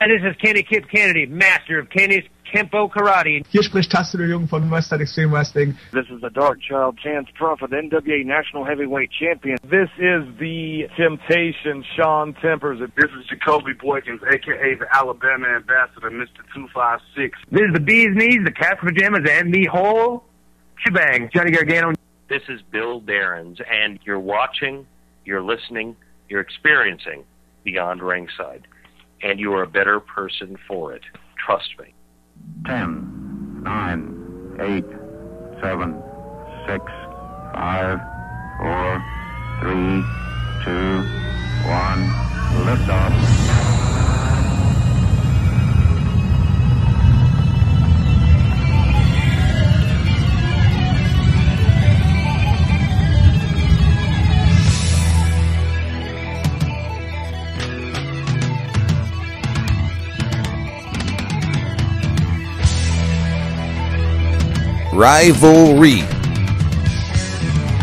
This is Kenny Kip Kennedy, master of Kenny's Kempo Karate. Hier spricht Tassilo Jung von Westside Extreme Wrestling. This is the Dark Child Chance Crawford, NWA National Heavyweight Champion. This is the Temptation, Sean Tempers. This is Jacoby Boykins, a.k.a. the Alabama Ambassador, Mr. 256. This is the Bee's Knees, the Cats Pajamas, and the whole shebang. Johnny Gargano. This is Bill Darrens, and you're watching, you're listening, you're experiencing Beyond Ringside. And you are a better person for it. Trust me. 10, 9, 8, 7, 6, 5, 4, 3, 2, 1, liftoff. Rivalry.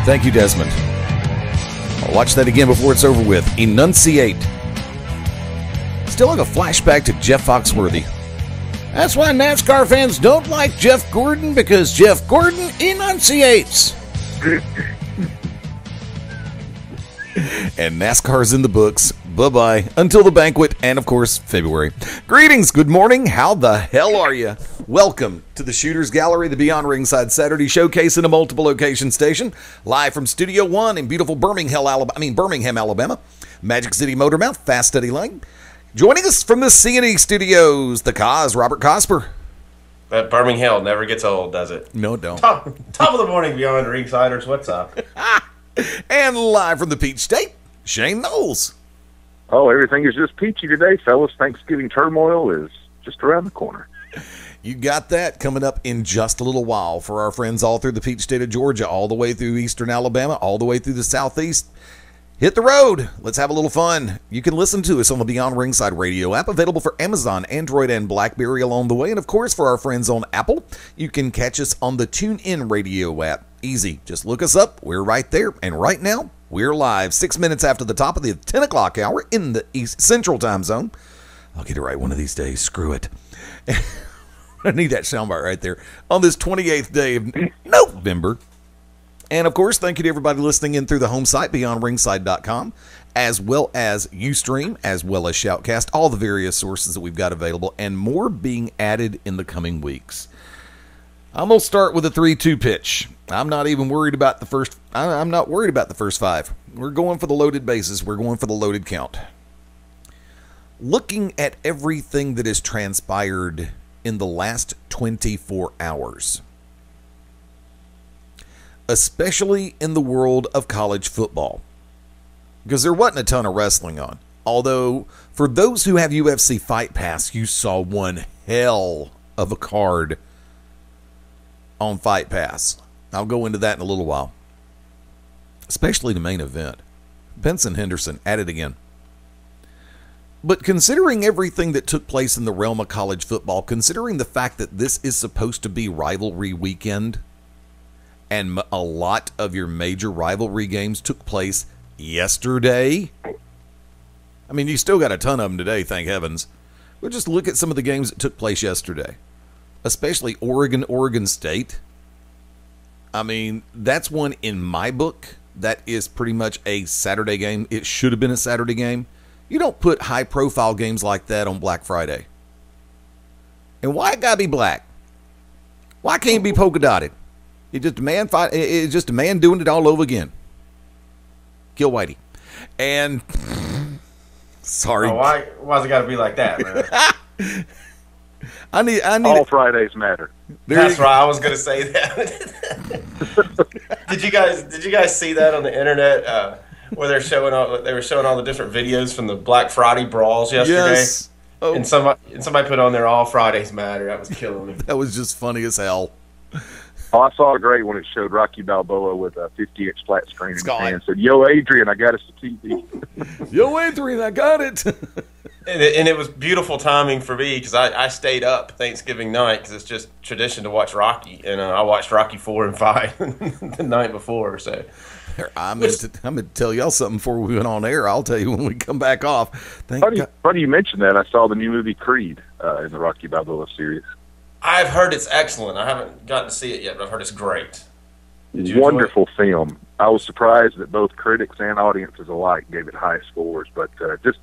Thank you, Desmond. I'll watch that again before it's over with. Enunciate. Still like a flashback to Jeff Foxworthy. That's why NASCAR fans don't like Jeff Gordon, because Jeff Gordon enunciates. And NASCAR's in the books. Bye-bye. Until the banquet and, of course, February. Greetings. Good morning. How the hell are you? Welcome to the Shooters Gallery, the Beyond Ringside Saturday Showcase in a multiple location station. Live from Studio 1 in beautiful Birmingham, Alabama. Magic City Motormouth, Fast Steady Lane. Joining us from the C&E Studios, the Cause, Robert Cosper. That Birmingham never gets old, does it? No, it don't. Top of the morning, Beyond Ringsiders. What's up? And live from the Peach State, Shane Knowles. Oh, everything is just peachy today, fellas. Thanksgiving turmoil is just around the corner. You got that coming up in just a little while for our friends all through the Peach State of Georgia, all the way through eastern Alabama, all the way through the southeast. Hit the road. Let's have a little fun. You can listen to us on the Beyond Ringside radio app, available for Amazon, Android, and BlackBerry along the way. And, of course, for our friends on Apple, you can catch us on the TuneIn radio app. Easy. Just look us up. We're right there. And right now, we're live 6 minutes after the top of the 10 o'clock hour in the East Central Time Zone. I'll get it right one of these days. Screw it. I need that soundbite right there. On this 28th day of November. And, of course, thank you to everybody listening in through the home site, BeyondRingside.com, as well as Ustream, as well as Shoutcast, all the various sources that we've got available, and more being added in the coming weeks. I'm going to start with a 3-2 pitch. I'm not even worried about the first. I'm not worried about the first five. We're going for the loaded bases. We're going for the loaded count. Looking at everything that has transpired in the last 24 hours, especially in the world of college football, because there wasn't a ton of wrestling on. Although, for those who have UFC Fight Pass, you saw one hell of a card on Fight Pass. I'll go into that in a little while. Especially the main event. Benson Henderson at it again. But considering everything that took place in the realm of college football, considering the fact that this is supposed to be rivalry weekend, and a lot of your major rivalry games took place yesterday. I mean, you still got a ton of them today, thank heavens. But just look at some of the games that took place yesterday. Especially Oregon State. I mean, that's one in my book that is pretty much a Saturday game. It should have been a Saturday game. You don't put high-profile games like that on Black Friday. And why it gotta be black? Why can't it be polka-dotted? It's just a man fight. It's just a man doing it all over again. Kill Whitey. And sorry. Oh, why's it got to be like that, man? I need. All Fridays matter. That's right. I was going to say that. Did you guys see that on the internet where they were showing all the different videos from the Black Friday brawls yesterday? Yes. Oh. And somebody put on there all Fridays matter. That was killing me. That was just funny as hell. Oh, I saw a great one. It showed Rocky Balboa with a 50-inch flat screen in his hand. Said, "Yo, Adrian, I got us a TV." Yo, Adrian, I got it. And it was beautiful timing for me because I stayed up Thanksgiving night because it's just tradition to watch Rocky, and I watched Rocky 4 and 5 the night before. So I'm going to tell y'all something before we went on air. I'll tell you when we come back off. Funny you mentioned that. I saw the new movie Creed in the Rocky Balboa series. I've heard it's excellent. I haven't gotten to see it yet, but I've heard it's great. Wonderful film. I was surprised that both critics and audiences alike gave it high scores, but just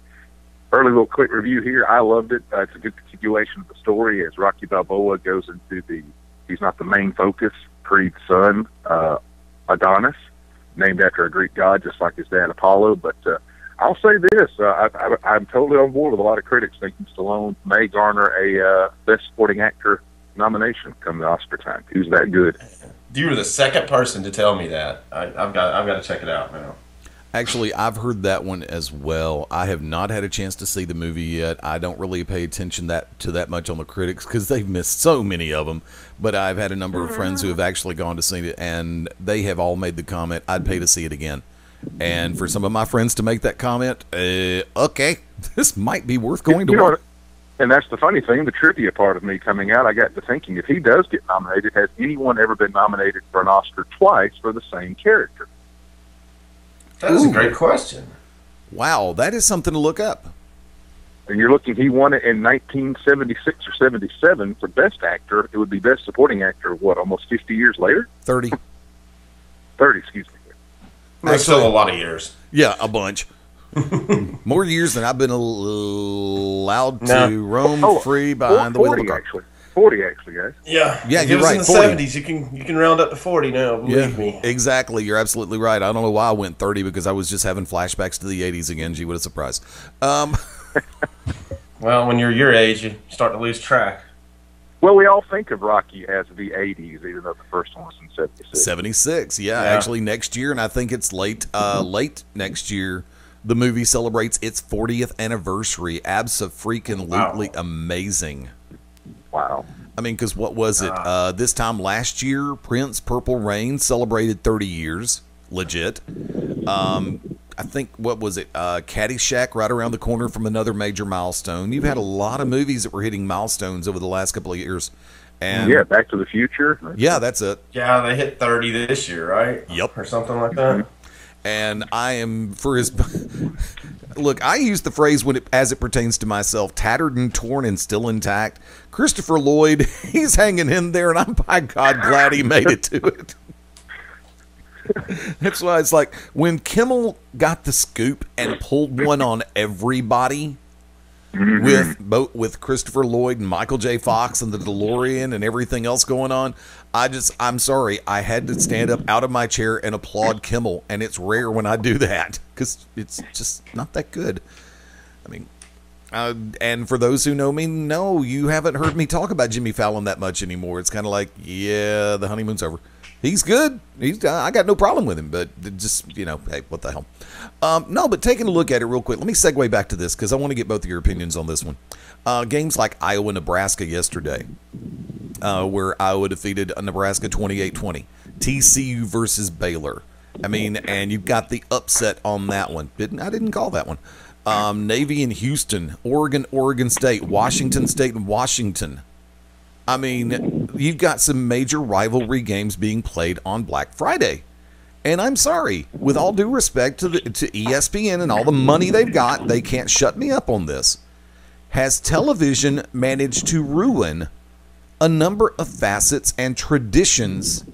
early little quick review here. I loved it. It's a good continuation of the story as Rocky Balboa goes into he's not the main focus, Creed's son, Adonis, named after a Greek god, just like his dad Apollo. But I'll say this, I'm totally on board with a lot of critics thinking Stallone may garner a Best Supporting Actor nomination come the Oscar time. Who's that good? You were the second person to tell me that. I've got to check it out now. Actually, I've heard that one as well. I have not had a chance to see the movie yet. I don't really pay attention to that much on the critics because they've missed so many of them. But I've had a number of friends who have actually gone to see it, and they have all made the comment, I'd pay to see it again. And for some of my friends to make that comment, okay, this might be worth going to watch. And that's the funny thing, the trivia part of me coming out, I got to thinking, if he does get nominated, has anyone ever been nominated for an Oscar twice for the same character? That is a great question. Wow, that is something to look up. And you're looking, he won it in 1976 or 77 for Best Actor. It would be Best Supporting Actor, what, almost 50 years later? 30. 30, excuse me. That's still a lot of years. Yeah, a bunch. More years than I've been allowed to roam free behind the wheel of a car. 40 actually, guys. Yeah, you're right. In the 70s, you can round up to 40 now. Believe me. Exactly. You're absolutely right. I don't know why I went 30 because I was just having flashbacks to the 80s again. Gee, what a surprise. Well, when you're your age, you start to lose track. Well, we all think of Rocky as the 80s, even though the first one was in 76. 76, yeah. Actually, next year, and I think it's late next year. The movie celebrates its 40th anniversary. Abso-freaking-lutely amazing. Wow. I mean, because what was it? This time last year, Prince Purple Rain celebrated 30 years. Legit. I think, what was it? Caddyshack right around the corner from another major milestone. You've had a lot of movies that were hitting milestones over the last couple of years. And yeah, Back to the Future. Yeah, that's it. Yeah, they hit 30 this year, right? Yep. Or something like that. And I am, for his... Look, I use the phrase as it pertains to myself, tattered and torn and still intact. Christopher Lloyd, he's hanging in there, and I'm, by God, glad he made it to it. That's why it's like, when Kimmel got the scoop and pulled one on everybody, with Christopher Lloyd and Michael J. Fox and the DeLorean and everything else going on, I'm sorry, I had to stand up out of my chair and applaud Kimmel, and it's rare when I do that because it's just not that good. I mean, and for those who know me, no, you haven't heard me talk about Jimmy Fallon that much anymore. It's kind of like, yeah, the honeymoon's over. He's good. I got no problem with him, but just, hey, what the hell? No, but taking a look at it real quick, let me segue back to this because I want to get both of your opinions on this one. Games like Iowa-Nebraska yesterday, where Iowa defeated Nebraska 28-20. TCU versus Baylor. I mean, and you've got the upset on that one. I didn't call that one. Navy and Houston, Oregon State, Washington State and Washington. I mean, you've got some major rivalry games being played on Black Friday. And I'm sorry, with all due respect to ESPN and all the money they've got, they can't shut me up on this. Has television managed to ruin a number of facets and traditions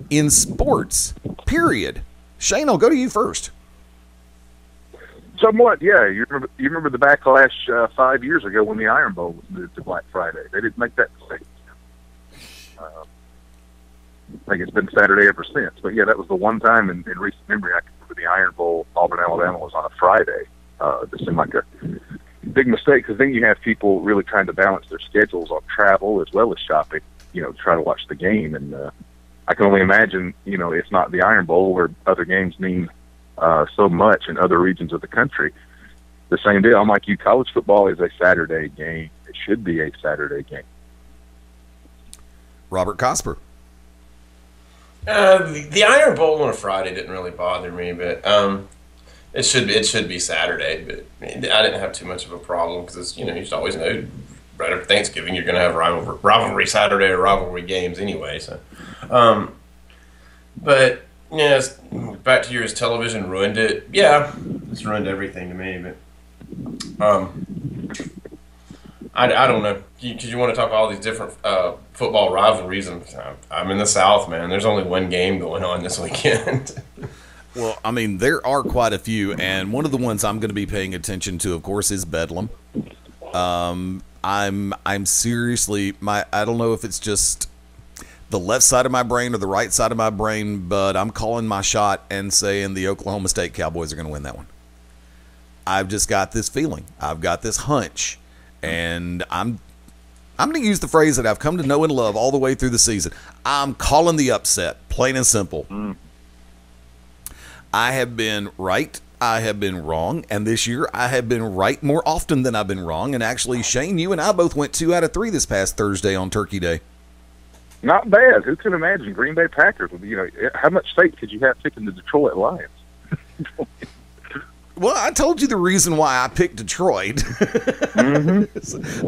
in sports? Period. Shane, I'll go to you first. Somewhat, yeah. You remember the backlash 5 years ago when the Iron Bowl was moved to Black Friday. They didn't make that mistake. I think it's been Saturday ever since. But yeah, that was the one time in recent memory I can remember the Iron Bowl, Auburn, Alabama, was on a Friday. This seemed like a big mistake because then you have people really trying to balance their schedules on travel as well as shopping, to try to watch the game. And I can only imagine, it's not the Iron Bowl where other games mean so much in other regions of the country. The same deal. I'm like you, college football is a Saturday game. It should be a Saturday game. Robert Cosper. The Iron Bowl on a Friday didn't really bother me, but It should be Saturday, but I didn't have too much of a problem because you just always know right after Thanksgiving you're going to have rivalry Saturday or rivalry games anyway. So, but yeah, back to yours. Television ruined it. Yeah, it's ruined everything to me. But I don't know because you want to talk all these different football rivalries, and I'm in the South, man. There's only one game going on this weekend. Well, I mean, there are quite a few, and one of the ones I'm going to be paying attention to, of course, is Bedlam. I'm seriously, I don't know if it's just the left side of my brain or the right side of my brain, but I'm calling my shot and saying the Oklahoma State Cowboys are going to win that one. I've just got this feeling. I've got this hunch, and I'm going to use the phrase that I've come to know and love all the way through the season. I'm calling the upset, plain and simple. I have been right, I have been wrong, and this year I have been right more often than I've been wrong. And actually, Shane, you and I both went 2 out of 3 this past Thursday on Turkey Day. Not bad. Who could imagine Green Bay Packers? How much faith could you have picking the Detroit Lions? Well, I told you the reason why I picked Detroit. Mm-hmm.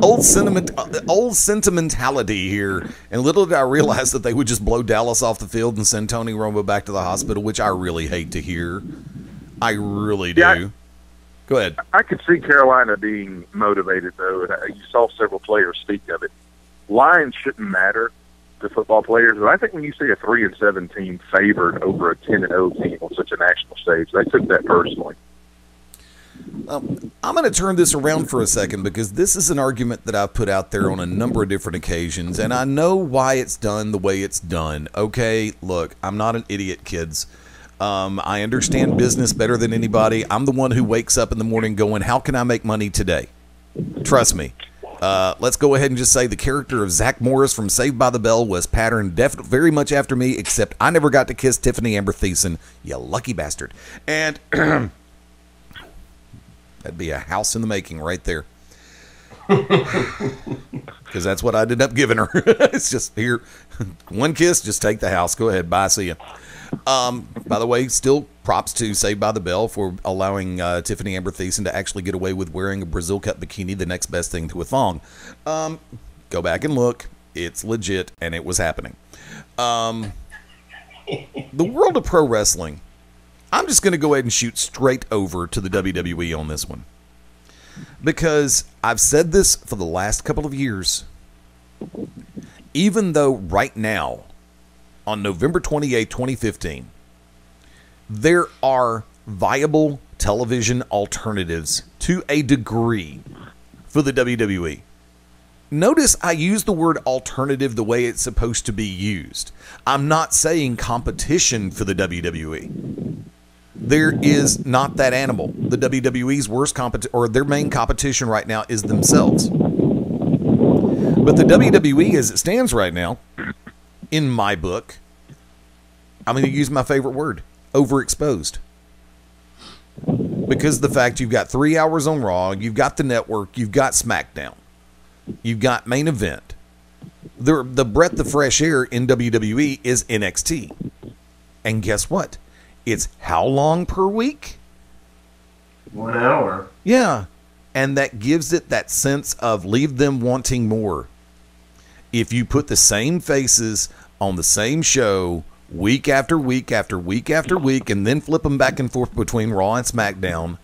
Old sentimentality here. And little did I realize that they would just blow Dallas off the field and send Tony Romo back to the hospital, which I really hate to hear. I really do. Yeah, Go ahead. I could see Carolina being motivated, though. And you saw several players speak of it. Lines shouldn't matter to football players, but I think when you see a 3-7 team favored over a 10-0 team on such a national stage, they took that personally. I'm going to turn this around for a second because this is an argument that I've put out there on a number of different occasions, and I know why it's done the way it's done. Okay, look, I'm not an idiot, kids. I understand business better than anybody. I'm the one who wakes up in the morning going, how can I make money today? Trust me. Let's go ahead and just say the character of Zach Morris from Saved by the Bell was patterned very much after me, except I never got to kiss Tiffany Amber Thiessen, you lucky bastard. And that'd be a house in the making right there. Because that's what I ended up giving her. It's just, here, one kiss, just take the house. Go ahead, bye, see ya. By the way, still props to Saved by the Bell for allowing Tiffany Amber Thiessen to actually get away with wearing a Brazil cut bikini, the next best thing to a thong. Go back and look. It's legit, and it was happening. The world of pro wrestling, I'm just going to go ahead and shoot straight over to the WWE on this one. Because I've said this for the last couple of years. Even though right now, on November 28, 2015, there are viable television alternatives to a degree for the WWE. Notice I use the word alternative the way it's supposed to be used. I'm not saying competition for the WWE. There is not that animal. The WWE's worst or their main competition right now is themselves. But the WWE, as it stands right now, in my book, I'm going to use my favorite word, overexposed. Because the fact you've got 3 hours on Raw, you've got the network, you've got SmackDown, you've got main event. The breath of fresh air in WWE is NXT. And guess what? It's how long per week? 1 hour. Yeah. And that gives it that sense of leave them wanting more. If you put the same faces on the same show week after week after week after week and then flip them back and forth between Raw and SmackDown,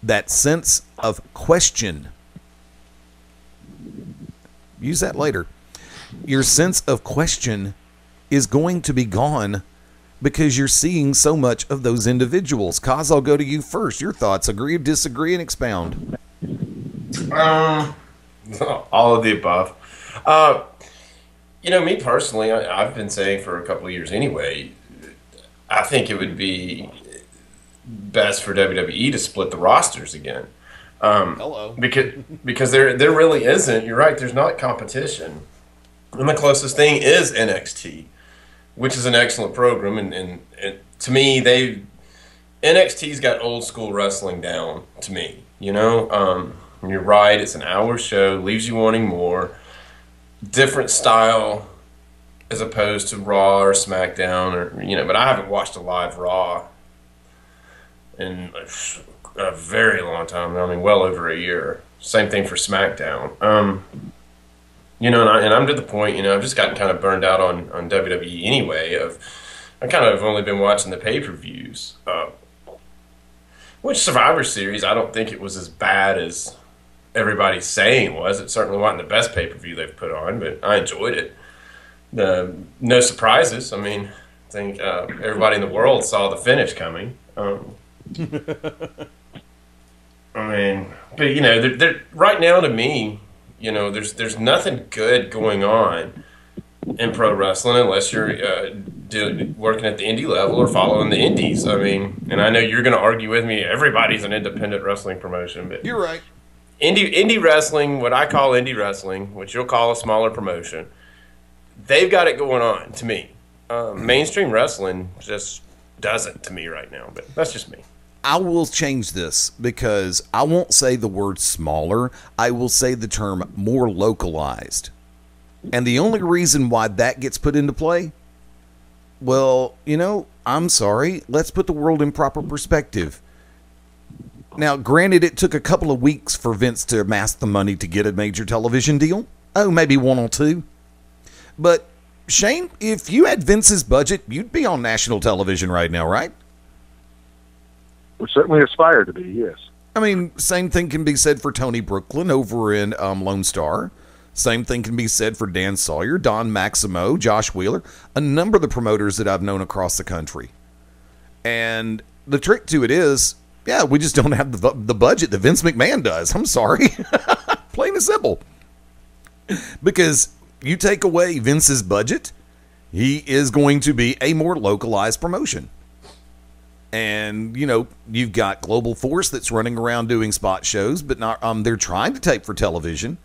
that sense of question, use that later, your sense of question is going to be gone because you're seeing so much of those individuals. Kaz, I'll go to you first. Your thoughts, agree, disagree, and expound. All of the above. Me personally, I've been saying for a couple of years anyway, I think it would be best for WWE to split the rosters again. Hello. Because there really isn't. You're right, there's not competition. And the closest thing is NXT, which is an excellent program. And to me, NXT's got old school wrestling down to me. You're right, it's an hour show, leaves you wanting more. Different style as opposed to Raw or SmackDown but I haven't watched a live Raw in a very long time. I mean, well over a year. Same thing for SmackDown. You know, and I'm to the point, you know, I've just gotten kind of burned out on WWE anyway. I kind of only been watching the pay-per-views. Which Survivor Series, I don't think it was as bad as everybody's saying it was. It certainly wasn't the best pay-per-view they've put on, but I enjoyed it. No surprises. I mean, I think everybody in the world saw the finish coming. I mean, but you know, they're, right now to me, you know, there's nothing good going on in pro wrestling unless you're working at the indie level or following the indies. I mean, and I know you're going to argue with me. Everybody's an independent wrestling promotion, but you're right. Indie wrestling, what I call indie wrestling, which you'll call a smaller promotion, they've got it going on to me. Mainstream wrestling just doesn't to me right now, but that's just me. I will change this because I won't say the word smaller. I will say the term more localized. And the only reason why that gets put into play, well, you know, I'm sorry. Let's put the world in proper perspective. Now, granted, it took a couple of weeks for Vince to amass the money to get a major television deal. Oh, maybe one or two. But, Shane, if you had Vince's budget, you'd be on national television right now, right? We certainly aspire to be, yes. I mean, same thing can be said for Tony Brooklyn over in Lone Star. Same thing can be said for Dan Sawyer, Don Maximo, Josh Wheeler, a number of the promoters that I've known across the country. And the trick to it is, yeah, we just don't have the budget that Vince McMahon does. I'm sorry. Plain and simple. Because you take away Vince's budget, he is going to be a more localized promotion. And, you know, you've got Global Force that's running around doing spot shows, but not they're trying to tape for television.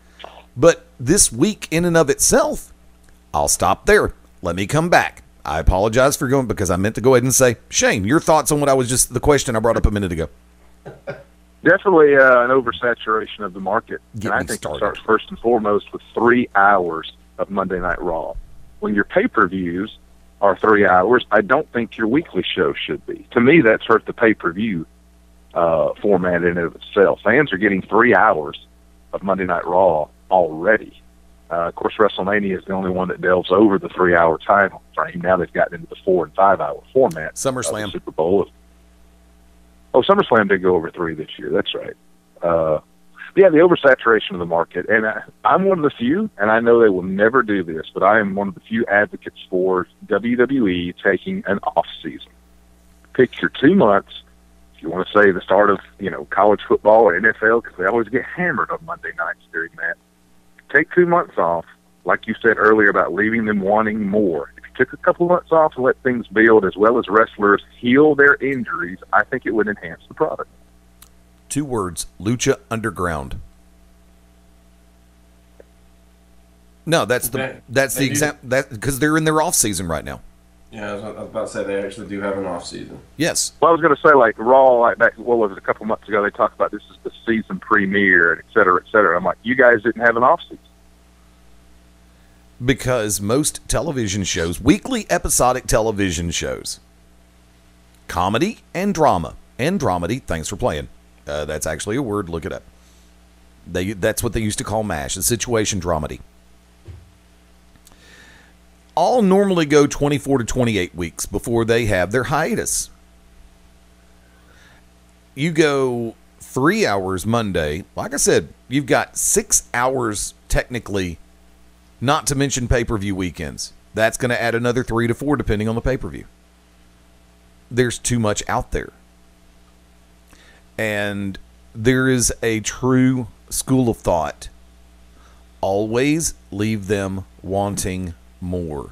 But this week in and of itself, I'll stop there. Let me come back. I apologize for going because I meant to go ahead and say, Shane, your thoughts on what I was just the question I brought up a minute ago. Definitely an oversaturation of the market. And I think it starts first and foremost with 3 hours of Monday Night Raw. When your pay-per-views are 3 hours, I don't think your weekly show should be. To me, that's hurt the pay-per-view format in and of itself. Fans are getting 3 hours of Monday Night Raw already. Of course, WrestleMania is the only one that delves over the 3 hour time frame. Now they've gotten into the 4 and 5 hour format. SummerSlam. Super Bowl. Oh, SummerSlam did go over 3 this year. That's right. Yeah, the oversaturation of the market. And I'm one of the few, and I know they will never do this, but I am one of the few advocates for WWE taking an off season. Pick your 2 months. If you want to say the start of, you know, college football or NFL, because they always get hammered on Monday nights during that. Take 2 months off, like you said earlier about leaving them wanting more. If you took a couple of months off to let things build, as well as wrestlers heal their injuries, I think it would enhance the product. 2 words: Lucha Underground. No, that's the example that because they're in their off season right now. Yeah, I was about to say they actually do have an off season. Yes. Well, I was going to say, like Raw, like back, what was it, a couple months ago? They talked about this is the season premiere, and et cetera, et cetera. I'm like, you guys didn't have an off season because most television shows, weekly episodic television shows, comedy and drama and dramedy. Thanks for playing. That's actually a word. Look it up. That's what they used to call MASH, a situation dramedy. All normally go 24 to 28 weeks before they have their hiatus. You go 3 hours Monday. Like I said, you've got 6 hours technically, not to mention pay-per-view weekends. That's going to add another 3 to 4 depending on the pay-per-view. There's too much out there. And there is a true school of thought. Always leave them wanting more.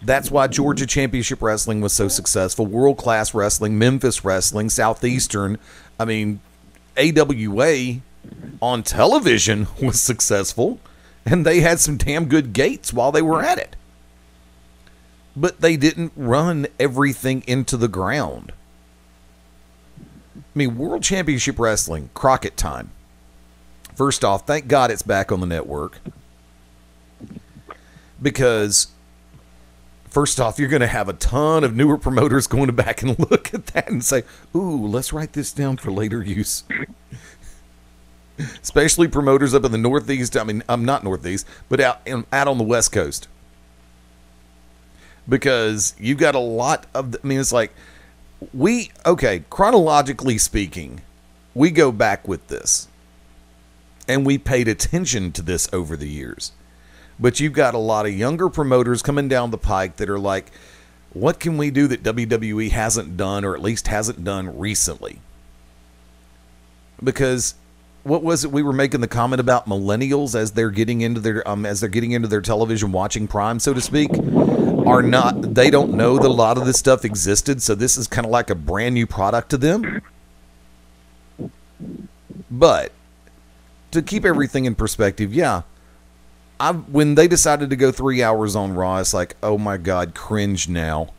That's why Georgia Championship Wrestling was so successful. World Class Wrestling, Memphis Wrestling, Southeastern. I mean, AWA on television was successful, and they had some damn good gates while they were at it. But they didn't run everything into the ground. I mean, World Championship Wrestling, Crockett time. First off, thank God it's back on the network. Because First off, you're going to have a ton of newer promoters going back and look at that and say, ooh, let's write this down for later use. Especially promoters up in the Northeast. I mean, I'm not Northeast, but out on the West Coast. Because you've got a lot of, it's like, chronologically speaking, we go back with this. And we paid attention to this over the years. But you've got a lot of younger promoters coming down the pike that are like, what can we do that WWE hasn't done, or at least hasn't done recently? Because what was it we were making the comment about millennials as they're getting into their television watching prime, so to speak, they don't know that a lot of this stuff existed, so this is kind of like a brand new product to them. But to keep everything in perspective, yeah. When they decided to go 3 hours on Raw, it's like, oh my God, cringe now.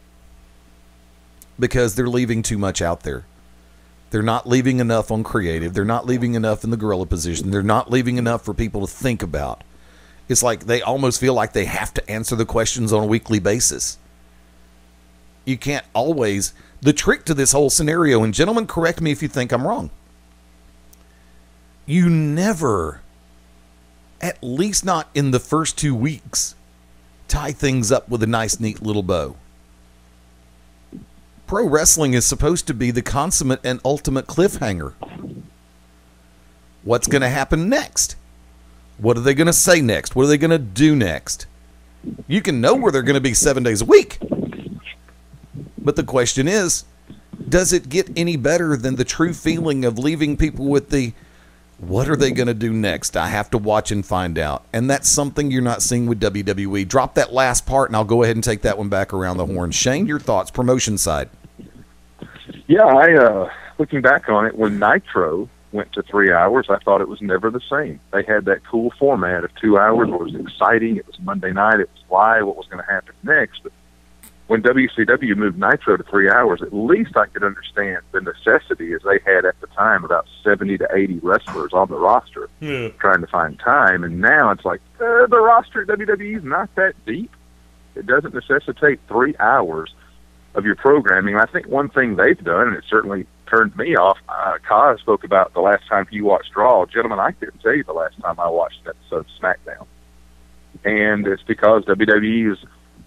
Because they're leaving too much out there. They're not leaving enough on creative. They're not leaving enough in the gorilla position. They're not leaving enough for people to think about. It's like they almost feel like they have to answer the questions on a weekly basis. You can't always... The trick to this whole scenario, and gentlemen, correct me if you think I'm wrong. You never... at least not in the first 2 weeks, tie things up with a nice, neat little bow. Pro wrestling is supposed to be the consummate and ultimate cliffhanger. What's going to happen next? What are they going to say next? What are they going to do next? You can know where they're going to be 7 days a week. But the question is, does it get any better than the true feeling of leaving people with the, what are they going to do next? I have to watch and find out. And that's something you're not seeing with WWE. Drop that last part, and I'll go ahead and take that one back around the horn. Shane, your thoughts, promotion side. Yeah, looking back on it, when Nitro went to 3 hours, I thought it was never the same. They had that cool format of 2 hours. It was exciting. It was Monday night. It was live. What was going to happen next? But when WCW moved Nitro to 3 hours, at least I could understand the necessity, as they had at the time about 70 to 80 wrestlers on the roster trying to find time. And now it's like, the roster at WWE is not that deep. It doesn't necessitate 3 hours of your programming. I think one thing they've done, and it certainly turned me off, Kaz spoke about the last time he watched Raw. Gentlemen, I couldn't tell you the last time I watched an episode of SmackDown. And it's because WWE has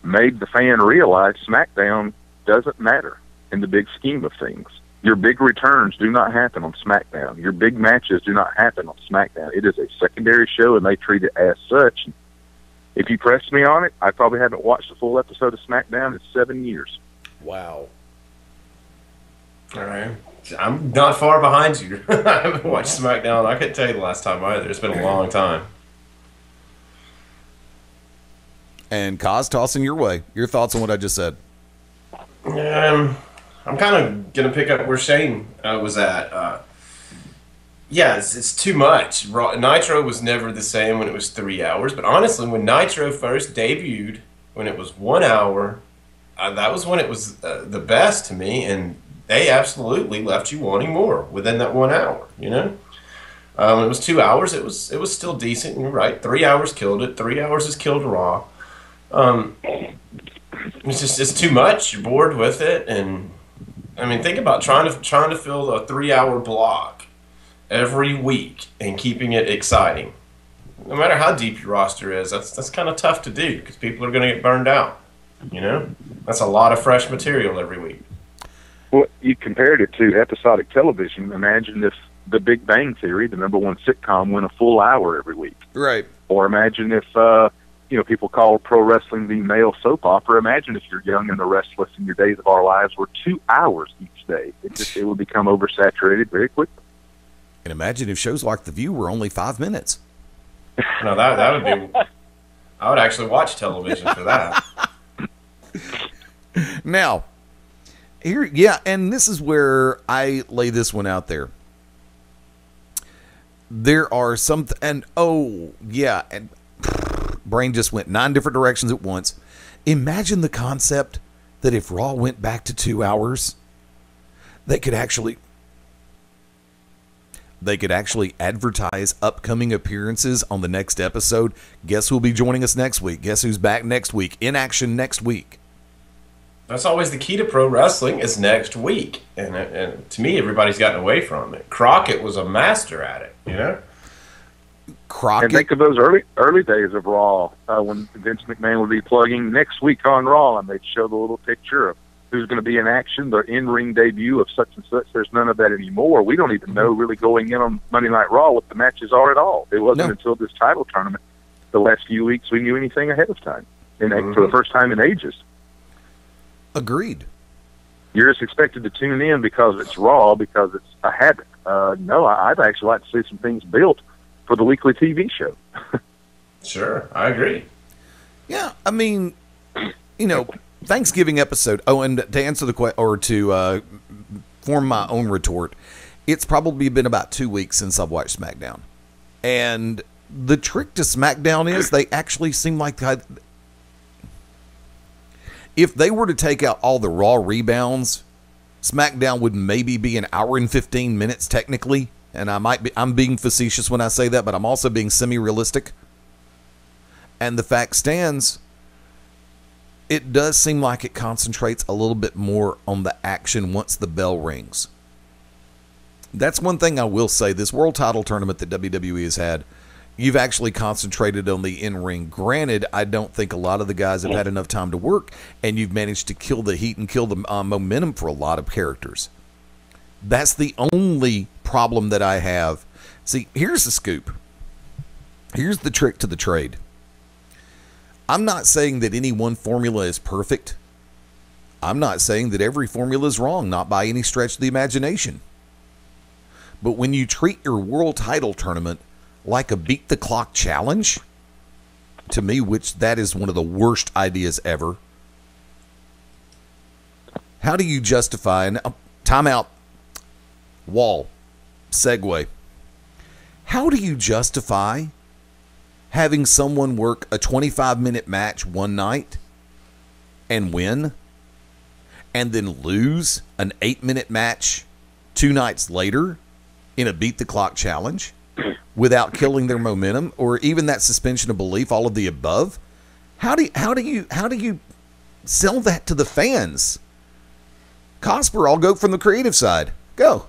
made the fan realize SmackDown doesn't matter in the big scheme of things. Your big returns do not happen on SmackDown. Your big matches do not happen on SmackDown. It is a secondary show, and they treat it as such. If you press me on it, I probably haven't watched a full episode of SmackDown in 7 years. Wow. All right. I'm not far behind you. I haven't watched SmackDown. I couldn't tell you the last time either. It's been a long time. And Kaz, tossing your way. Your thoughts on what I just said? I'm kind of going to pick up where Shane was at. Yeah, it's too much. Nitro was never the same when it was 3 hours. But honestly, when Nitro first debuted, when it was 1 hour, that was when it was the best to me. And they absolutely left you wanting more within that 1 hour, you know? When it was 2 hours, it was still decent. You're right. 3 hours killed it. 3 hours has killed Raw. It's too much. You're bored with it, and I mean, think about trying to fill a 3 hour block every week and keeping it exciting. No matter how deep your roster is, that's kind of tough to do because people are going to get burned out. You know, that's a lot of fresh material every week. Well, you compared it to episodic television. Imagine if The Big Bang Theory, the #1 sitcom, went a full hour every week. Right. Or imagine if, people call pro wrestling the male soap opera. Imagine if You're Young and the Restless and Your Days of Our Lives were 2 hours each day. It would become oversaturated very quickly. And imagine if shows like The View were only 5 minutes. No, that would be... I would actually watch television for that. Now, here, yeah, and this is where I lay this one out there. There are some, and brain just went 9 different directions at once. Imagine the concept that if Raw went back to 2 hours, they could actually advertise upcoming appearances on the next episode. Guess who'll be joining us next week? Guess who's back next week? In action next week. That's always the key to pro wrestling is next week. And to me, everybody's gotten away from it. Crockett was a master at it, you know? And think of those early days of Raw when Vince McMahon would be plugging next week on Raw, and they'd show the little picture of who's going to be in action, the in-ring debut of such and such. There's none of that anymore. We don't even know really going in on Monday Night Raw what the matches are at all. It wasn't until this title tournament, the last few weeks, we knew anything ahead of time, for the first time in ages. Agreed. You're just expected to tune in because it's Raw, because it's a habit. No, I'd actually like to see some things built for the weekly TV show. Sure, I agree. Yeah, I mean, you know, Thanksgiving episode. Oh, and to answer the question, or to form my own retort, it's probably been about 2 weeks since I've watched SmackDown. And the trick to SmackDown is they actually seem like if they were to take out all the Raw rebounds, SmackDown would maybe be an hour and 15 minutes technically. And I'm being facetious when I say that, but I'm also being semi-realistic. And the fact stands, it does seem like it concentrates a little bit more on the action once the bell rings. That's one thing I will say. This world title tournament that WWE has had, you've actually concentrated on the in-ring. Granted, I don't think a lot of the guys have had enough time to work, and you've managed to kill the heat and kill the momentum for a lot of characters. That's the only problem that I have. See, here's the scoop. Here's the trick to the trade. I'm not saying that any one formula is perfect. I'm not saying that every formula is wrong, not by any stretch of the imagination. But when you treat your world title tournament like a beat the clock challenge, to me, which that is one of the worst ideas ever, how do you justify, and timeout, wall, segue, how do you justify having someone work a 25-minute match one night and win, and then lose an 8-minute match 2 nights later in a beat the clock challenge without killing their momentum or even that suspension of belief, all of the above? How do you sell that to the fans? Cosper, I'll go from the creative side. Go.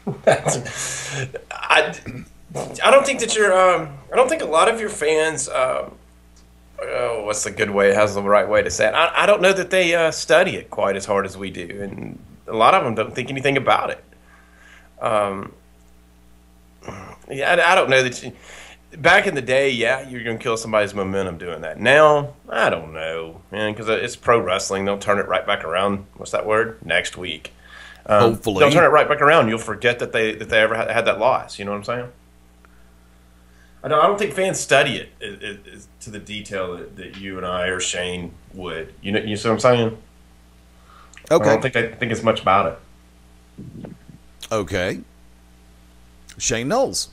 I don't think that I don't think a lot of your fans. What's the good way? How's the right way to say it? I don't know that they study it quite as hard as we do, and a lot of them don't think anything about it. Yeah, I don't know that. Back in the day, yeah, you're going to kill somebody's momentum doing that. Now, I don't know, man, because it's pro wrestling. They'll turn it right back around. What's that word? Next week. Hopefully. They'll turn it right back around. You'll forget that they ever had that loss. You know what I'm saying? I don't think fans study it to the detail that you and I or Shane would. You see what I'm saying? Okay. I don't think they think as much about it. Okay. Shane Knowles.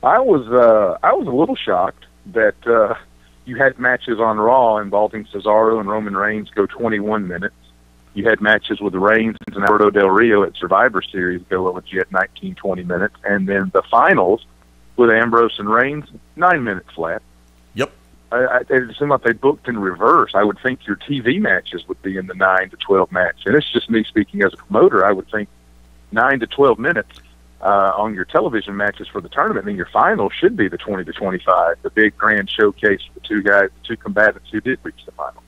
I was a little shocked that you had matches on Raw involving Cesaro and Roman Reigns go 21 minutes. You had matches with Reigns and Alberto Del Rio at Survivor Series go legit 19, 20 minutes. And then the finals with Ambrose and Reigns, 9 minutes flat. Yep. It seemed like they booked in reverse. I would think your TV matches would be in the 9 to 12 match. And it's just me speaking as a promoter. I would think 9 to 12 minutes on your television matches for the tournament. And then your final should be the 20 to 25, the big grand showcase for the two combatants who did reach the final.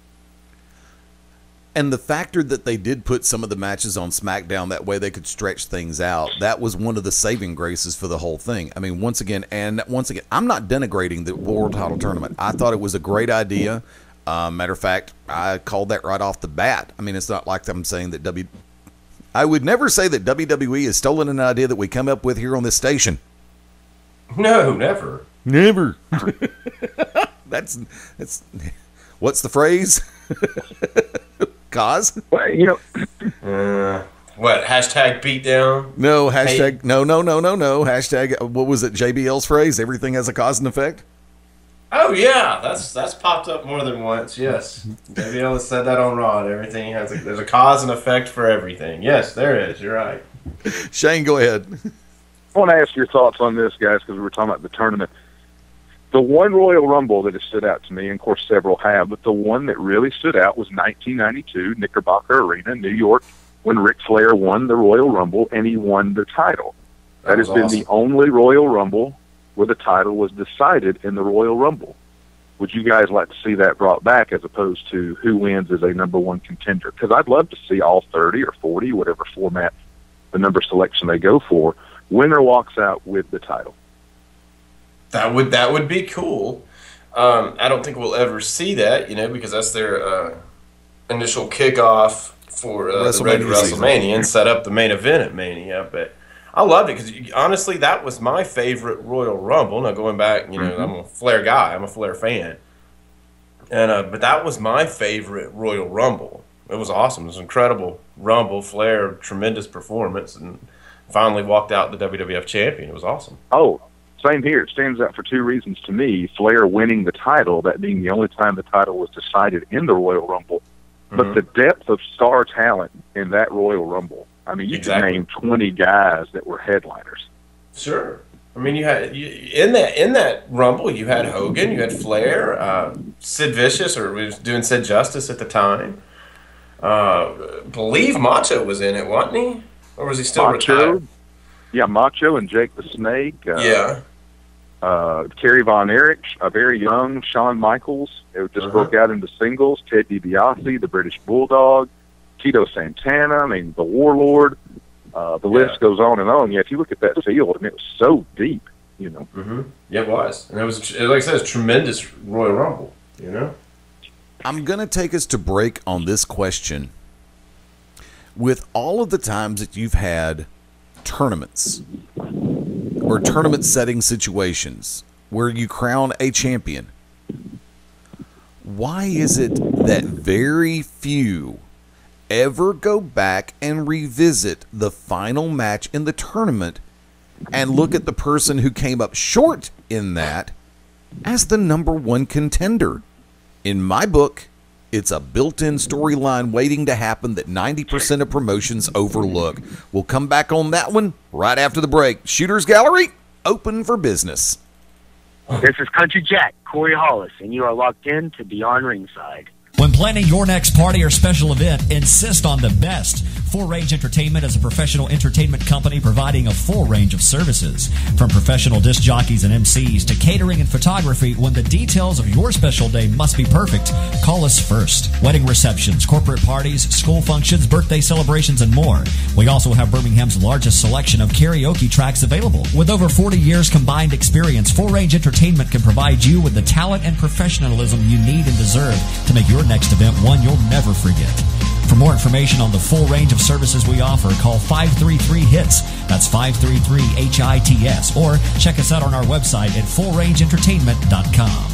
And the factor that they did put some of the matches on SmackDown, that way they could stretch things out, that was one of the saving graces for the whole thing. I mean, once again, I'm not denigrating the World Title Tournament. I thought it was a great idea. Matter of fact, I called that right off the bat. I mean, it's not like I'm saying that I would never say that WWE has stolen an idea that we come up with here on this station. No, never. Never. That's what's the phrase? Cause? Well, you know. What, hashtag beatdown? No, hashtag, no. Hashtag, what was it, JBL's phrase? Everything has a cause and effect? Oh, yeah. That's popped up more than once, yes. JBL has said that on Raw. Everything there's a cause and effect for everything. Yes, there is. You're right. Shane, go ahead. I want to ask your thoughts on this, guys, because we were talking about the tournament. The one Royal Rumble that has stood out to me, and of course several have, but the one that really stood out was 1992, Knickerbocker Arena, New York, when Ric Flair won the Royal Rumble and he won the title. That has been the only Royal Rumble where the title was decided in the Royal Rumble. Would you guys like to see that brought back as opposed to who wins as a number one contender? Because I'd love to see all 30 or 40, whatever format the number selection they go for, winner walks out with the title. That would be cool. I don't think we'll ever see that, because that's their initial kickoff for the Red WrestleMania and set up the main event at Mania. But I loved it because honestly, that was my favorite Royal Rumble. Now going back, I'm a Flair guy, I'm a Flair fan, and but that was my favorite Royal Rumble. It was awesome. It was an incredible Rumble. Flair, tremendous performance, and finally walked out the WWF champion. It was awesome. Oh. Same here. It stands out for two reasons to me. Flair winning the title, that being the only time the title was decided in the Royal Rumble. But the depth of star talent in that Royal Rumble. I mean, you could name 20 guys that were headliners. Sure. I mean, you had in that Rumble, you had Hogan, you had Flair, Sid Vicious, or we was doing Sid Justice at the time. Believe Macho was in it, wasn't he? Or was he still retired? Yeah, Macho and Jake the Snake. Kerry Von Erich, a very young Shawn Michaels. It just broke out into singles. Ted DiBiase, the British Bulldog, Tito Santana, the Warlord. The list goes on and on. Yeah, if you look at that field, it was so deep, Yeah, it was. And it was, like I said, it's tremendous Royal Rumble, I'm going to take us to break on this question. With all of the times that you've had tournaments or tournament setting situations where you crown a champion, why is it that very few ever go back and revisit the final match in the tournament and look at the person who came up short in that as the number one contender? In my book, it's a built-in storyline waiting to happen that 90% of promotions overlook. We'll come back on that one right after the break. Shooter's Gallery, open for business. This is Country Jack, Corey Hollis, and you are locked in to Beyond Ringside. When planning your next party or special event, insist on the best. Full Range Entertainment is a professional entertainment company providing a full range of services. From professional disc jockeys and MCs to catering and photography, when the details of your special day must be perfect, call us first. Wedding receptions, corporate parties, school functions, birthday celebrations, and more. We also have Birmingham's largest selection of karaoke tracks available. With over 40 years combined experience, Full Range Entertainment can provide you with the talent and professionalism you need and deserve to make your next event one you'll never forget. For more information on the full range of services we offer, call 533-HITS. That's 533-HITS. Or check us out on our website at fullrangeentertainment.com.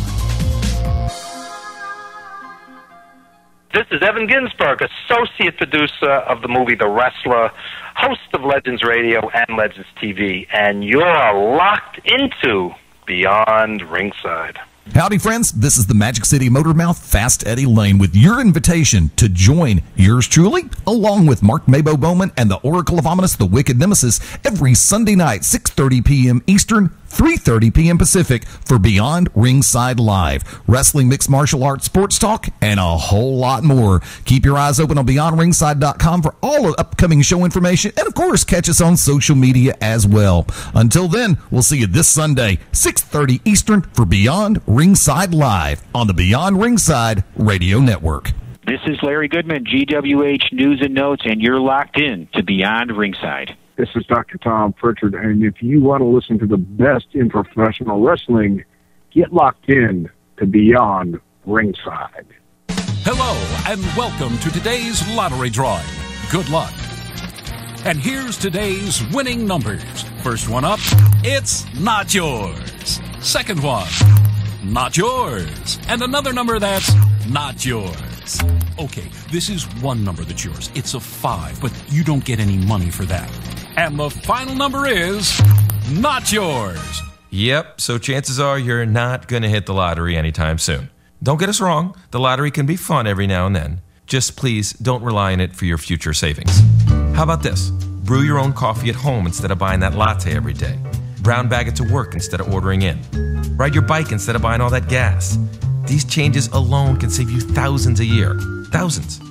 This is Evan Ginsberg, associate producer of the movie The Wrestler, host of Legends Radio and Legends TV, and you're locked into Beyond Ringside. Howdy, friends. This is the Magic City Motormouth, Fast Eddie Lane, with your invitation to join yours truly, along with Mark Mabo Bowman and the Oracle of Ominous, the Wicked Nemesis, every Sunday night, 6:30 p.m. Eastern, 3:30 p.m. Pacific, for Beyond Ringside Live. Wrestling, mixed martial arts, sports talk, and a whole lot more. Keep your eyes open on BeyondRingside.com for all of upcoming show information, and of course, catch us on social media as well. Until then, we'll see you this Sunday, 6:30 Eastern, for Beyond Ringside Live on the Beyond Ringside Radio Network. This is Larry Goodman, GWH News and Notes, and you're locked in to Beyond Ringside. This is Dr. Tom Pritchard, and if you want to listen to the best in professional wrestling, get locked in to Beyond Ringside. Hello, and welcome to today's lottery drawing. Good luck. And here's today's winning numbers. First one up, it's not yours. Second one, not yours. And another number that's not yours. Okay, this is one number that's yours. It's a 5, but you don't get any money for that. And the final number is not yours. Yep, so chances are you're not going to hit the lottery anytime soon. Don't get us wrong, the lottery can be fun every now and then. Just please don't rely on it for your future savings. How about this? Brew your own coffee at home instead of buying that latte every day. Brown bag it to work instead of ordering in. Ride your bike instead of buying all that gas. These changes alone can save you thousands a year. Thousands.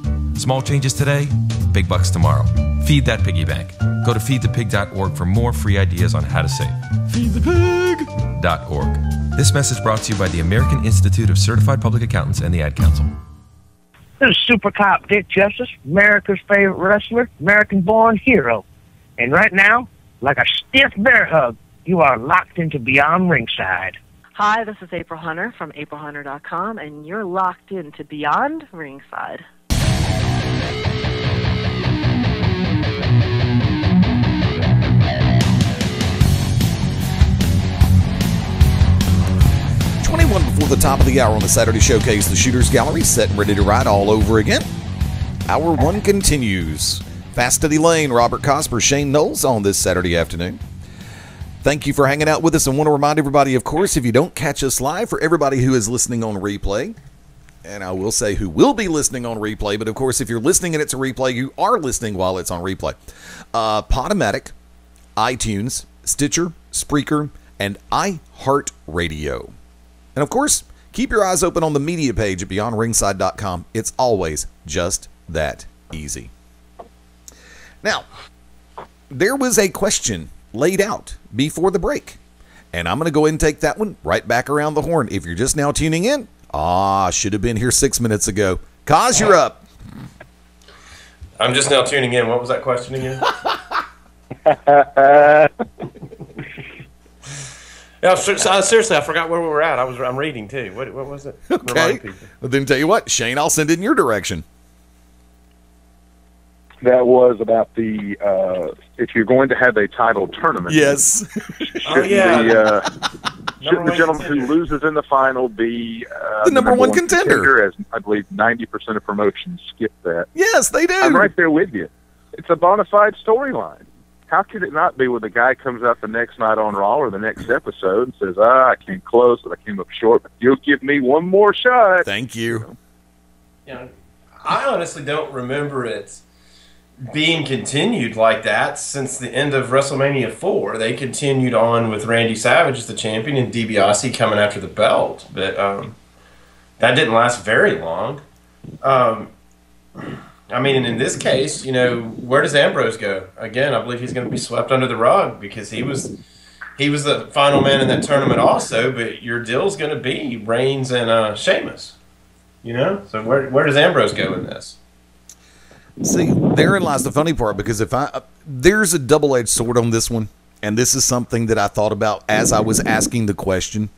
Small changes today, big bucks tomorrow. Feed that piggy bank. Go to feedthepig.org for more free ideas on how to save. Feedthepig.org. This message brought to you by the American Institute of Certified Public Accountants and the Ad Council. This is Super Cop Dick Justice, America's favorite wrestler, American-born hero. And right now, like a stiff bear hug, you are locked into Beyond Ringside. Hi, this is April Hunter from aprilhunter.com, and you're locked into Beyond Ringside. Before the top of the hour on the Saturday Showcase, the Shooters Gallery set and ready to ride all over again. Hour 1 continues. Fast Steady Lane, Robert Cosper, Shane Knowles on this Saturday afternoon. Thank you for hanging out with us, and want to remind everybody, of course, if you don't catch us live, for everybody who is listening on replay, and I will say who will be listening on replay, but of course, if you're listening and it's a replay, you are listening while it's on replay. Podomatic, iTunes, Stitcher, Spreaker, and iHeartRadio. And of course, keep your eyes open on the media page at BeyondRingside.com. It's always just that easy. Now, there was a question laid out before the break, and I'm going to go ahead and take that one right back around the horn. If you're just now tuning in, should have been here 6 minutes ago. Kaz, you're up. I'm just now tuning in. What was that question again? Yeah, seriously, I forgot where we were at. I'm reading too. What was it? Okay. Well, then tell you what, Shane, I'll send it in your direction. That was about the if you're going to have a title tournament. Yes. Should the gentleman who loses in the final be the number one contender? As I believe 90% of promotions skip that. Yes, they do. I'm right there with you. It's a bona fide storyline. How could it not be when the guy comes out the next night on Raw or the next episode and says, I came close, but I came up short, but you'll give me one more shot. Thank you. Yeah, I honestly don't remember it being continued like that since the end of WrestleMania 4. They continued on with Randy Savage as the champion and DiBiase coming after the belt, but that didn't last very long. I mean, in this case, where does Ambrose go? Again, I believe he's going to be swept under the rug because he was the final man in that tournament also, but your deal's going to be Reigns and Sheamus. So where does Ambrose go in this? See, therein lies the funny part, because there's a double-edged sword on this one, and this is something that I thought about as I was asking the question.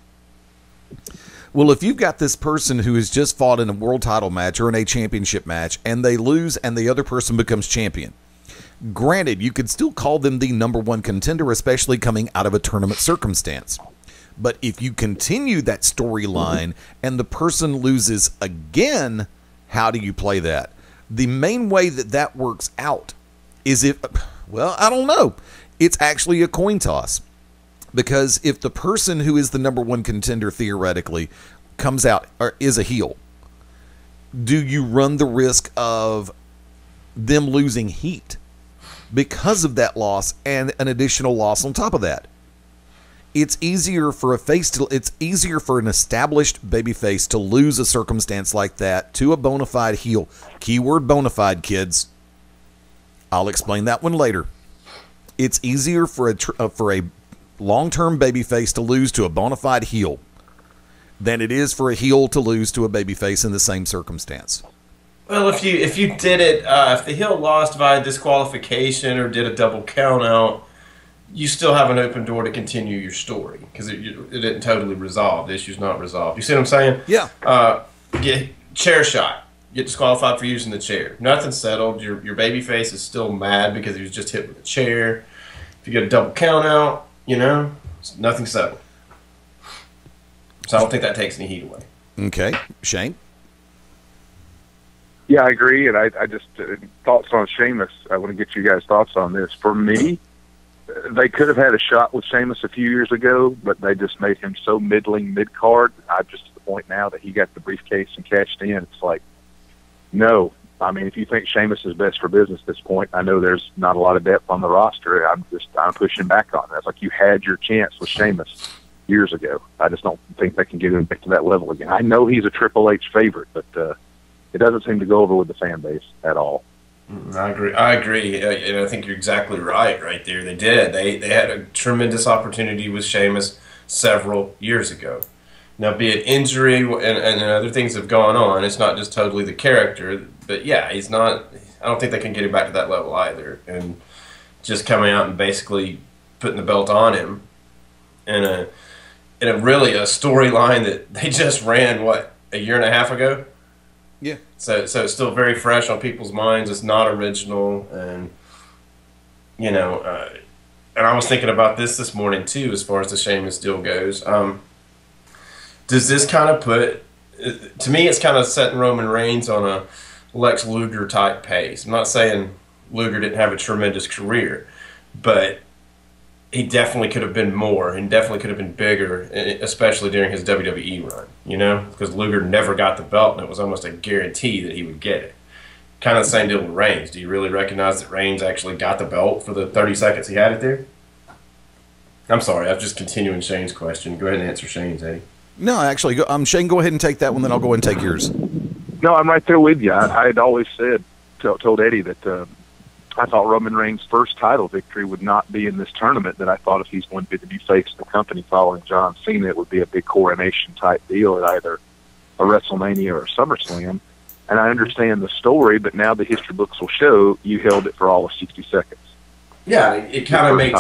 Well, if you've got this person who has just fought in a world title match or in a championship match, and they lose and the other person becomes champion, granted, you could still call them the number one contender, especially coming out of a tournament circumstance. But if you continue that storyline and the person loses again, how do you play that? The main way that works out is I don't know. It's actually a coin toss. Because if the person who is the number one contender theoretically comes out or is a heel, do you run the risk of them losing heat because of that loss and an additional loss on top of that? It's easier for an established babyface to lose a circumstance like that to a bona fide heel. Keyword bona fide, kids. I'll explain that one later. It's easier for a long-term babyface to lose to a bona fide heel than it is for a heel to lose to a babyface in the same circumstance. Well, if you did it, if the heel lost via disqualification or did a double count out, you still have an open door to continue your story because it didn't totally resolve. The issue's not resolved. You see what I'm saying? Yeah. Get chair shot. Get disqualified for using the chair. Nothing's settled. Your babyface is still mad because he was just hit with a chair. If you get a double count out, nothing's settled. So I don't think that takes any heat away. Okay. Shane? Yeah, I agree, and I just thoughts on Sheamus. I want to get you guys' thoughts on this. For me, they could have had a shot with Sheamus a few years ago, but they just made him so middling mid-card. I'm just at the point now that he got the briefcase and cashed in. It's like, no. I mean, if you think Sheamus is best for business at this point, I know there's not a lot of depth on the roster. I'm pushing back on that. It's like you had your chance with Sheamus. years ago. I just don't think they can get him back to that level again. I know he's a Triple H favorite, but it doesn't seem to go over with the fan base at all. I agree. And I think you're exactly right there. They did. They had a tremendous opportunity with Sheamus several years ago. Now, be it injury and other things have gone on, it's not just totally the character. But, yeah, he's not – I don't think they can get him back to that level either. And just coming out and basically putting the belt on him in a really a storyline that they just ran, what, a year and a half ago? Yeah. So it's still very fresh on people's minds. It's not original, and you know, and I was thinking about this morning too, as far as the Sheamus deal goes. Does this kind of put? To me, it's kind of setting Roman Reigns on a Lex Luger type pace. I'm not saying Luger didn't have a tremendous career, but he definitely could have been more and definitely could have been bigger, especially during his WWE run, you know, because Luger never got the belt and it was almost a guarantee that he would get it. Kind of the same deal with Reigns. Do you really recognize that Reigns actually got the belt for the 30 seconds he had it there? I'm sorry, I'm just continuing Shane's question. Go ahead and answer Shane's, Eddie. No, actually, Shane, go ahead and take that one, then I'll go ahead and take yours. No, I'm right there with you. I had always told Eddie that I thought Roman Reigns' first title victory would not be in this tournament, that I thought if he's going to be the new face of the company following John Cena, it would be a big coronation-type deal at either a WrestleMania or a SummerSlam. And I understand the story, but now the history books will show you held it for all of 60 seconds. Yeah, it kind of makes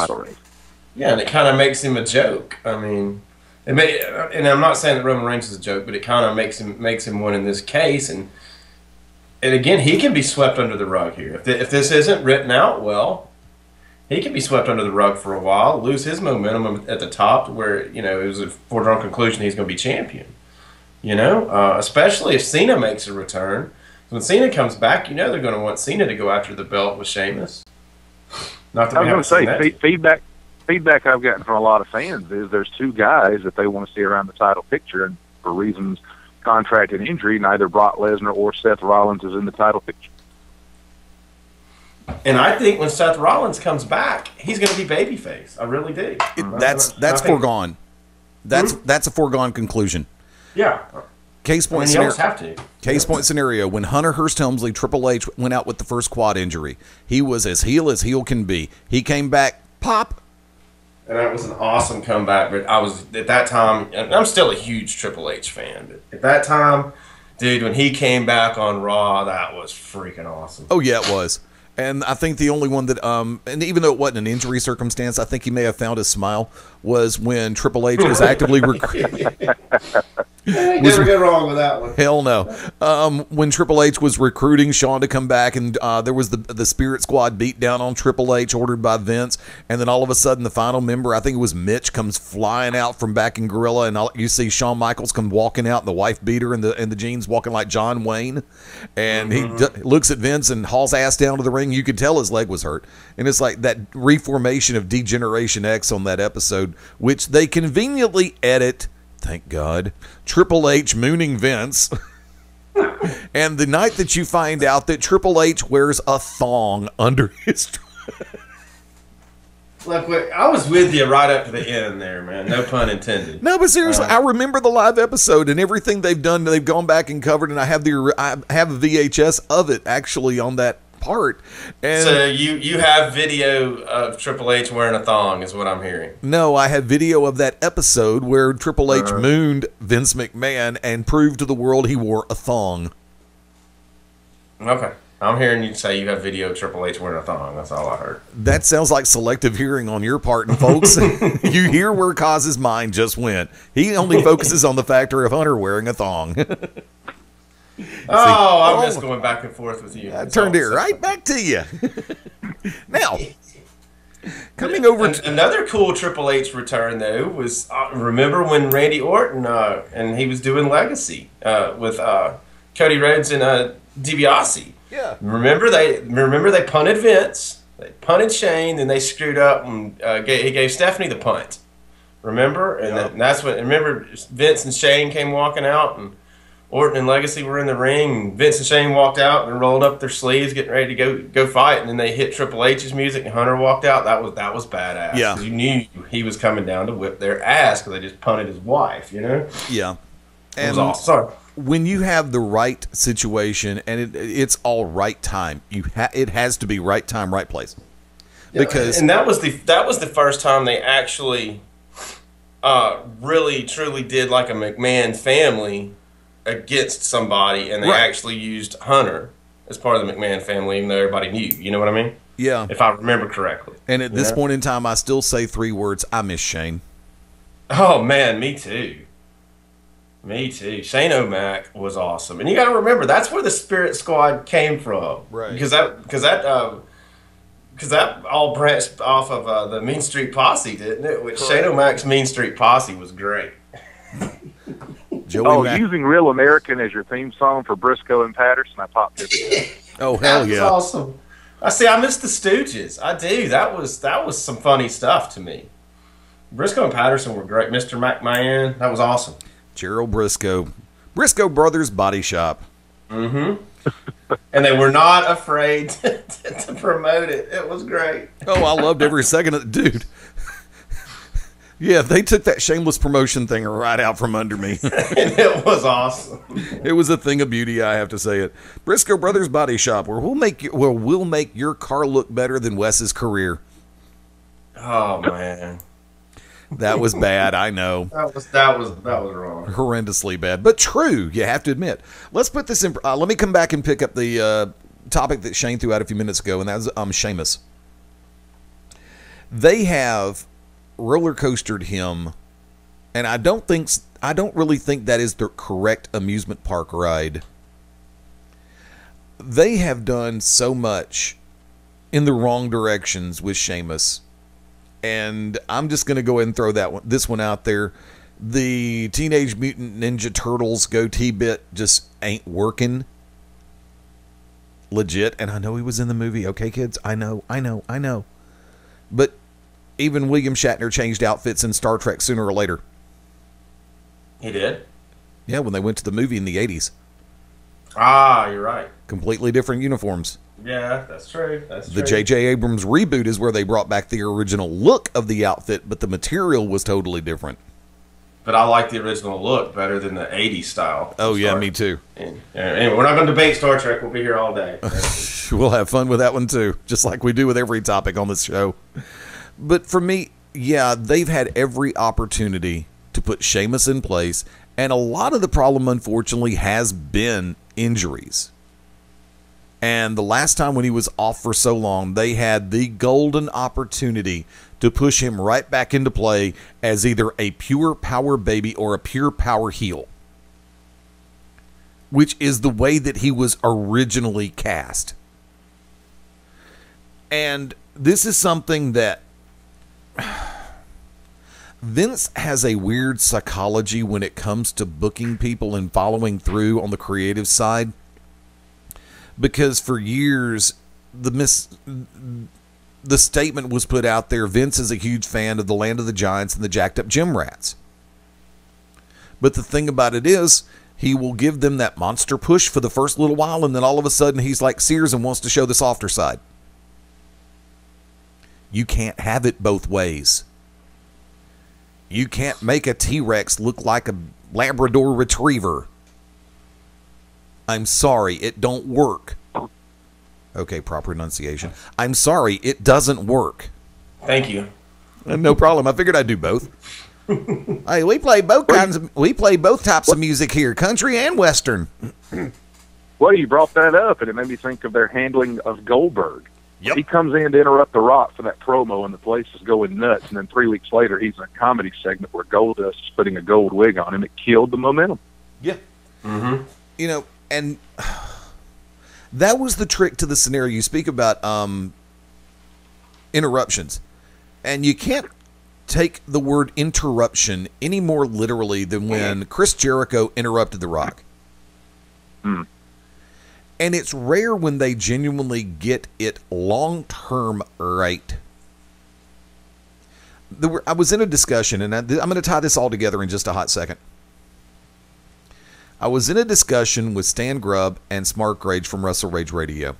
and it kind of makes him a joke. I mean, and I'm not saying that Roman Reigns is a joke, but it kind of makes him one in this case. And again, he can be swept under the rug here. If this isn't written out well, he can be swept under the rug for a while, lose his momentum at the top, where you know it was a foregone conclusion he's going to be champion. You know, especially if Cena makes a return. When Cena comes back, you know they're going to want Cena to go after the belt with Sheamus. Not that I was going to say, feedback I've gotten from a lot of fans is there's two guys that they want to see around the title picture, and for reasons contract and injury, neither Brock Lesnar or Seth Rollins is in the title picture. And I think when Seth Rollins comes back, he's going to be babyface. I really do. That's foregone. That's a foregone conclusion. Yeah. Case point scenario, when Hunter Hearst Helmsley, Triple H, went out with the first quad injury, he was as heel can be. He came back, pop. And that was an awesome comeback. But I was, at that time, and I'm still a huge Triple H fan, but at that time, dude, when he came back on Raw, that was freaking awesome. Oh, yeah, it was. And I think the only one that, and even though it wasn't an injury circumstance, I think he may have found his smile, was when Triple H was actively recruiting. Never go wrong with that one. Hell no. When Triple H was recruiting Shawn to come back, and there was the Spirit Squad beat down on Triple H, ordered by Vince, and then all of a sudden the final member, I think it was Mitch, comes flying out from back in Gorilla, and you see Shawn Michaels come walking out, and the wife beater and the jeans walking like John Wayne, and he looks at Vince and hauls ass down to the ring. You could tell his leg was hurt, and it's like that reformation of D-Generation X on that episode, which they conveniently edit. Thank God. Triple H mooning Vince. And the night that you find out that Triple H wears a thong under his... Look, I was with you right up to the end there, man. No pun intended. No, but seriously, I remember the live episode and everything they've done. They've gone back and covered, and I have a VHS of it actually on that part. And so you have video of Triple H wearing a thong, is what I'm hearing. No, I have video of that episode where Triple H mooned Vince McMahon and proved to the world he wore a thong. Okay. I'm hearing you say you have video of Triple H wearing a thong. That's all I heard. That sounds like selective hearing on your part, and folks, you hear where Kaz's mind just went. He only focuses on the factor of Hunter wearing a thong. I'm just going back and forth with you. I turned it right back to you. Now, coming over to... Another cool Triple H return, though, was, remember when Randy Orton, and he was doing Legacy with Cody Rhodes and DiBiase. Yeah. Remember they punted Vince, they punted Shane, then they screwed up and he gave Stephanie the punt. Remember? And that's what. Remember Vince and Shane came walking out, and Orton and Legacy were in the ring. Vince and Shane walked out and rolled up their sleeves, getting ready to go fight. And then they hit Triple H's music, and Hunter walked out. That was badass. Yeah, you knew he was coming down to whip their ass because they just punted his wife. You know. Yeah, and it was awesome. Sorry. When you have the right situation and it's all right time, it has to be right time, right place. Because and that was the first time they actually really truly did like a McMahon family against somebody, and they actually used Hunter as part of the McMahon family, even though everybody knew. You know what I mean? Yeah. If I remember correctly. And at this point in time, I still say 3 words: I miss Shane. Oh man, me too. Me too. Shane O'Mac was awesome, and you got to remember that's where the Spirit Squad came from, right? Because that all branched off of the Mean Street Posse, didn't it? Which Shane O'Mac's Mean Street Posse was great. Using Real American as your theme song for Briscoe and Patterson, I popped it. Oh hell yeah! That was awesome. I missed the Stooges. I do. That was some funny stuff to me. Briscoe and Patterson were great. Mr. McMahon, that was awesome. Gerald Briscoe Brothers Body Shop. Mm-hmm. And they were not afraid to promote it. It was great. Oh, I loved every second of it. Dude. Yeah, they took that shameless promotion thing right out from under me. And it was awesome. It was a thing of beauty, I have to say it. Briscoe Brothers Body Shop, where we'll make your car look better than Wes's career. Oh man. That was bad, I know. That was wrong. Horrendously bad, but true, you have to admit. Let's put this in. Let me come back and pick up the topic that Shane threw out a few minutes ago, and that was Sheamus. They have roller coastered him, and I don't really think that is the correct amusement park ride. They have done so much in the wrong directions with Sheamus. And I'm just going to go ahead and throw this one out there. The Teenage Mutant Ninja Turtles goatee bit just ain't working. Legit. And I know he was in the movie. Okay, kids? I know. But even William Shatner changed outfits in Star Trek sooner or later. He did? Yeah, when they went to the movie in the 80s. Ah, you're right. Completely different uniforms. Yeah, that's true. The J.J. Abrams reboot is where they brought back the original look of the outfit, but the material was totally different. But I like the original look better than the 80s style. Oh, yeah, me too. Anyway, we're not going to debate Star Trek. We'll be here all day. We'll have fun with that one too, just like we do with every topic on this show. But for me, yeah, they've had every opportunity to put Sheamus in place, and a lot of the problem, unfortunately, has been injuries. And the last time when he was off for so long, they had the golden opportunity to push him right back into play as either a pure power baby or a pure power heel, which is the way that he was originally cast. And this is something that Vince has a weird psychology when it comes to booking people and following through on the creative side. Because for years, the statement was put out there, Vince is a huge fan of the Land of the Giants and the Jacked Up Gym Rats. But the thing about it is, he will give them that monster push for the first little while, and then all of a sudden he's like Sears and wants to show the softer side. You can't have it both ways. You can't make a T-Rex look like a Labrador Retriever. I'm sorry, it don't work. Okay, proper enunciation. I'm sorry, it doesn't work. Thank you. No problem. I figured I'd do both. Hey, we play both types of music here, country and western. Well, you brought that up, and it made me think of their handling of Goldberg. Yep. He comes in to interrupt The Rock for that promo, and the place is going nuts. And then 3 weeks later, he's in a comedy segment where Goldust is putting a gold wig on him. It killed the momentum. Yeah. Mm-hmm. You know, and that was the trick to the scenario. You speak about interruptions, and you can't take the word interruption any more literally than when Chris Jericho interrupted The Rock. Mm. And it's rare when they genuinely get it long-term right. I was in a discussion, and I'm going to tie this all together in just a hot second. I was in a discussion with Stan Grubb and Smart Rage from Wrestle Rage Radio,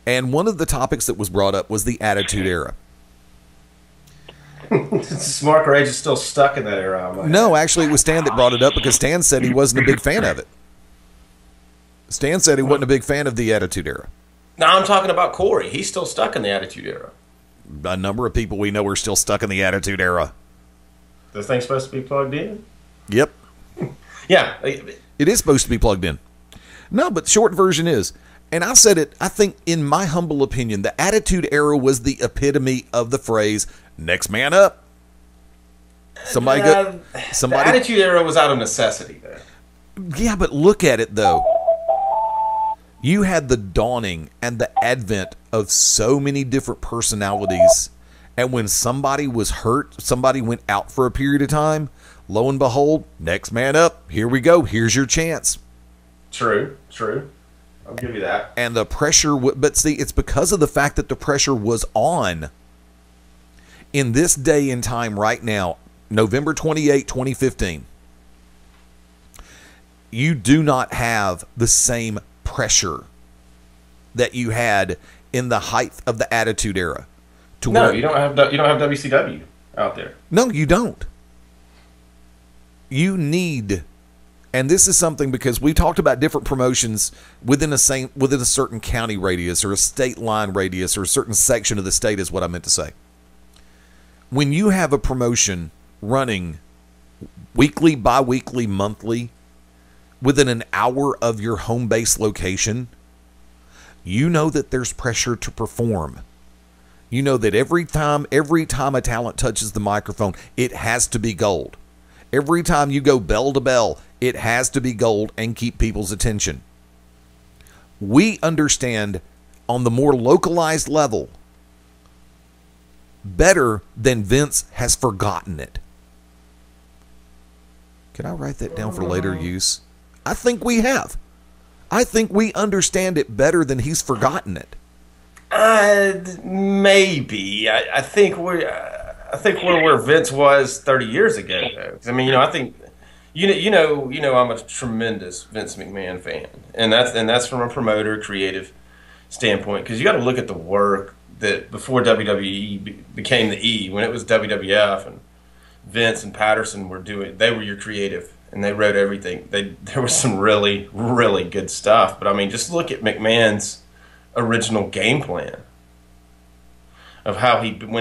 and one of the topics that was brought up was the Attitude Era. Smart Rage is still stuck in that era. No, actually, it was Stan that brought it up because Stan said he wasn't a big fan of it. Stan said he wasn't a big fan of the Attitude Era. No, I'm talking about Corey. He's still stuck in the Attitude Era. A number of people we know are still stuck in the Attitude Era. The thing's supposed to be plugged in? Yep. Yeah. It is supposed to be plugged in. No, but the short version is, and I said it, I think in my humble opinion, the Attitude Era was the epitome of the phrase, next man up. Somebody. The Attitude Era was out of necessity, though. Yeah, but look at it, though. You had the dawning and the advent of so many different personalities. And when somebody was hurt, somebody went out for a period of time, lo and behold, next man up. Here we go. Here's your chance. True. I'll give you that. And the pressure, but see, it's because of the fact that the pressure was on. In this day and time right now, November 28, 2015, you do not have the same pressure that you had in the height of the Attitude Era. No, you don't have WCW out there. No, you don't. You need, and this is something because we talked about different promotions within a certain county radius or a state line radius or a certain section of the state is what I meant to say. When you have a promotion running weekly, bi-weekly, monthly, within an hour of your home base location, you know that there's pressure to perform. You know that every time a talent touches the microphone, it has to be gold. Every time you go bell to bell, it has to be gold and keep people's attention. We understand on the more localized level better than Vince has forgotten it. Can I write that down for later use? I think we have. I think we understand it better than he's forgotten it. Maybe. I think we're where Vince was 30 years ago. Though. I mean, I think you know, I'm a tremendous Vince McMahon fan, and that's from a promoter, creative standpoint. Because you got to look at the work that before WWE became the E, when it was WWF, and Vince and Patterson were doing. They were your creative. And they wrote everything. There was some really, really good stuff. But I mean, just look at McMahon's original game plan of how he built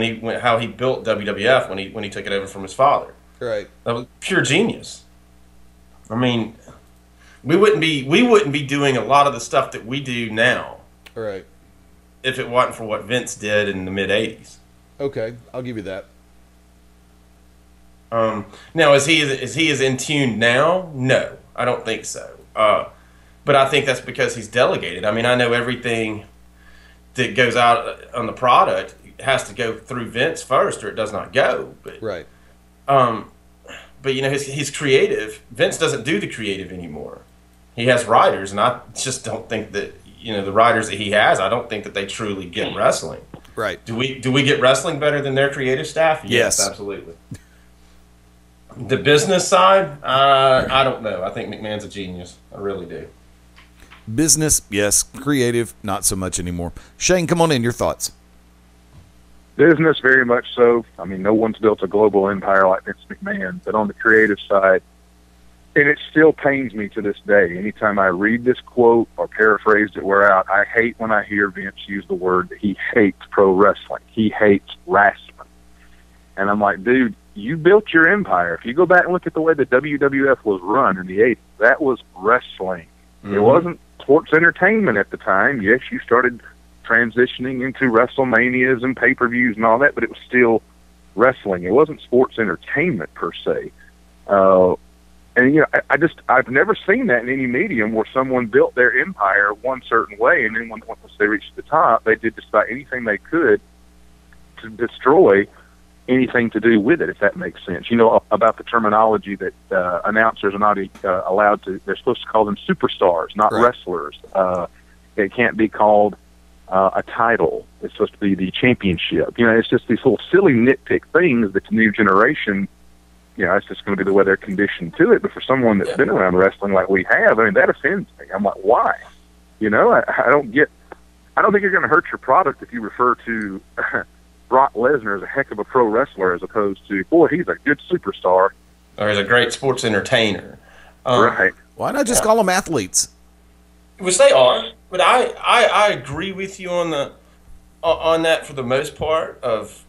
WWF when he took it over from his father. Right. That was pure genius. I mean, we wouldn't be doing a lot of the stuff that we do now. Right. If it wasn't for what Vince did in the mid '80s. Okay, I'll give you that. Now, is he as in tune now? No, I don't think so. But I think that's because he's delegated. I mean, I know everything that goes out on the product has to go through Vince first, or it does not go. But, right. But you know, he's creative. Vince doesn't do the creative anymore. He has writers, and I just don't think that the writers that he has. I don't think that they truly get wrestling. Right. Do we get wrestling better than their creative staff? Yes, absolutely. The business side, I don't know. I think McMahon's a genius. I really do. Business, yes. Creative, not so much anymore. Shane, come on in. Your thoughts. Business, very much so. I mean, no one's built a global empire like Vince McMahon. But on the creative side, and it still pains me to this day. Anytime I read this quote or paraphrase it, we're out. I hate when I hear Vince use the word that he hates pro wrestling. He hates wrestling. And I'm like, dude, you built your empire. If you go back and look at the way the WWF was run in the 80s, that was wrestling. Mm-hmm. It wasn't sports entertainment at the time. Yes, you started transitioning into WrestleManias and pay-per-views and all that, but it was still wrestling. It wasn't sports entertainment per se. And I've never seen that in any medium where someone built their empire one certain way, and then once they reached the top, they did just about anything they could to destroy anything to do with it, if that makes sense. You know about the terminology that announcers are not allowed to, they're supposed to call them superstars, not right. wrestlers. It can't be called a title. It's supposed to be the championship. It's just these little silly nitpick things that the new generation, it's just going to be the way they're conditioned to it. But for someone that's been around wrestling like we have, I mean, that offends me. I'm like, why? I don't think you're going to hurt your product if you refer to Brock Lesnar as a heck of a pro wrestler as opposed to, boy, he's a good superstar. Or he's a great sports entertainer. Right. Why not just call them athletes? Which they are. But I agree with you on that for the most part of,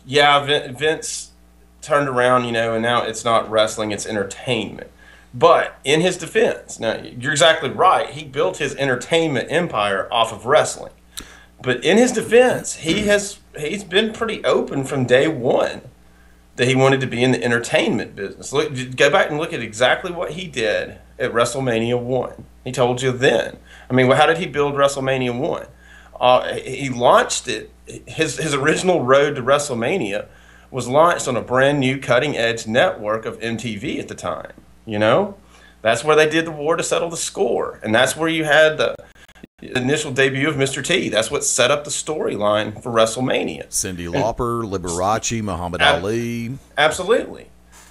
Vince turned around, and now it's not wrestling, it's entertainment. But in his defense, now you're exactly right, he built his entertainment empire off of wrestling. But in his defense, he's been pretty open from day one that he wanted to be in the entertainment business. Go back and look at exactly what he did at WrestleMania 1. He told you then. I mean, how did he build WrestleMania 1? He launched it. His original road to WrestleMania was launched on a brand new cutting-edge network of MTV at the time. That's where they did the War to Settle the Score. And that's where you had the initial debut of Mr. T. That's what set up the storyline for WrestleMania. Cyndi Lauper, Liberace, Muhammad Ali. Absolutely.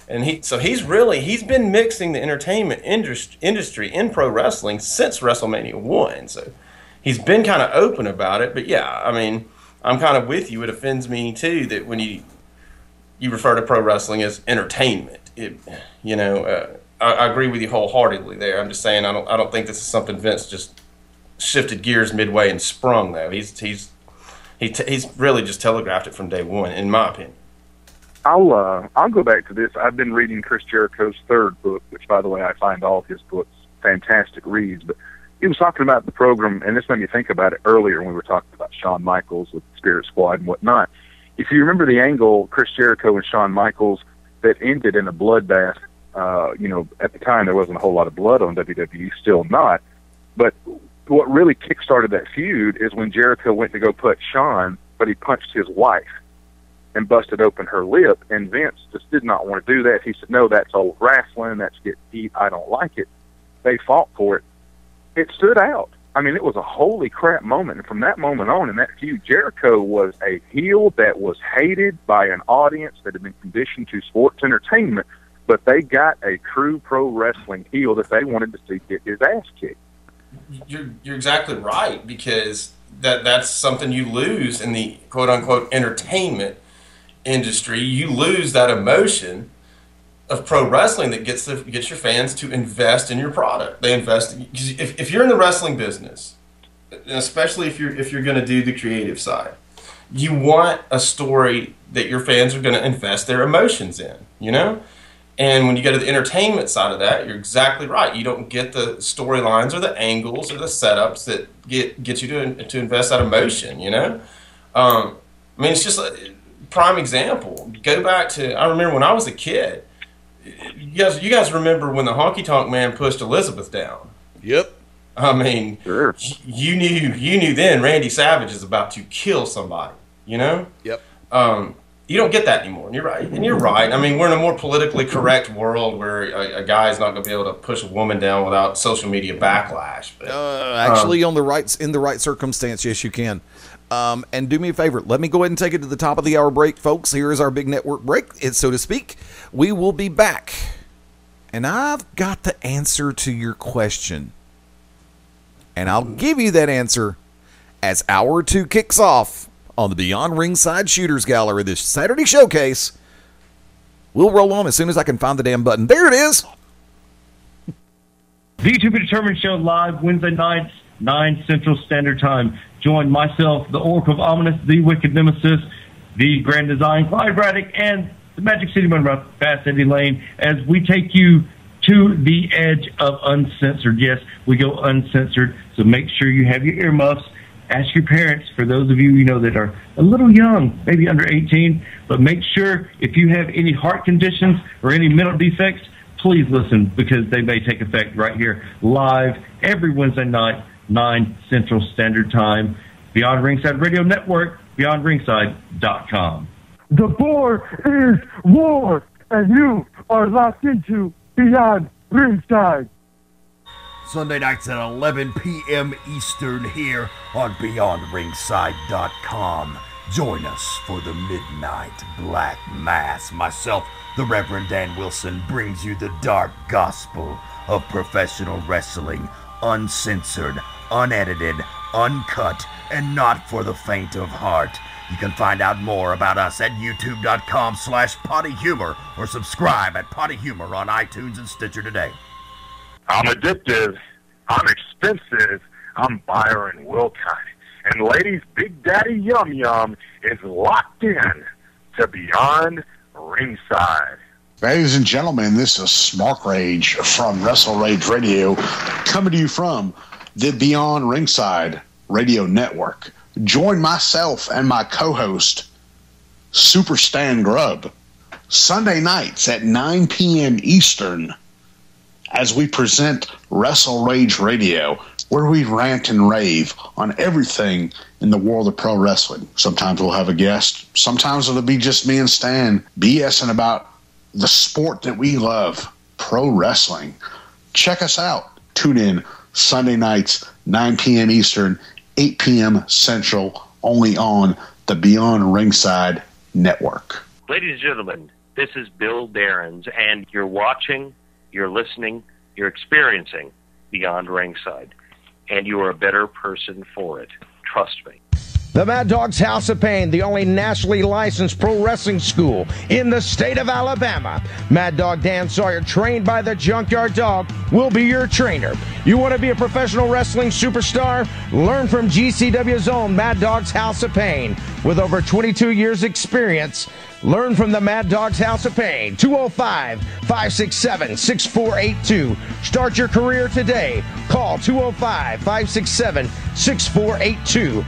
And he's been mixing the entertainment industry in pro wrestling since WrestleMania 1. So he's been kind of open about it. But yeah, I mean, I'm kind of with you. It offends me too that when you refer to pro wrestling as entertainment, I agree with you wholeheartedly there. I'm just saying I don't think this is something Vince just shifted gears midway and sprung though. He's really just telegraphed it from day one, in my opinion. I'll go back to this. I've been reading Chris Jericho's third book, which, by the way, I find all his books fantastic reads. But he was talking about the program, and this made me think about it earlier when we were talking about Shawn Michaels with Spirit Squad and whatnot. If you remember the angle, Chris Jericho and Shawn Michaels, that ended in a bloodbath. At the time there wasn't a whole lot of blood on WWE, still not. But what really kickstarted that feud is when Jericho went to go put Shawn, but he punched his wife and busted open her lip, and Vince just did not want to do that. He said, no, that's old wrestling, that's get beat, I don't like it. They fought for it. It stood out. I mean, it was a holy crap moment, and from that moment on in that feud, Jericho was a heel that was hated by an audience that had been conditioned to sports entertainment, but they got a true pro wrestling heel that they wanted to see get his ass kicked. You're exactly right, because that's something you lose in the quote-unquote entertainment industry. You lose that emotion of pro wrestling that gets your fans to invest in your product. They invest if you're in the wrestling business, especially if you're going to do the creative side, you want a story that your fans are going to invest their emotions in, And when you go to the entertainment side of that, you're exactly right. You don't get the storylines or the angles or the setups that get you to invest that emotion, I mean, it's just a prime example. Go back to, I remember when I was a kid, you guys remember when the Honky Tonk Man pushed Elizabeth down? Yep. I mean, sure. You knew then Randy Savage is about to kill somebody, Yep. You don't get that anymore, and you're right. And you're right. I mean, we're in a more politically correct world where a guy's not going to be able to push a woman down without social media backlash. But, actually, in the right circumstance, yes, you can. And do me a favor, let me go ahead and take it to the top of the hour break, folks. Here is our big network break, so to speak. We will be back, and I've got the answer to your question, and I'll give you that answer as hour 2 kicks off on the Beyond Ringside Shooters Gallery, this Saturday showcase. We'll roll on as soon as I can find the damn button. There it is. The To Be Determined show live Wednesday nights, 9 Central Standard Time. Join myself, the Oracle of Ominous, the Wicked Nemesis, the Grand Design, Clyde Braddock, and the Magic City Monroe, Fast Eddie Lane, as we take you to the edge of uncensored. Yes, we go uncensored, so make sure you have your earmuffs. Ask your parents, for those of you that are a little young, maybe under 18, but make sure if you have any heart conditions or any mental defects, please listen, because they may take effect right here live every Wednesday night, 9 Central Standard Time. Beyond Ringside Radio Network, BeyondRingside.com. The board is war, and you are locked into Beyond Ringside. Sunday nights at 11 p.m. Eastern here on BeyondRingside.com. Join us for the Midnight Black Mass. Myself, the Reverend Dan Wilson, brings you the dark gospel of professional wrestling, uncensored, unedited, uncut, and not for the faint of heart. You can find out more about us at youtube.com/pottyhumor or subscribe at Potty Humor on iTunes and Stitcher today. I'm addictive. I'm expensive. I'm Byron Wilkine. And ladies, Big Daddy Yum Yum is locked in to Beyond Ringside. Ladies and gentlemen, this is Smart Rage from Wrestle Rage Radio, coming to you from the Beyond Ringside Radio Network. Join myself and my co-host, Super Stan Grubb, Sunday nights at 9 p.m. Eastern as we present Wrestle Rage Radio, where we rant and rave on everything in the world of pro wrestling. Sometimes we'll have a guest. Sometimes it'll be just me and Stan BSing about the sport that we love, pro wrestling. Check us out. Tune in Sunday nights, 9 p.m. Eastern, 8 p.m. Central, only on the Beyond Ringside Network. Ladies and gentlemen, this is Bill Behrens, and you're watching, you're listening, you're experiencing Beyond Ringside. And you are a better person for it. Trust me. The Mad Dog's House of Pain, the only nationally licensed pro wrestling school in the state of Alabama. Mad Dog Dan Sawyer, trained by the Junkyard Dog, will be your trainer. You want to be a professional wrestling superstar? Learn from GCW's own Mad Dog's House of Pain. With over 22 years experience, learn from the Mad Dog's House of Pain. 205-567-6482. Start your career today. Call 205-567-6482.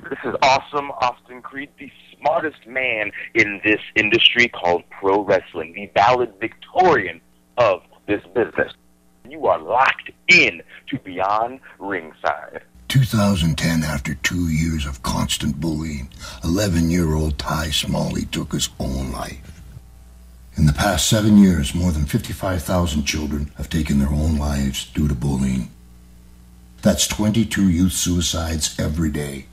This is Awesome Austin Creed, the smartest man in this industry called pro wrestling, the valedictorian of this business. You are locked in to Beyond Ringside. 2010, after 2 years of constant bullying, 11-year-old Ty Smalley took his own life. In the past 7 years, more than 55,000 children have taken their own lives due to bullying. That's 22 youth suicides every day.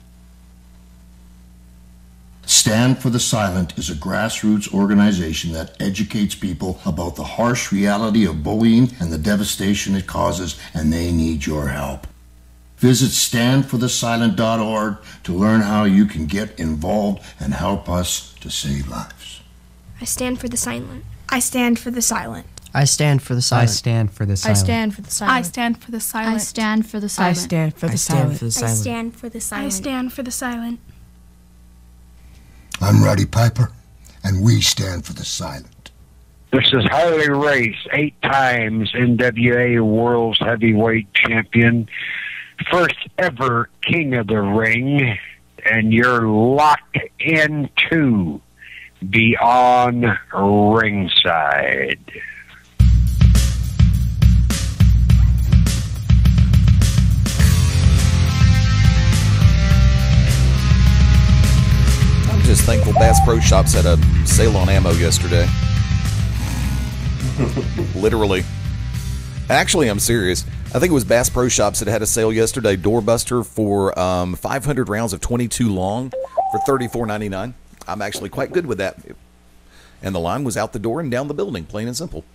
Stand for the Silent is a grassroots organization that educates people about the harsh reality of bullying and the devastation it causes, and they need your help. Visit standforthesilent.org to learn how you can get involved and help us to save lives. I stand for the silent. I stand for the silent. I stand for the silent. I stand for the silent. I stand for the silent. I stand for the silent. I stand for the silent. I stand for the silent. I stand for the silent. I stand for the silent. I'm Roddy Piper, and we stand for the silent. This is Harley Race, 8 times NWA World's Heavyweight Champion, first ever King of the Ring, and you're locked into Beyond Ringside. Just thankful Bass Pro Shops had a sale on ammo yesterday. Literally. Actually, I'm serious. I think it was Bass Pro Shops that had a sale yesterday, doorbuster for 500 rounds of 22 long for $34.99. I'm actually quite good with that. And the line was out the door and down the building, plain and simple.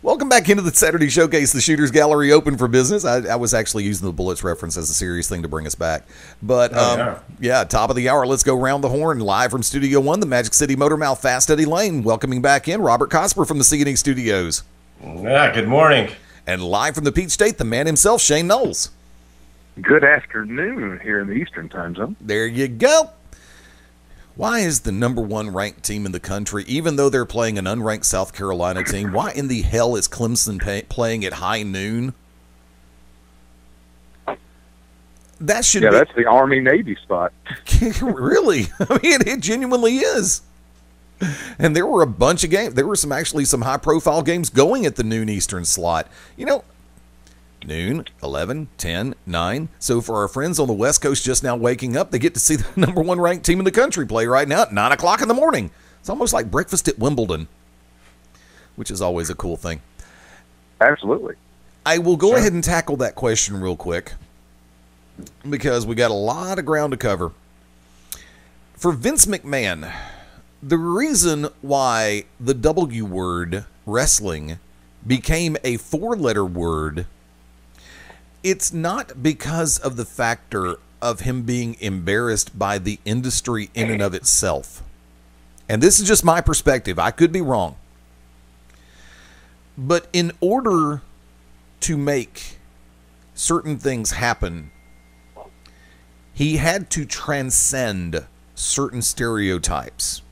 Welcome back into the Saturday Showcase, the Shooters Gallery open for business. I was actually using the Bullets reference as a serious thing to bring us back. But, yeah, top of the hour, let's go round the horn. Live from Studio 1, the Magic City Motor Mouth, Fast Eddie Lane. Welcoming back in Robert Cosper from the C&E Studios. Yeah, good morning. And live from the Peach State, the man himself, Shane Knowles. Good afternoon here in the Eastern Time Zone. There you go. Why is the #1 ranked team in the country, even though they're playing an unranked South Carolina team, why in the hell is Clemson playing at high noon? That should be... that's the Army-Navy spot. Really? I mean, it genuinely is. And there were a bunch of games. There were some high-profile games going at the noon Eastern slot. You know, noon, 11, 10, 9. So for our friends on the West Coast just now waking up, they get to see the #1 ranked team in the country play right now at 9 o'clock in the morning. It's almost like breakfast at Wimbledon, which is always a cool thing. Absolutely. I will go ahead and tackle that question real quick because we got a lot of ground to cover. For Vince McMahon, the reason why the W word, wrestling, became a 4-letter word, it's not because of the factor of him being embarrassed by the industry in and of itself. And this is just my perspective. I could be wrong. But in order to make certain things happen, he had to transcend certain stereotypes.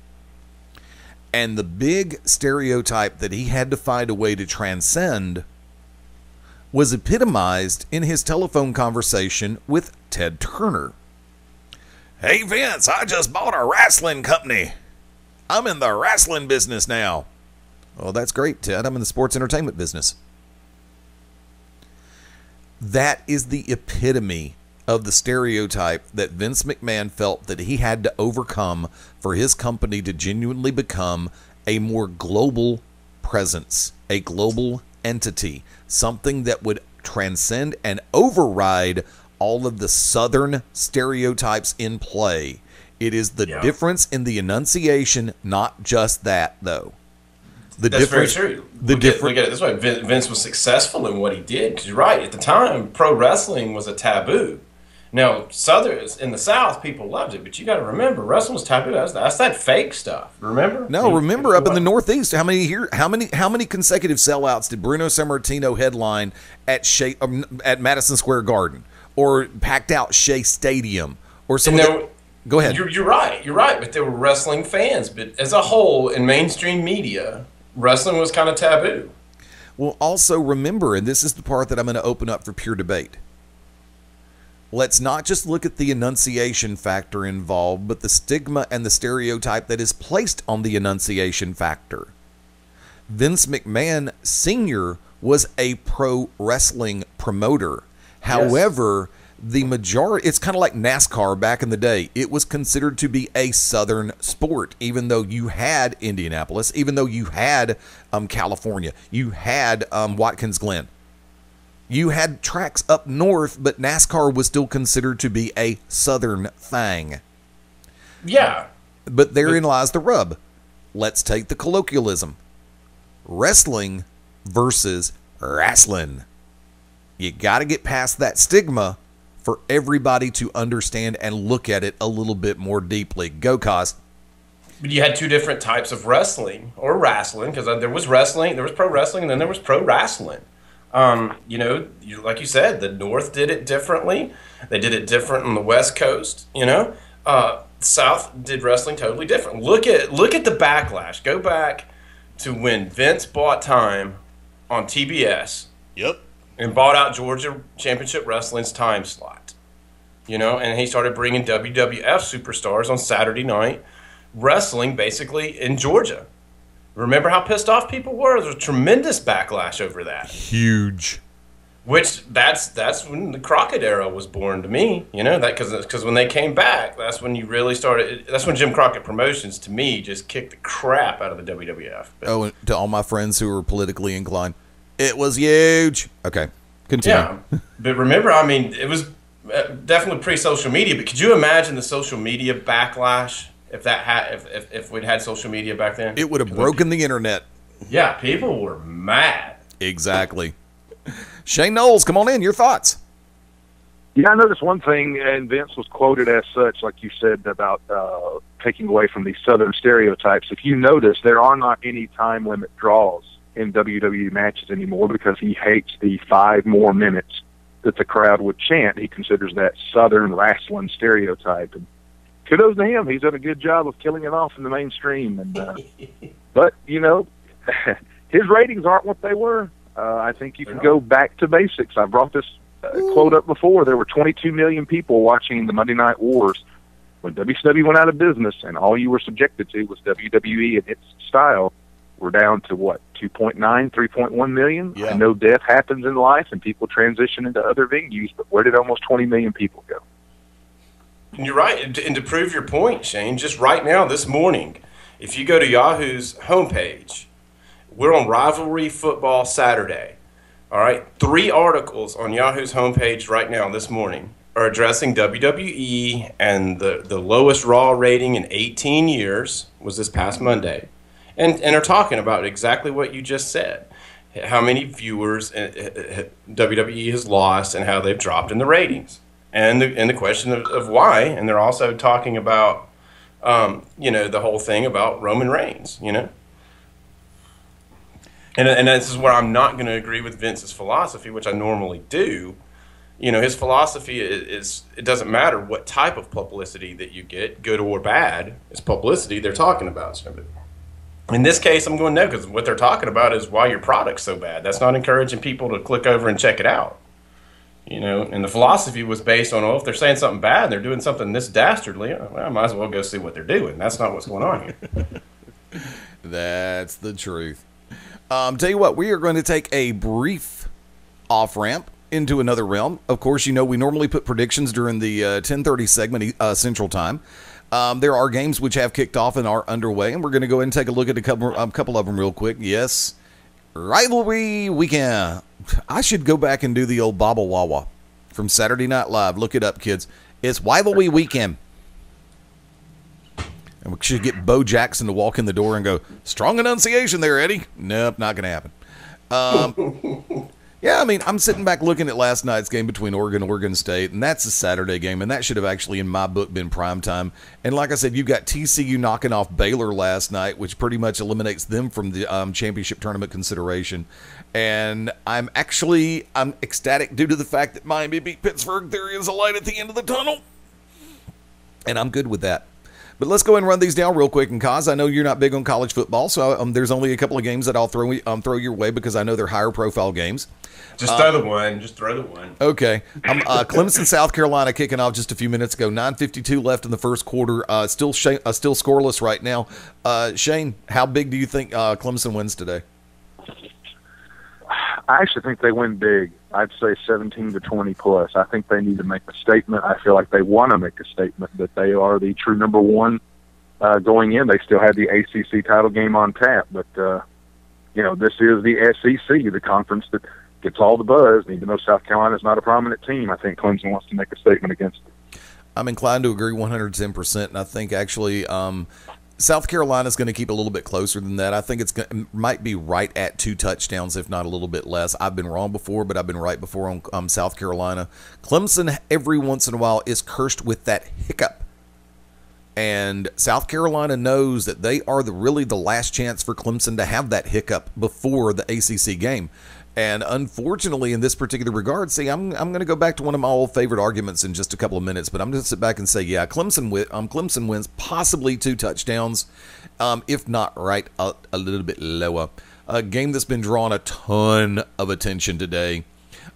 And the big stereotype that he had to find a way to transcend was epitomized in his telephone conversation with Ted Turner. Hey Vince, I just bought a wrestling company. I'm in the wrestling business now. Well, that's great, Ted. I'm in the sports entertainment business. That is the epitome of the stereotype that Vince McMahon felt that he had to overcome for his company to genuinely become a more global presence, a global entity, something that would transcend and override all of the Southern stereotypes in play. It is the difference in the enunciation, not just that, though. That's very true. Look at it this way. Vince was successful in what he did. Because you're right. At the time, pro wrestling was a taboo. Now, in the South, people loved it, but you got to remember, wrestling was taboo. That's that fake stuff. Remember? No, remember up in the Northeast, how many consecutive sellouts did Bruno Sammartino headline at Madison Square Garden, or packed out Shea Stadium, or something? Go ahead. You're right. You're right. But there were wrestling fans. But as a whole, in mainstream media, wrestling was kind of taboo. Well, also remember, and this is the part that I'm going to open up for pure debate. Let's not just look at the enunciation factor involved, but the stigma and the stereotype that is placed on the enunciation factor. Vince McMahon Sr. was a pro wrestling promoter. However, the majority, it's kind of like NASCAR back in the day. It was considered to be a Southern sport, even though you had Indianapolis, even though you had California, you had Watkins Glen. You had tracks up north, but NASCAR was still considered to be a Southern thing. Yeah. But therein lies the rub. Let's take the colloquialism. Wrestling versus wrestling. You got to get past that stigma for everybody to understand and look at it a little bit more deeply. Go, Cos. But you had two different types of wrestling, or wrestling, because there was wrestling, there was pro wrestling, and then there was pro wrestling. Like you said, the North did it differently. They did it different on the West Coast. South did wrestling totally different. Look at the backlash. Go back to when Vince bought time on TBS. Yep. And bought out Georgia Championship Wrestling's time slot. And he started bringing WWF superstars on Saturday night wrestling, basically in Georgia. Remember how pissed off people were? There was tremendous backlash over that. Huge. Which that's when the Crockett era was born to me. Because when they came back, that's when you really started. That's when Jim Crockett Promotions, to me, just kicked the crap out of the WWF. And to all my friends who are politically inclined, it was huge. Okay, continue. Yeah, but remember, it was definitely pre-social media. But could you imagine the social media backlash? If we'd had social media back then, it would have broken the internet. Yeah, people were mad. Exactly. Shane Knowles, come on in. Your thoughts? Yeah, I noticed one thing, and Vince was quoted as such, like you said, about taking away from these Southern stereotypes. If you notice, there are not any time limit draws in WWE matches anymore because he hates the 5 more minutes that the crowd would chant. He considers that Southern wrestling stereotype. And kudos to him. He's done a good job of killing it off in the mainstream. And but, his ratings aren't what they were. I think you can go back to basics. I brought this quote up before. There were 22 million people watching the Monday Night Wars when WCW went out of business, and all you were subjected to was WWE and its style. We're down to, 2.9, 3.1 million? Yeah. I know death happens in life, and people transition into other venues, but where did almost 20 million people go? And you're right. And to prove your point, Shane, just right now, this morning, if you go to Yahoo's homepage, we're on Rivalry Football Saturday. All right? 3 articles on Yahoo's homepage right now this morning are addressing WWE, and the lowest Raw rating in 18 years was this past Monday, and are talking about exactly what you just said, how many viewers WWE has lost and how they've dropped in the ratings, and the question of why. And they're also talking about the whole thing about Roman Reigns, and this is where I'm not going to agree with Vince's philosophy, which I normally do. His philosophy is it doesn't matter what type of publicity that you get, good or bad, it's publicity they're talking about. So in this case, I'm going no, because what they're talking about is why your product's so bad. That's not encouraging people to click over and check it out. And the philosophy was based on, if they're saying something bad and they're doing something this dastardly, I might as well go see what they're doing. That's not what's going on here. That's the truth. Tell you what, we are going to take a brief off-ramp into another realm. Of course, we normally put predictions during the 10:30 segment Central Time. There are games which have kicked off and are underway, and we're going to go ahead and take a look at a couple of them real quick. Yes, rivalry weekend. I should go back and do the old Baba Wawa from Saturday Night Live. Look it up, kids. It's rivalry weekend. And we should get Bo Jackson to walk in the door and go, strong enunciation there, Eddie. Nope, not going to happen. Yeah, I'm sitting back looking at last night's game between Oregon and Oregon State, and that's a Saturday game, and that should have actually, in my book, been primetime. And like I said, you've got TCU knocking off Baylor last night, which pretty much eliminates them from the championship tournament consideration. And I'm ecstatic due to the fact that Miami beat Pittsburgh. There is a light at the end of the tunnel, and I'm good with that. But let's go ahead and run these down real quick. And Kaz, I know you're not big on college football, so there's only a couple of games that I'll throw your way because I know they're higher profile games. Just throw the one. Just throw the one. Okay. Clemson, South Carolina kicking off just a few minutes ago. 9:52 left in the first quarter. Still scoreless right now. Shane, how big do you think Clemson wins today? I actually think they win big. I'd say 17-20 plus. I think they need to make a statement. I feel like they want to make a statement that they are the true number one going in. They still have the ACC title game on tap, but this is the SEC, the conference that gets all the buzz. And even though South Carolina's not a prominent team, I think Clemson wants to make a statement against it. I'm inclined to agree 110%, and I think actually South Carolina's going to keep a little bit closer than that. I think it might be right at 2 touchdowns, if not a little bit less. I've been wrong before, but I've been right before on South Carolina. Clemson, every once in a while, is cursed with that hiccup. And South Carolina knows that they are really the last chance for Clemson to have that hiccup before the ACC game. And unfortunately, in this particular regard, I'm going to go back to one of my old favorite arguments in just a couple of minutes, but I'm going to sit back and say, yeah, Clemson wins possibly 2 touchdowns, if not right a little bit lower. A game that's been drawing a ton of attention today.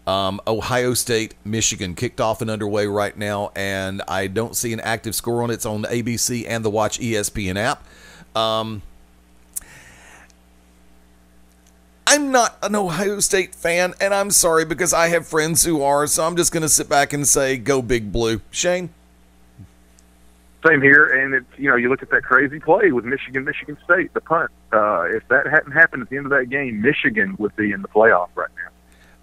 Ohio State, Michigan kicked off and underway right now, and I don't see an active score on it. It's on the ABC and the Watch ESPN app. I'm not an Ohio State fan, and I'm sorry because I have friends who are, so I'm just going to sit back and say, go Big Blue. Shane? Same here, and you look at that crazy play with Michigan State, the punt. If that hadn't happened at the end of that game, Michigan would be in the playoff right now.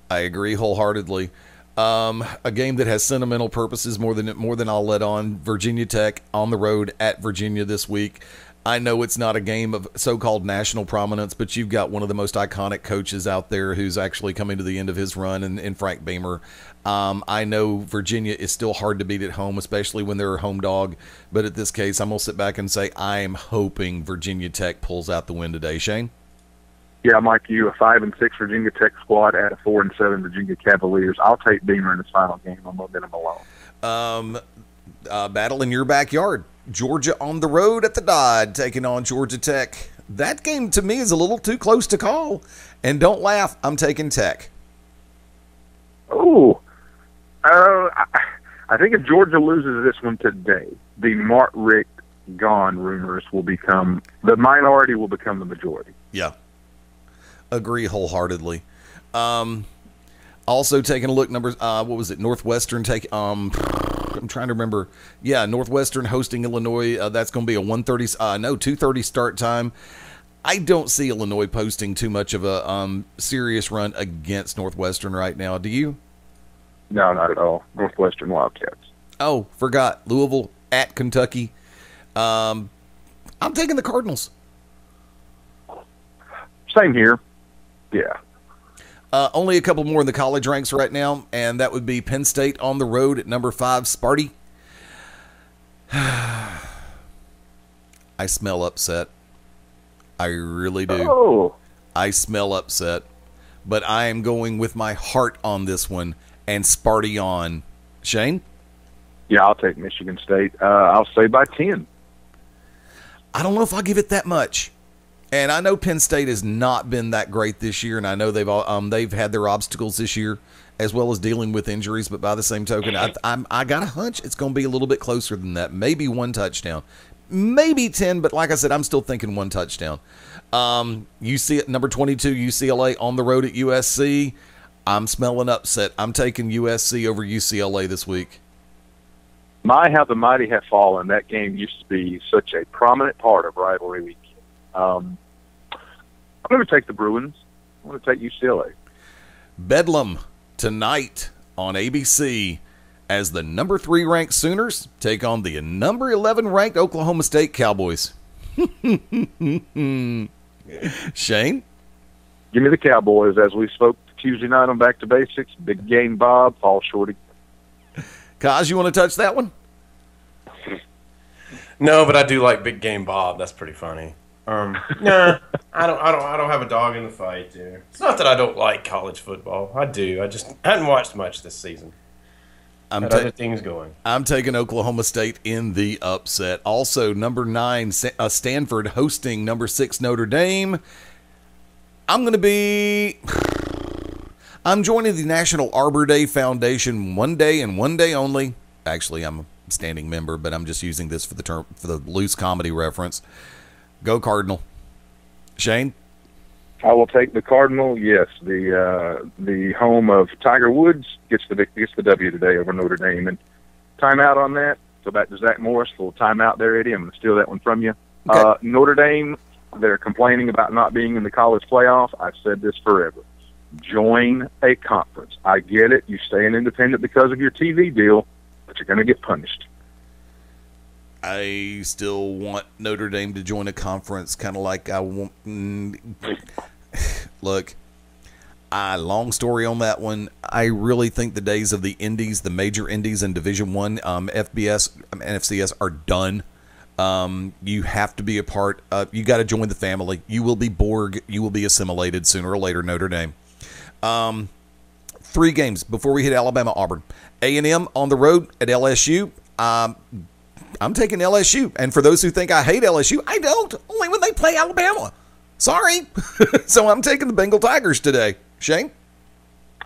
I agree wholeheartedly. A game that has sentimental purposes more than I'll let on. Virginia Tech on the road at Virginia this week. I know it's not a game of so-called national prominence, but you've got one of the most iconic coaches out there who's actually coming to the end of his run in Frank Beamer. I know Virginia is still hard to beat at home, especially when they're a home dog. But at this case, I'm going to sit back and say I am hoping Virginia Tech pulls out the win today. Shane? Yeah, Mike, a 5-6 Virginia Tech squad at a 4-7 Virginia Cavaliers. I'll take Beamer in his final game on momentum alone. Battle in your backyard. Georgia on the road at the Dodd, taking on Georgia Tech. That game, to me, is a little too close to call. And don't laugh, I'm taking Tech. Oh, I think if Georgia loses this one today, the Mark Richt gone rumors will become, the minority will become the majority. Yeah. Agree wholeheartedly. Also taking a look, what was it? Northwestern I'm trying to remember. Yeah, Northwestern hosting Illinois. That's going to be a 2:30 start time. I don't see Illinois posting too much of a serious run against Northwestern right now. Do you? No, not at all. Northwestern Wildcats. Oh, forgot. Louisville at Kentucky. I'm taking the Cardinals. Same here. Yeah. Only a couple more in the college ranks right now, and that would be Penn State on the road at number 5, Sparty. I smell upset. I really do. Oh. I smell upset. But I am going with my heart on this one and Sparty on. Shane? Yeah, I'll take Michigan State. I'll say by 10. I don't know if I'll give it that much. And I know Penn State has not been that great this year, and I know they've had their obstacles this year, as well as dealing with injuries. But by the same token, I got a hunch it's going to be a little bit closer than that. Maybe 1 touchdown, maybe 10. But like I said, I'm still thinking 1 touchdown. Number 22 UCLA on the road at USC. I'm smelling upset. I'm taking USC over UCLA this week. My, how the mighty have fallen. That game used to be such a prominent part of rivalry week. I'm going to take the Bruins. I'm going to take UCLA. Bedlam tonight on ABC as the number 3 ranked Sooners take on the number 11 ranked Oklahoma State Cowboys. Shane? Give me the Cowboys. As we spoke Tuesday night on Back to Basics, big game Bob, fall short again. Kaz, you want to touch that one? No, but I do like Big Game Bob. That's pretty funny. Nah, I don't have a dog in the fight there. It's not that I don't like college football. I do. I just hadn't watched much this season. Had other things going. I'm taking Oklahoma State in the upset. Also, number 9 Stanford hosting number 6 Notre Dame. I'm joining the National Arbor Day Foundation one day and one day only. Actually, I'm a standing member, but I'm just using this for the loose comedy reference. Go Cardinal. Shane? I will take the Cardinal. Yes, the home of Tiger Woods gets the W today over Notre Dame. And timeout on that. Go back to Zach Morris. A little timeout there, Eddie. I'm going to steal that one from you. Okay. Notre Dame, they're complaining about not being in the college playoff. I've said this forever. Join a conference. I get it. You stay an independent because of your TV deal, but you're going to get punished. I still want Notre Dame to join a conference, kind of like I want. Look, long story on that one. I really think the days of the indies, the major indies in Division I, FBS, FCS are done. You have to be a part. You got to join the family. You will be Borg. You will be assimilated sooner or later. Notre Dame. 3 games before we hit Alabama, Auburn. A&M on the road at LSU. I'm taking LSU. And for those who think I hate LSU, I don't. Only when they play Alabama. Sorry. So I'm taking the Bengal Tigers today. Shane?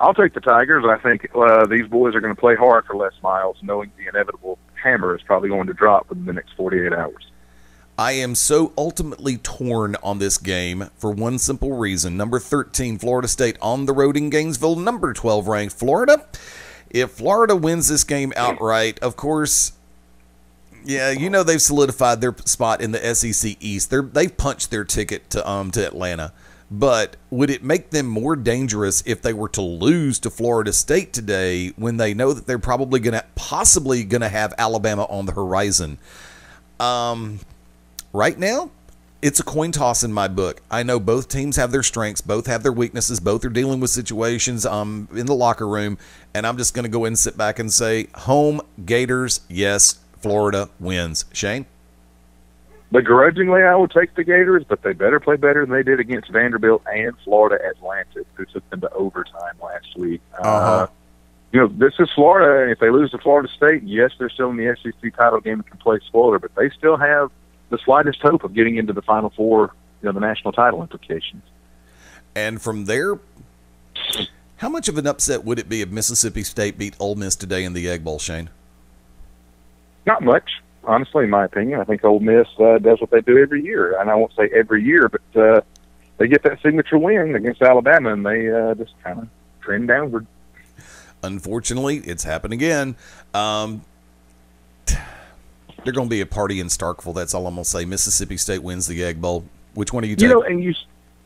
I'll take the Tigers. I think these boys are going to play hard for Les Miles, knowing the inevitable hammer is probably going to drop within the next 48 hours. I am so ultimately torn on this game for one simple reason. Number 13, Florida State on the road in Gainesville. Number 12 ranked Florida. If Florida wins this game outright, of course, yeah, you know they've solidified their spot in the SEC East. They've punched their ticket to Atlanta. But would it make them more dangerous if they were to lose to Florida State today when they know that they're possibly going to have Alabama on the horizon? Right now, it's a coin toss in my book. I know both teams have their strengths, both have their weaknesses, both are dealing with situations in the locker room, and I'm just going to go ahead and sit back and say, home Gators, yes, Florida wins. Shane? Begrudgingly, I would take the Gators, but they better play better than they did against Vanderbilt and Florida Atlantic, who took them to overtime last week. This is Florida, and if they lose to Florida State, yes, they're still in the SEC title game and can play spoiler, but they still have the slightest hope of getting into the Final Four, the national title implications. And from there, how much of an upset would it be if Mississippi State beat Ole Miss today in the Egg Bowl, Shane? Not much, honestly, in my opinion. I think Ole Miss does what they do every year. And I won't say every year, but they get that signature win against Alabama, and they just kind of trend downward. Unfortunately, it's happened again. They're going to be a party in Starkville. That's all I'm going to say. Mississippi State wins the Egg Bowl. Which one are you taking?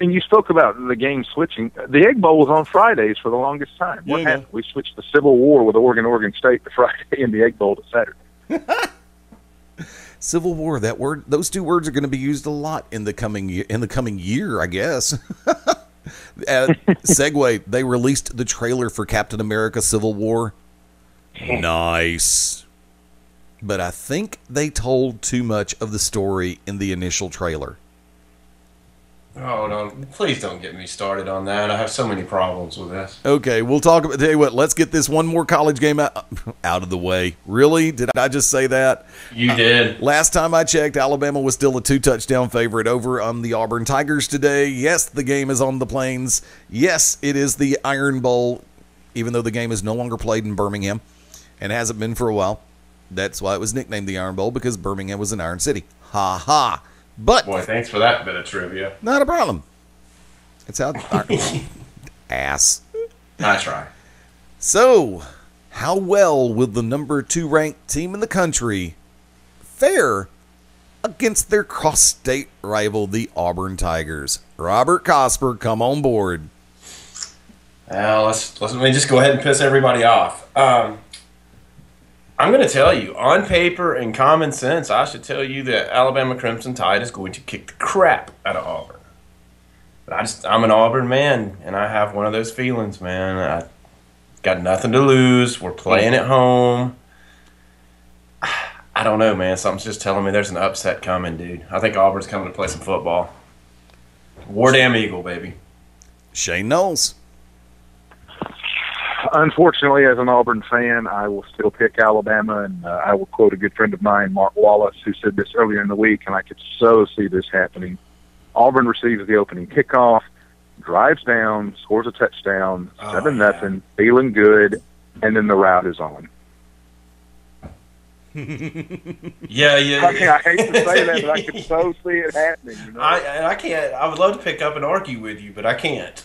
And you spoke about the game switching. The Egg Bowl was on Fridays for the longest time. What happened? We switched the Civil War with Oregon State to Friday and the Egg Bowl to Saturday. Civil War, that word, those two words are going to be used a lot in the coming year, I guess. Segue, they released the trailer for Captain America Civil War. Nice. But I think they told too much of the story in the initial trailer. Oh, no, please don't get me started on that. I have so many problems with this. Okay, we'll talk about, tell you what, let's get this one more college game out of the way. Really? Did I just say that? You did. Last time I checked, Alabama was still a 2-touchdown favorite over on the Auburn Tigers today. Yes, the game is on the Plains. Yes, it is the Iron Bowl, even though the game is no longer played in Birmingham and hasn't been for a while. That's why it was nicknamed the Iron Bowl, because Birmingham was an Iron City. Ha ha. But boy, thanks for that bit of trivia. Not a problem. It's how ass. I try. So, how well will the number 2 ranked team in the country fare against their cross-state rival, the Auburn Tigers? Robert Cosper, come on board. Let me just go ahead and piss everybody off. I'm going to tell you, on paper and common sense, I should tell you that Alabama Crimson Tide is going to kick the crap out of Auburn. But I'm an Auburn man, and I have one of those feelings, man. I got nothing to lose. We're playing at home. I don't know, man. Something's just telling me there's an upset coming, dude. I think Auburn's coming to play some football. War damn Eagle, baby. Shane Knowles. Unfortunately, as an Auburn fan, I will still pick Alabama, and I will quote a good friend of mine, Mark Wallace, who said this earlier in the week, and I could so see this happening. Auburn receives the opening kickoff, drives down, scores a touchdown, 7-0, feeling good, and then the route is on. Yeah. I hate to say that, but I could so see it happening. You know? I can't. I would love to pick up and argue with you, but I can't.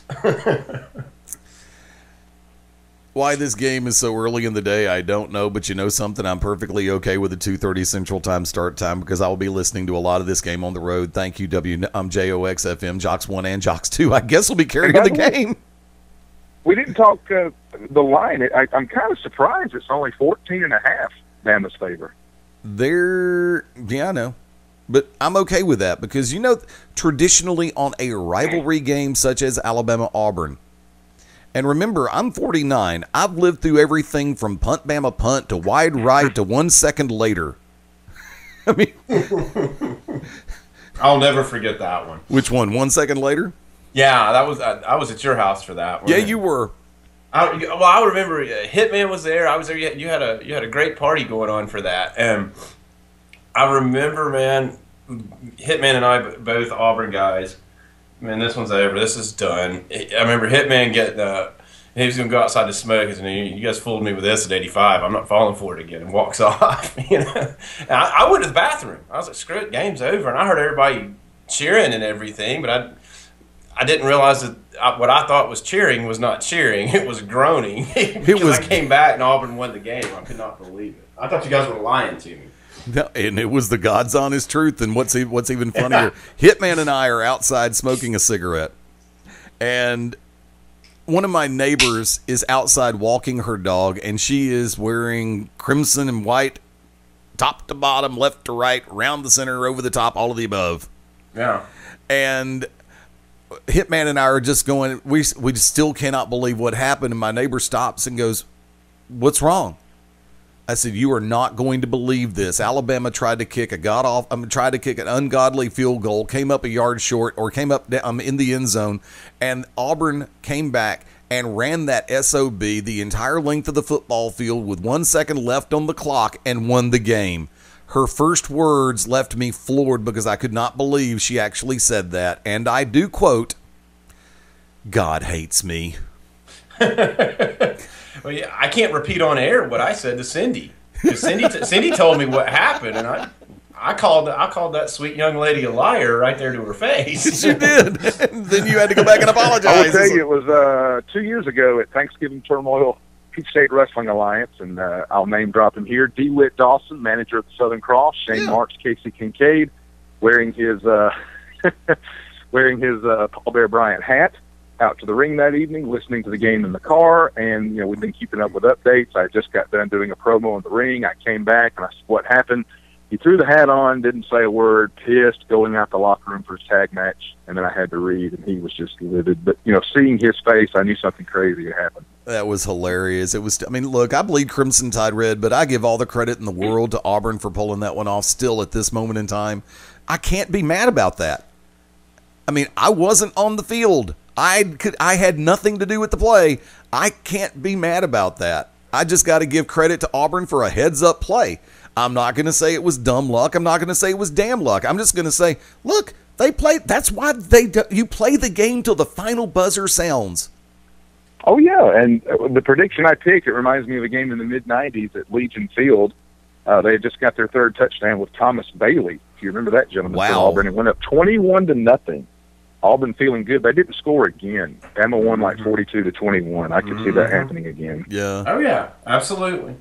Why this game is so early in the day, I don't know, but you know something? I'm perfectly okay with the 2:30 Central Time start time because I will be listening to a lot of this game on the road. Thank you, JOX FM, Jocks 1 and Jocks 2. I guess will be carrying the game. We didn't talk the line. I'm kind of surprised it's only 14.5 Bama's favor. Yeah, I know. But I'm okay with that because, you know, traditionally on a rivalry game such as Alabama-Auburn, and remember, I'm 49. I've lived through everything from punt Bama punt to wide right to 1 second later. I mean, I'll never forget that one. Which one? 1 second later? Yeah, that was I was at your house for that one. Yeah, you were. I remember Hitman was there. I was there. You had a great party going on for that. And I remember, man, Hitman and I, both Auburn guys. Man, this one's over. This is done. I remember Hitman he was going to go outside to smoke. And you guys fooled me with this at 85. I'm not falling for it again. And walks off. You know, and I went to the bathroom. I was like, screw it, game's over. And I heard everybody cheering and everything, but I didn't realize that what I thought was cheering was not cheering. It was groaning. I came back and Auburn won the game. I could not believe it. I thought you guys were lying to me. No, and it was the God's honest truth. And what's even funnier, Hitman and I are outside smoking a cigarette, and one of my neighbors is outside walking her dog, and she is wearing crimson and white, top to bottom, left to right, round the center, over the top, all of the above. Yeah. And Hitman and I are just going, we still cannot believe what happened. And my neighbor stops and goes, "What's wrong?" I said, "You are not going to believe this. Alabama tried to kick an ungodly field goal, came up a yard short, or came up in the end zone, and Auburn came back and ran that SOB the entire length of the football field with 1 second left on the clock and won the game." Her first words left me floored because I could not believe she actually said that. And I do quote, "God hates me." Well, yeah, I can't repeat on air what I said to Cindy. Cindy told me what happened, and I called that sweet young lady a liar right there to her face. You did. Then you had to go back and apologize. I will tell you, it was 2 years ago at Thanksgiving Turmoil, Peach State Wrestling Alliance, and I'll name drop him here. DeWitt Dawson, manager of the Southern Cross. Shane Marks, Casey Kincaid, wearing his wearing his Paul Bear Bryant hat out to the ring that evening, listening to the game in the car, and we've been keeping up with updates. I just got done doing a promo in the ring. I came back, and I said, what happened? He threw the hat on, didn't say a word, pissed, going out the locker room for his tag match, and then I had to read, and he was just livid. But, seeing his face, I knew something crazy had happened. That was hilarious. It was. I mean, look, I bleed Crimson Tide red, but I give all the credit in the world to Auburn for pulling that one off still at this moment in time. I can't be mad about that. I mean, I wasn't on the field. I had nothing to do with the play. I can't be mad about that. I just got to give credit to Auburn for a heads-up play. I'm not going to say it was dumb luck. I'm not going to say it was damn luck. I'm just going to say, look, they played. That's why you play the game till the final buzzer sounds. Oh, yeah, and the prediction I picked, it reminds me of a game in the mid-'90s at Legion Field. They had just got their third touchdown with Thomas Bailey, if you remember that gentleman from Auburn. It went up 21-0. Auburn feeling good. They didn't score again. Bama won like 42-21. I could see that happening again. Yeah. Oh, yeah, absolutely.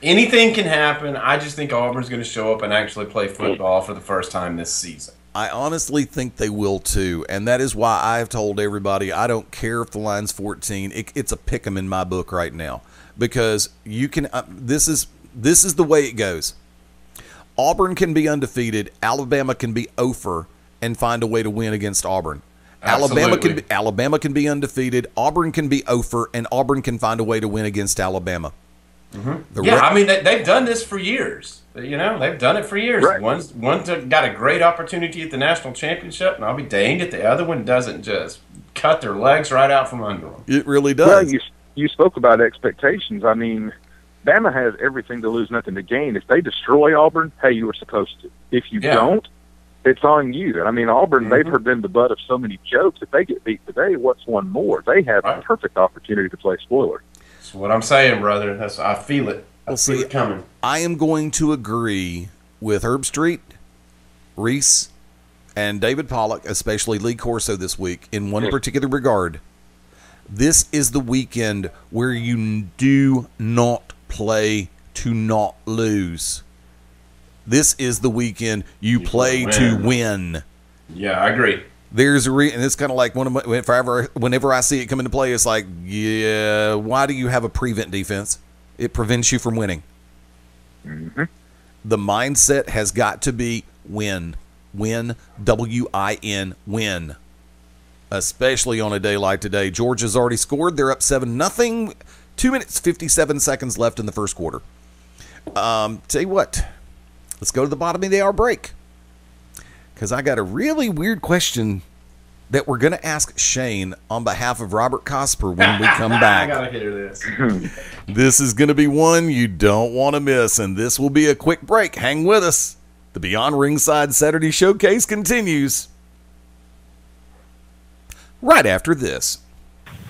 Anything can happen. I just think Auburn's going to show up and actually play football for the first time this season. I honestly think they will too, and that is why I've told everybody I don't care if the line's 14. It's a pick 'em in my book right now, because you can. This is the way it goes. Auburn can be undefeated. Alabama can be 0-for and find a way to win against Auburn. Absolutely. Alabama can be undefeated. Auburn can be 0-for, and Auburn can find a way to win against Alabama. Mm-hmm. I mean, they've done this for years. They've done it for years. Right. One's got a great opportunity at the national championship, and I'll be danged if the other one doesn't just cut their legs right out from under them. It really does. Well, you spoke about expectations. I mean, Bama has everything to lose, nothing to gain. If they destroy Auburn, hey, you were supposed to. If you don't, it's on you. I mean, Auburn, they've been the butt of so many jokes. If they get beat today, what's one more? They have a perfect opportunity to play spoiler. That's what I'm saying, brother. I feel it. I see it coming. I am going to agree with Herb Street, Reese, and David Pollock, especially Lee Corso this week, in one particular regard. This is the weekend where you do not play to not lose. This is the weekend you play to win. Yeah, I agree. There's a and it's kind of like whenever I see it come into play, it's like, yeah, why do you have a prevent defense? It prevents you from winning. Mm-hmm. The mindset has got to be win. Win, W-I-N, win. Especially on a day like today. Georgia's already scored. They're up 7-0. 2 minutes, 57 seconds left in the first quarter. Tell you what, let's go to the bottom of the hour break, because I got a really weird question that we're going to ask Shane on behalf of Robert Cosper when we come back. I got to hear this. This is going to be one you don't want to miss, and this will be a quick break. Hang with us. The Beyond Ringside Saturday Showcase continues right after this.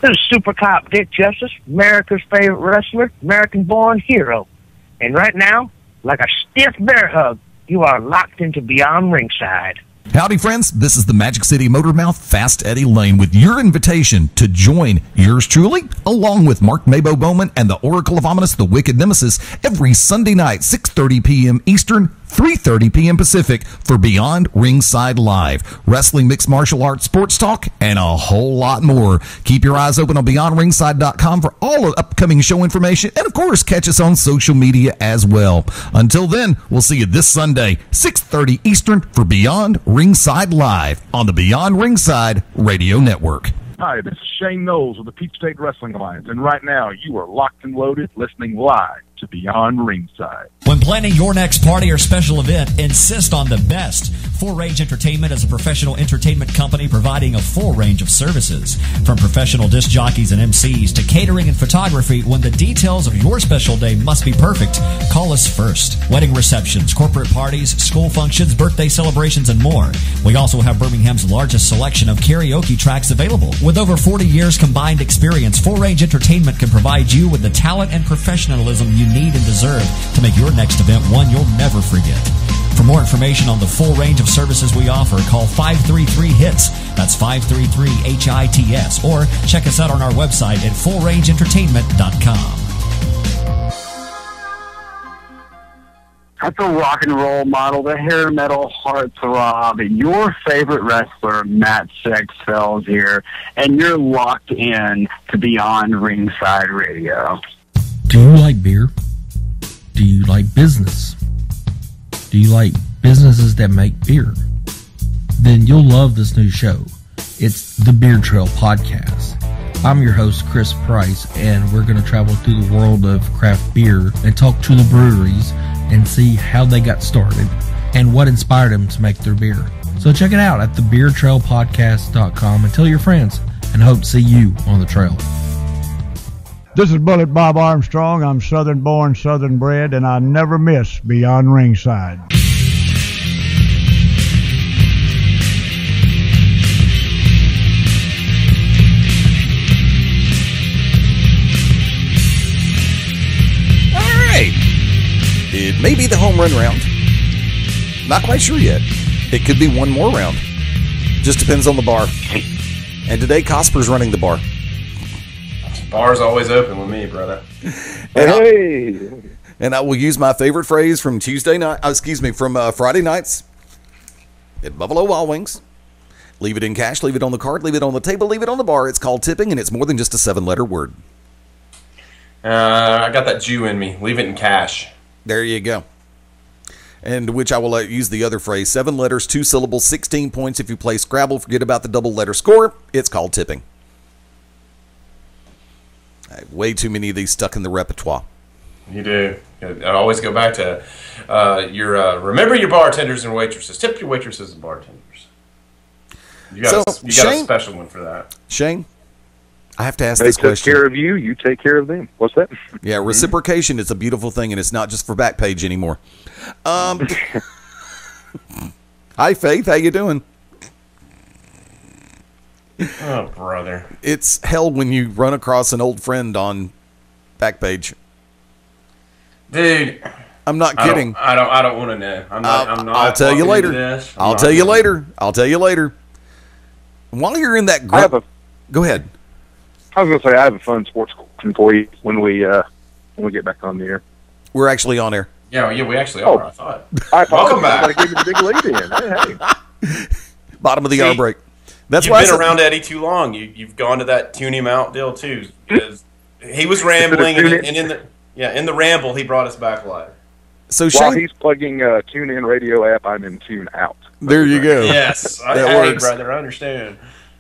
This is Super Cop Dick Justice, America's favorite wrestler, American-born hero. And right now, like a stiff bear hug, you are locked into Beyond Ringside. Howdy, friends. This is the Magic City Motormouth, Fast Eddie Lane, with your invitation to join yours truly, along with Mark Mabo Bowman and the Oracle of Ominous, the Wicked Nemesis, every Sunday night, 6:30 p.m. Eastern, 3:30 p.m. Pacific, for Beyond Ringside Live. Wrestling, mixed martial arts, sports talk, and a whole lot more. Keep your eyes open on BeyondRingside.com for all of upcoming show information, and of course, catch us on social media as well. Until then, we'll see you this Sunday, 6:30 Eastern, for Beyond Ringside Live on the Beyond Ringside Radio Network. Hi, this is Shane Knowles of the Peach State Wrestling Alliance, and right now you are locked and loaded, listening live to Beyond Ringside. When planning your next party or special event, insist on the best. Full Range Entertainment is a professional entertainment company providing a full range of services. From professional disc jockeys and MCs to catering and photography, when the details of your special day must be perfect, call us first. Wedding receptions, corporate parties, school functions, birthday celebrations, and more. We also have Birmingham's largest selection of karaoke tracks available. With over 40 years combined experience, Full Range Entertainment can provide you with the talent and professionalism you need and deserve to make your next event one you'll never forget. For more information on the full range of services we offer, call 533-HITS. That's 533-HITS. Or check us out on our website at fullrangeentertainment.com. That's a rock and roll model, the hair metal heartthrob, your favorite wrestler, Matt Sexfeld here, and you're locked in to Beyond Ringside Radio. Do you like beer? Do you like business? Do you like businesses that make beer? Then you'll love this new show. It's the Beer Trail Podcast. I'm your host, Chris Price, and we're going to travel through the world of craft beer and talk to the breweries and see how they got started and what inspired them to make their beer. So check it out at thebeertrailpodcast.com and tell your friends, and hope to see you on the trail. This is Bullet Bob Armstrong. I'm Southern born, Southern bred, and I never miss Beyond Ringside. It may be the home run round. Not quite sure yet. It could be one more round. Just depends on the bar. And today, Cosper's running the bar. Bar's always open with me, brother. And I will use my favorite phrase from from Friday nights at Buffalo Wild Wings. Leave it in cash, leave it on the card, leave it on the table, leave it on the bar. It's called tipping, and it's more than just a 7-letter word. I got that Jew in me. Leave it in cash. There you go. And which I will use the other phrase. 7 letters, 2 syllables, 16 points. If you play Scrabble, forget about the double letter score. It's called tipping. I have way too many of these stuck in the repertoire. You do. I always go back to remember your bartenders and waitresses. Tip your waitresses and bartenders. You got a special one for that. Shane? I have to ask they this question. They take care of you, you take care of them. What's that? Yeah, reciprocation is a beautiful thing, and it's not just for Backpage anymore. Hi, Faith. How you doing? Oh, brother. It's hell when you run across an old friend on Backpage. Dude. I'm not kidding. I don't want to know. I'm not I'll tell you later. I'll tell you later. While you're in that group, go ahead. I was going to say I have a fun sports question for you when we get back on the air. We're actually on air. Yeah, we actually are. I thought. Welcome back. I gave you the big lead in. Hey. Bottom of the hour break. That's why you've been around Eddie too long. You've gone to that tune him out deal too. Because he was rambling, and in the ramble he brought us back live. So while he's plugging Tune In radio app, I'm in Tune Out. There you go. Yes, that works, brother. I understand.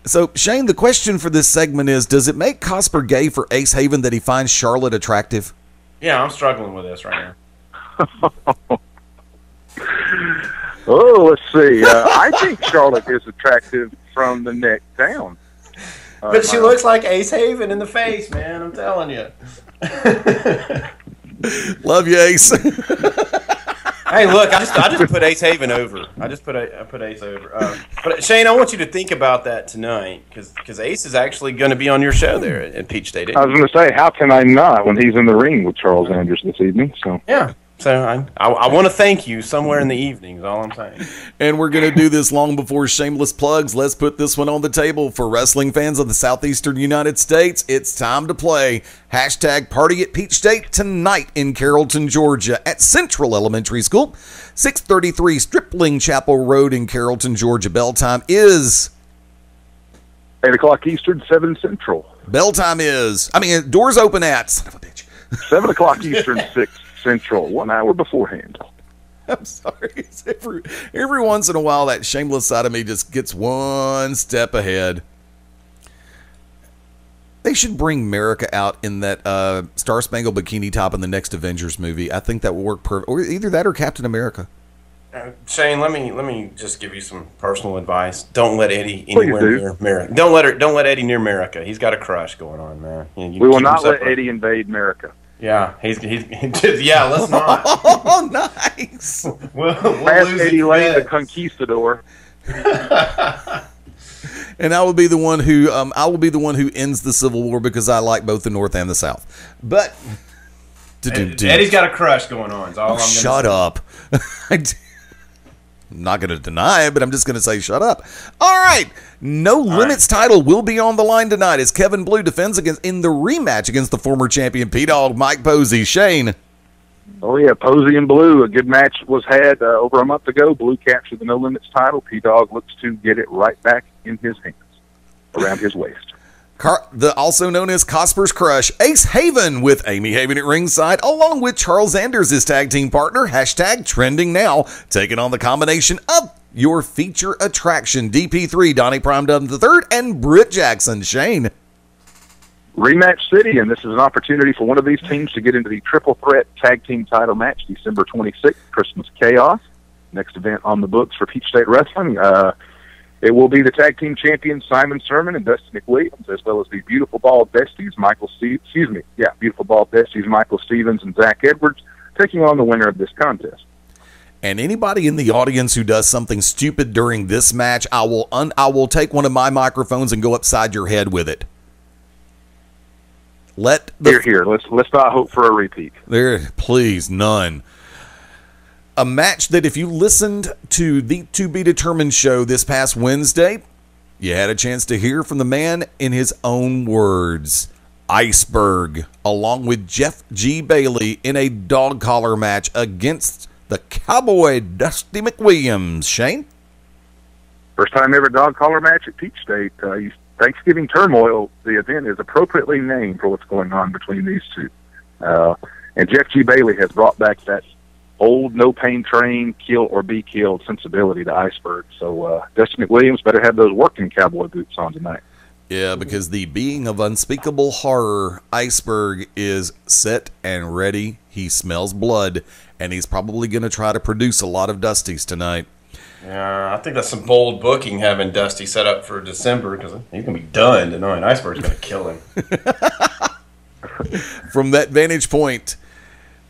So, Shane, the question for this segment is, does it make Cosper gay for Ace Haven that he finds Charlotte attractive? Yeah, I'm struggling with this right now. Oh, let's see. I think Charlotte is attractive from the neck down. But she looks like Ace Haven in the face, man. I'm telling you. Love you, Ace. Hey, look, I just put Ace Haven over. I put Ace over. But Shane, I want you to think about that tonight because Ace is actually going to be on your show there at Peach State. I was going to say, how can I not when he's in the ring with Charles Andrews this evening? So yeah. So I want to thank you somewhere in the evening is all I'm saying. And we're going to do this long before shameless plugs. Let's put this one on the table for wrestling fans of the southeastern United States. It's time to play. #Party at Peach State tonight in Carrollton, Georgia at Central Elementary School. 633 Stripling Chapel Road in Carrollton, Georgia. Bell time is 8 o'clock Eastern, 7 Central. Bell time is, doors open at, son of a bitch. 7 o'clock Eastern, 6 Central, 1 hour beforehand. I'm sorry. Every once in a while, that shameless side of me just gets one step ahead. They should bring America out in that Star Spangled Bikini Top in the next Avengers movie. I think that will work perfect. Or either that or Captain America. Shane, let me just give you some personal advice. Don't let Eddie anywhere near America. Don't let Eddie near America. He's got a crush going on, man. We will not let Eddie invade America. Yeah, he's yeah. Let's not. Oh, nice. We'll Pass Eddie Lane, the conquistador. And I will be the one who ends the Civil War because I like both the North and the South. But Eddie's got a crush going on. Is all I'm gonna shut up. I'm not going to deny it, but I'm just going to say shut up. All right. No Limits title will be on the line tonight as Kevin Blue defends in the rematch against the former champion P-Dog Mike Posey. Shane. Oh, yeah, Posey and Blue. A good match was had over a month ago. Blue captured the No Limits title. P-Dog looks to get it right back in his hands, around his waist. Also known as Cosper's Crush, Ace Haven with Amy Haven at ringside, along with Charles Anders, his tag team partner, hashtag trending now, taking on the combination of your feature attraction, DP3, Donnie Prime Dub III, and Britt Jackson. Shane. Rematch City, and this is an opportunity for one of these teams to get into the triple threat tag team title match, December 26th, Christmas Chaos. Next event on the books for Peach State Wrestling. It will be the tag team champions Simon Sermon and Dusty McWilliams, as well as the Beautiful Bald Besties, Beautiful Bald Besties, Michael Stevens and Zach Edwards, taking on the winner of this contest. And anybody in the audience who does something stupid during this match, I will take one of my microphones and go upside your head with it. Here. Let's not hope for a repeat. There, please, none. A match that if you listened to the To Be Determined show this past Wednesday, you had a chance to hear from the man in his own words. Iceberg, along with Jeff G. Bailey in a dog collar match against the Cowboy Dusty McWilliams. Shane? First time ever dog collar match at Peach State. Thanksgiving Turmoil, the event is appropriately named for what's going on between these two. And Jeff G. Bailey has brought back that old no pain train, kill or be killed sensibility to Iceberg. So Dusty McWilliams better have those working cowboy boots on tonight. Yeah, because the being of unspeakable horror, Iceberg, is set and ready. He smells blood, and he's probably going to try to produce a lot of Dusties tonight. Yeah, I think that's some bold booking, having Dusty set up for December, because he's going to be done tonight. Iceberg's going to kill him. From that vantage point,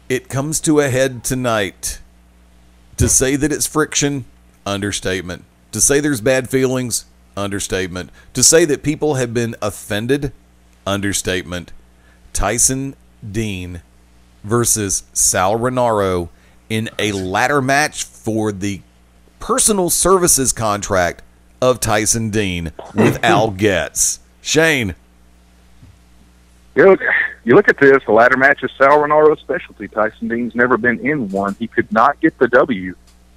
it comes to a head tonight. To say that it's friction, understatement. To say there's bad feelings, understatement. To say that people have been offended, understatement. Tyson Dean versus Sal Renaro in a ladder match for the personal services contract of Tyson Dean with Al Getz. Shane. You look at this, the ladder match is Sal Renaro's specialty. Tyson Dean's never been in one. He could not get the W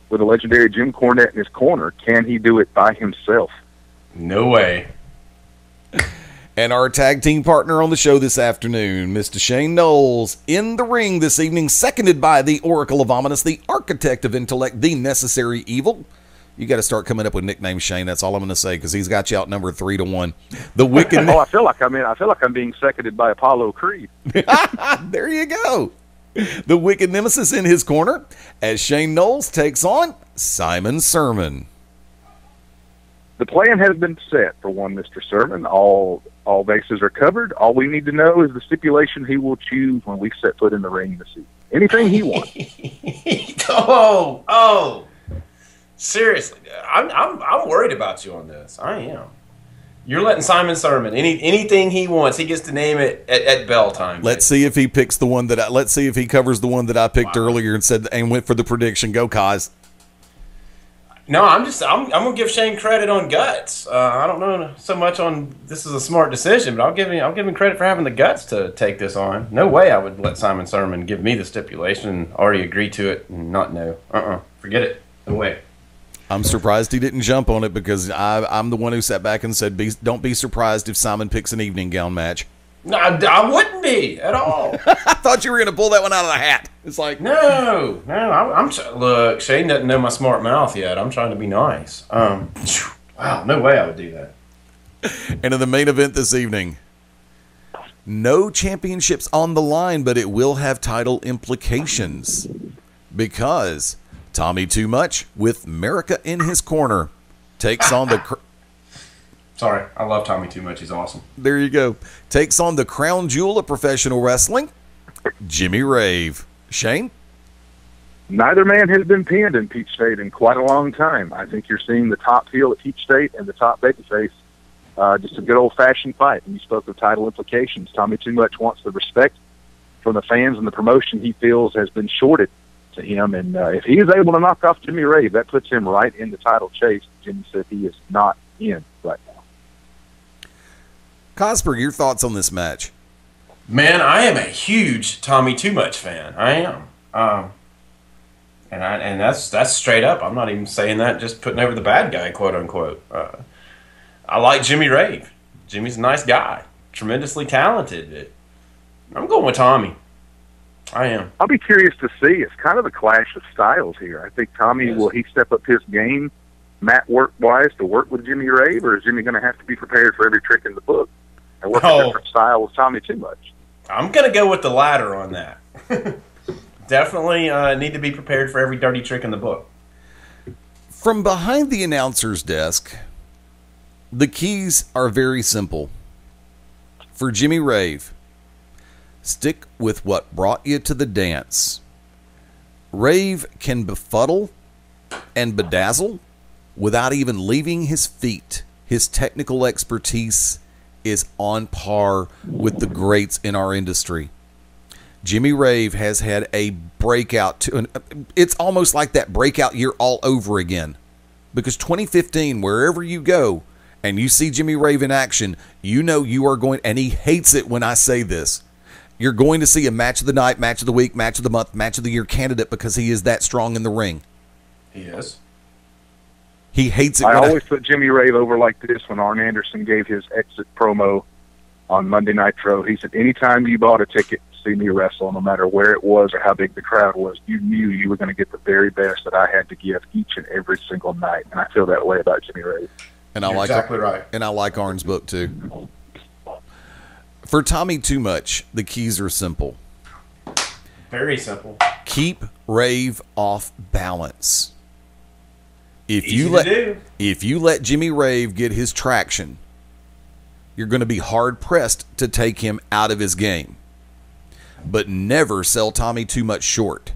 with the legendary Jim Cornette in his corner. Can he do it by himself? No way. And our tag team partner on the show this afternoon, Mr. Shane Knowles, in the ring this evening, seconded by the Oracle of Ominous, the Architect of Intellect, the Necessary Evil. You got to start coming up with nicknames, Shane. That's all I'm going to say, because he's got you outnumbered 3-1. The Wicked. I feel like I'm being seconded by Apollo Creed. There you go. The Wicked Nemesis in his corner as Shane Knowles takes on Simon Sermon. The plan has been set for one, Mr. Sermon. All bases are covered. All we need to know is the stipulation he will choose when we set foot in the ring this evening. Anything he wants. Oh. Seriously, I'm worried about you on this. I am. You're letting Simon Sermon anything he wants. He gets to name it at bell time. Let's see if he picks the one that let's see if he covers the one that I picked earlier and went for the prediction. Go, Kaz. No, I'm gonna give Shane credit on guts. I don't know so much on this is a smart decision, but I'll give him credit for having the guts to take this on. No way I would let Simon Sermon give me the stipulation and already agree to it and not know. Forget it. No way. I'm surprised he didn't jump on it, because I'm the one who sat back and said, don't be surprised if Simon picks an evening gown match. No, I wouldn't be at all. I thought you were going to pull that one out of the hat. It's like, no. Look, Shane doesn't know my smart mouth yet. I'm trying to be nice. Wow, no way I would do that. And in the main event this evening, no championships on the line, but it will have title implications, because Tommy Too Much, with America in his corner, takes on the... Sorry, I love Tommy Too Much. He's awesome. There you go. Takes on the crown jewel of professional wrestling, Jimmy Rave. Shane? Neither man has been pinned in Peach State in quite a long time. I think you're seeing the top heel at Peach State and the top babyface. Just a good old-fashioned fight. And you spoke of title implications. Tommy Too Much wants the respect from the fans and the promotion he feels has been shorted to him. And if he is able to knock off Jimmy Rave, that puts him right in the title chase. Jimmy said he is not in right now. Cosper, your thoughts on this match? Man, I am a huge Tommy Too Much fan. I am. And that's straight up. I'm not even saying that, just putting over the bad guy, quote unquote. I like Jimmy Rave. Jimmy's a nice guy, tremendously talented. I'm going with Tommy. I am. I'll be curious to see. It's kind of a clash of styles here. I think Tommy, will he step up his game, Matt work-wise, to work with Jimmy Rave, or is Jimmy going to have to be prepared for every trick in the book and work a different style with Tommy too much? I'm going to go with the latter on that. Definitely need to be prepared for every dirty trick in the book. From behind the announcer's desk, the keys are very simple. For Jimmy Rave, stick with what brought you to the dance. Rave can befuddle and bedazzle without even leaving his feet. His technical expertise is on par with the greats in our industry. Jimmy Rave has had a breakout. It's almost like that breakout year all over again. Because 2015, wherever you go and you see Jimmy Rave in action, you know you are going, and he hates it when I say this, you're going to see a match of the night, match of the week, match of the month, match of the year candidate because he is that strong in the ring. He is. He hates it. I always put Jimmy Rave over like this when Arn Anderson gave his exit promo on Monday Nitro. He said, anytime you bought a ticket to see me wrestle, no matter where it was or how big the crowd was, you knew you were going to get the very best that I had to give each and every single night. And I feel that way about Jimmy Rave. And I like exactly right. And I like Arn's book too. For Tommy Too Much, the keys are simple. Very simple. Keep Rave off balance. If you let Jimmy Rave get his traction, you're going to be hard pressed to take him out of his game. But never sell Tommy too much short.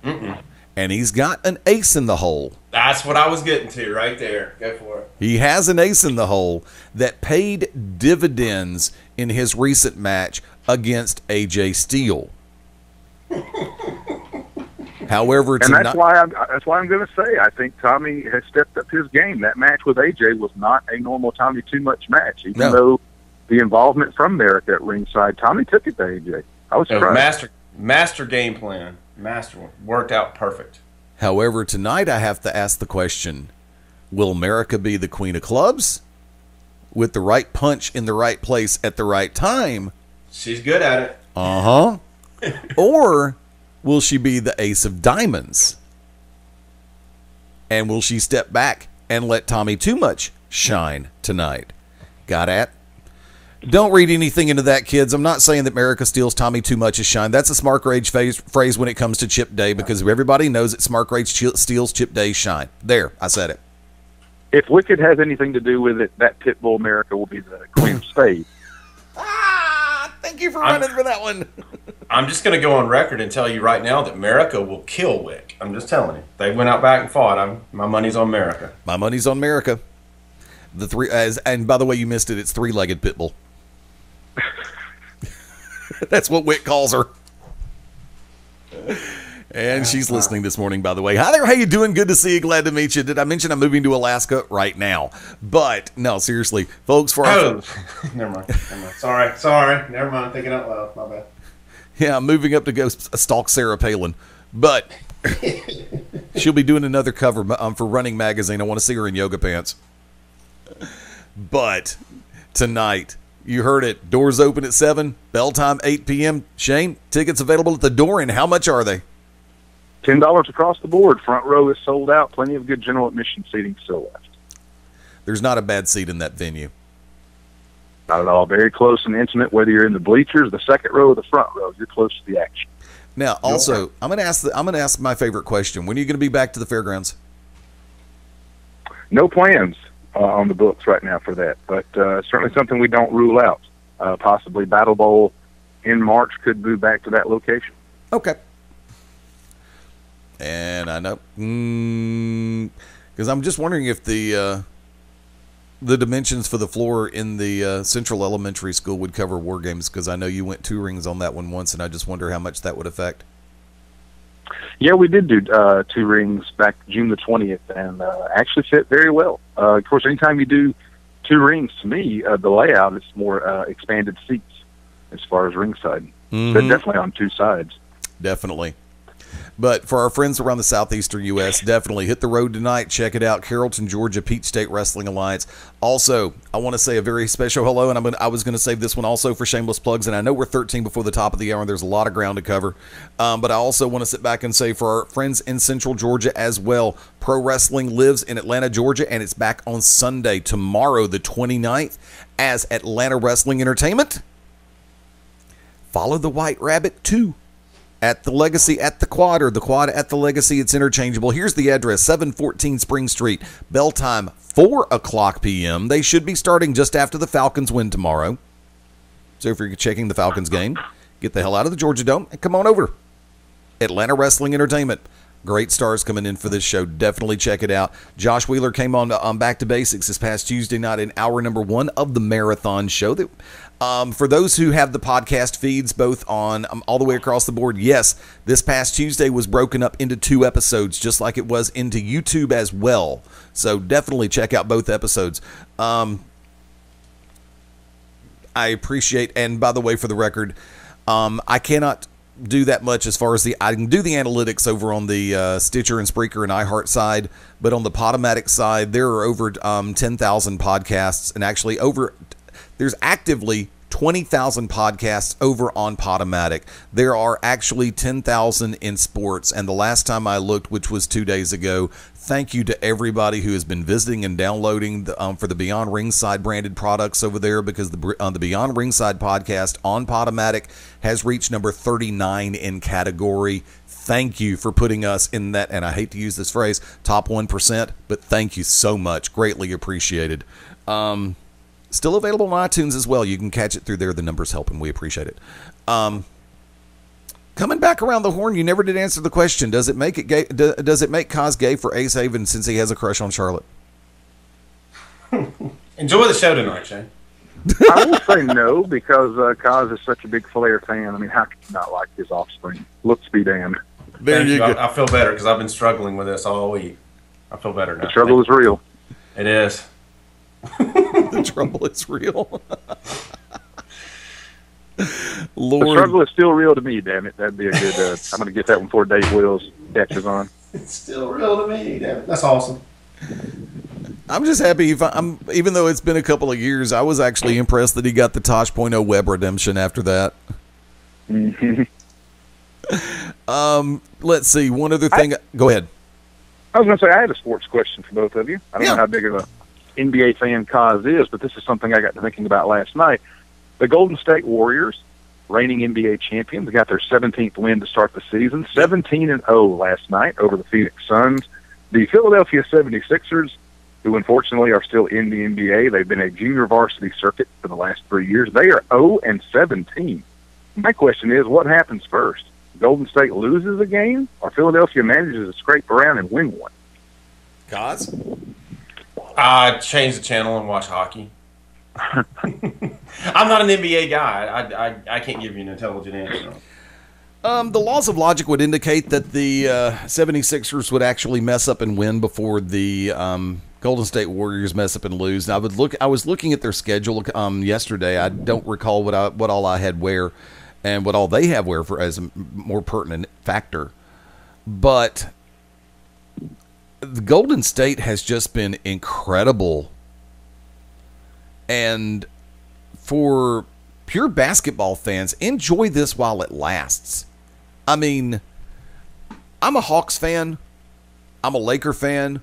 And he's got an ace in the hole. That's what I was getting to right there. Go for it. He has an ace in the hole that paid dividends in his recent match against AJ Steele. However, that's why I'm going to say I think Tommy has stepped up his game. That match with AJ was not a normal Tommy Too Much match, even though the involvement from there at that ringside, Tommy took it to AJ. I was surprised. Master game plan. Master one. Worked out perfect. However, tonight I have to ask the question, will America be the queen of clubs? With the right punch in the right place at the right time. She's good at it. Uh-huh. Or will she be the ace of diamonds? And will she step back and let Tommy Too Much shine tonight? Got it? Don't read anything into that, kids. I'm not saying that America steals Tommy Too Much's shine. That's a Smart Rage phrase when it comes to Chip Day, because everybody knows that Smart Rage steals Chip Day's shine. There, I said it. If Wicked has anything to do with it, that Pitbull America will be the Queen of Spades. Thank you for running for that one. I'm just going to go on record and tell you right now that America will kill Wick. I'm just telling you. They went out back and fought. My money's on America. My money's on America. And by the way, you missed it. It's three-legged Pitbull. That's what Wick calls her. And she's listening this morning, by the way. Hi there, how you doing? Good to see you. Glad to meet you. Did I mention I'm moving to Alaska right now? But, no, seriously, folks, never mind. Sorry. Never mind. Thinking out loud. My bad. Yeah, I'm moving up to go stalk Sarah Palin. But she'll be doing another cover for Running Magazine. I want to see her in yoga pants. But tonight, you heard it. Doors open at 7. Bell time 8 p.m. Shane, tickets available at the door, and how much are they? $10 across the board. Front row is sold out. Plenty of good general admission seating still left. There's not a bad seat in that venue. Not at all. Very close and intimate, whether you're in the bleachers, the second row, or the front row. You're close to the action. Now, also, I'm going to ask my favorite question. When are you going to be back to the fairgrounds? No plans on the books right now for that, but certainly something we don't rule out. Possibly Battle Bowl in March could move back to that location. Okay. And I know, because I'm just wondering if the dimensions for the floor in the Central Elementary School would cover War Games, because I know you went 2 rings on that one once, and I just wonder how much that would affect. Yeah, we did do 2 rings back June the 20th, and actually fit very well. Of course, anytime you do 2 rings, to me, the layout is more expanded seats as far as ringside. But definitely on 2 sides. Definitely. But for our friends around the southeastern U.S., definitely hit the road tonight. Check it out. Carrollton, Georgia, Peach State Wrestling Alliance. Also, I want to say a very special hello, and I was going to save this one also for shameless plugs, and I know we're 13 before the top of the hour, and there's a lot of ground to cover. But I also want to sit back and say for our friends in Central Georgia as well, Pro Wrestling lives in Atlanta, Georgia, and it's back on Sunday, tomorrow, the 29th, as Atlanta Wrestling Entertainment. Follow the White Rabbit, too. At the Legacy at the Quad, or the Quad at the Legacy. It's interchangeable. Here's the address, 714 Spring Street. Bell time, 4 o'clock p.m. They should be starting just after the Falcons win tomorrow. So if you're checking the Falcons game, get the hell out of the Georgia Dome and come on over. Atlanta Wrestling Entertainment. Great stars coming in for this show. Definitely check it out. Josh Wheeler came on Back to Basics this past Tuesday night in hour number 1 of the marathon show. That for those who have the podcast feeds both on all the way across the board, yes, this past Tuesday was broken up into 2 episodes, just like it was into YouTube as well. So definitely check out both episodes. I appreciate, and by the way, for the record, I cannot do that much as far as I can do the analytics over on the Stitcher and Spreaker and iHeart side, but on the Podomatic side, there are over 10,000 podcasts, and actually there's actively 20,000 podcasts over on Podomatic. There are actually 10,000 in sports, and the last time I looked, which was 2 days ago, thank you to everybody who has been visiting and downloading for the Beyond Ringside branded products over there, because the Beyond Ringside podcast on Podomatic has reached number 39 in category. Thank you for putting us in that, and I hate to use this phrase, top 1%, but thank you so much. Greatly appreciated. Still available on iTunes as well. You can catch it through there. The numbers help, and we appreciate it. Coming back around the horn, you never did answer the question. Does it make it gay? Does it make Kaz gay for Ace Haven since he has a crush on Charlotte? Enjoy the show tonight, Shane. I will say no, because Kaz is such a big Flair fan. I mean, how can you not like his offspring? Looks be damned. There you go. I feel better because I've been struggling with this all week. I feel better now. The struggle is real. It is. The trouble is real. Lord. The struggle is still real to me, damn it. That'd be a good, I'm going to get that one before Dave Wills catches on. It's still real to me, damn it. That's awesome. I'm just happy, even though it's been a couple of years, I was actually impressed that he got the Tosh.0 web redemption after that. Mm-hmm. Let's see, one other thing. Go ahead. I was going to say, I had a sports question for both of you. I don't know how big of a NBA fan Kaz is, but this is something I got to thinking about last night. The Golden State Warriors, reigning NBA champions, got their 17th win to start the season, 17-0 last night over the Phoenix Suns. The Philadelphia 76ers, who unfortunately are still in the NBA, they've been a junior varsity circuit for the last 3 years. They are 0-17. My question is, what happens first? Golden State loses a game, or Philadelphia manages to scrape around and win one? Kaz? Change the channel and watch hockey. I'm not an NBA guy. I can't give you an intelligent answer. The laws of logic would indicate that the 76ers would actually mess up and win before the Golden State Warriors mess up and lose. And I was looking at their schedule yesterday. I don't recall what all I had where and what all they have where for as a more pertinent factor. But the Golden State has just been incredible. And for pure basketball fans, enjoy this while it lasts. I mean, I'm a Hawks fan. I'm a Laker fan.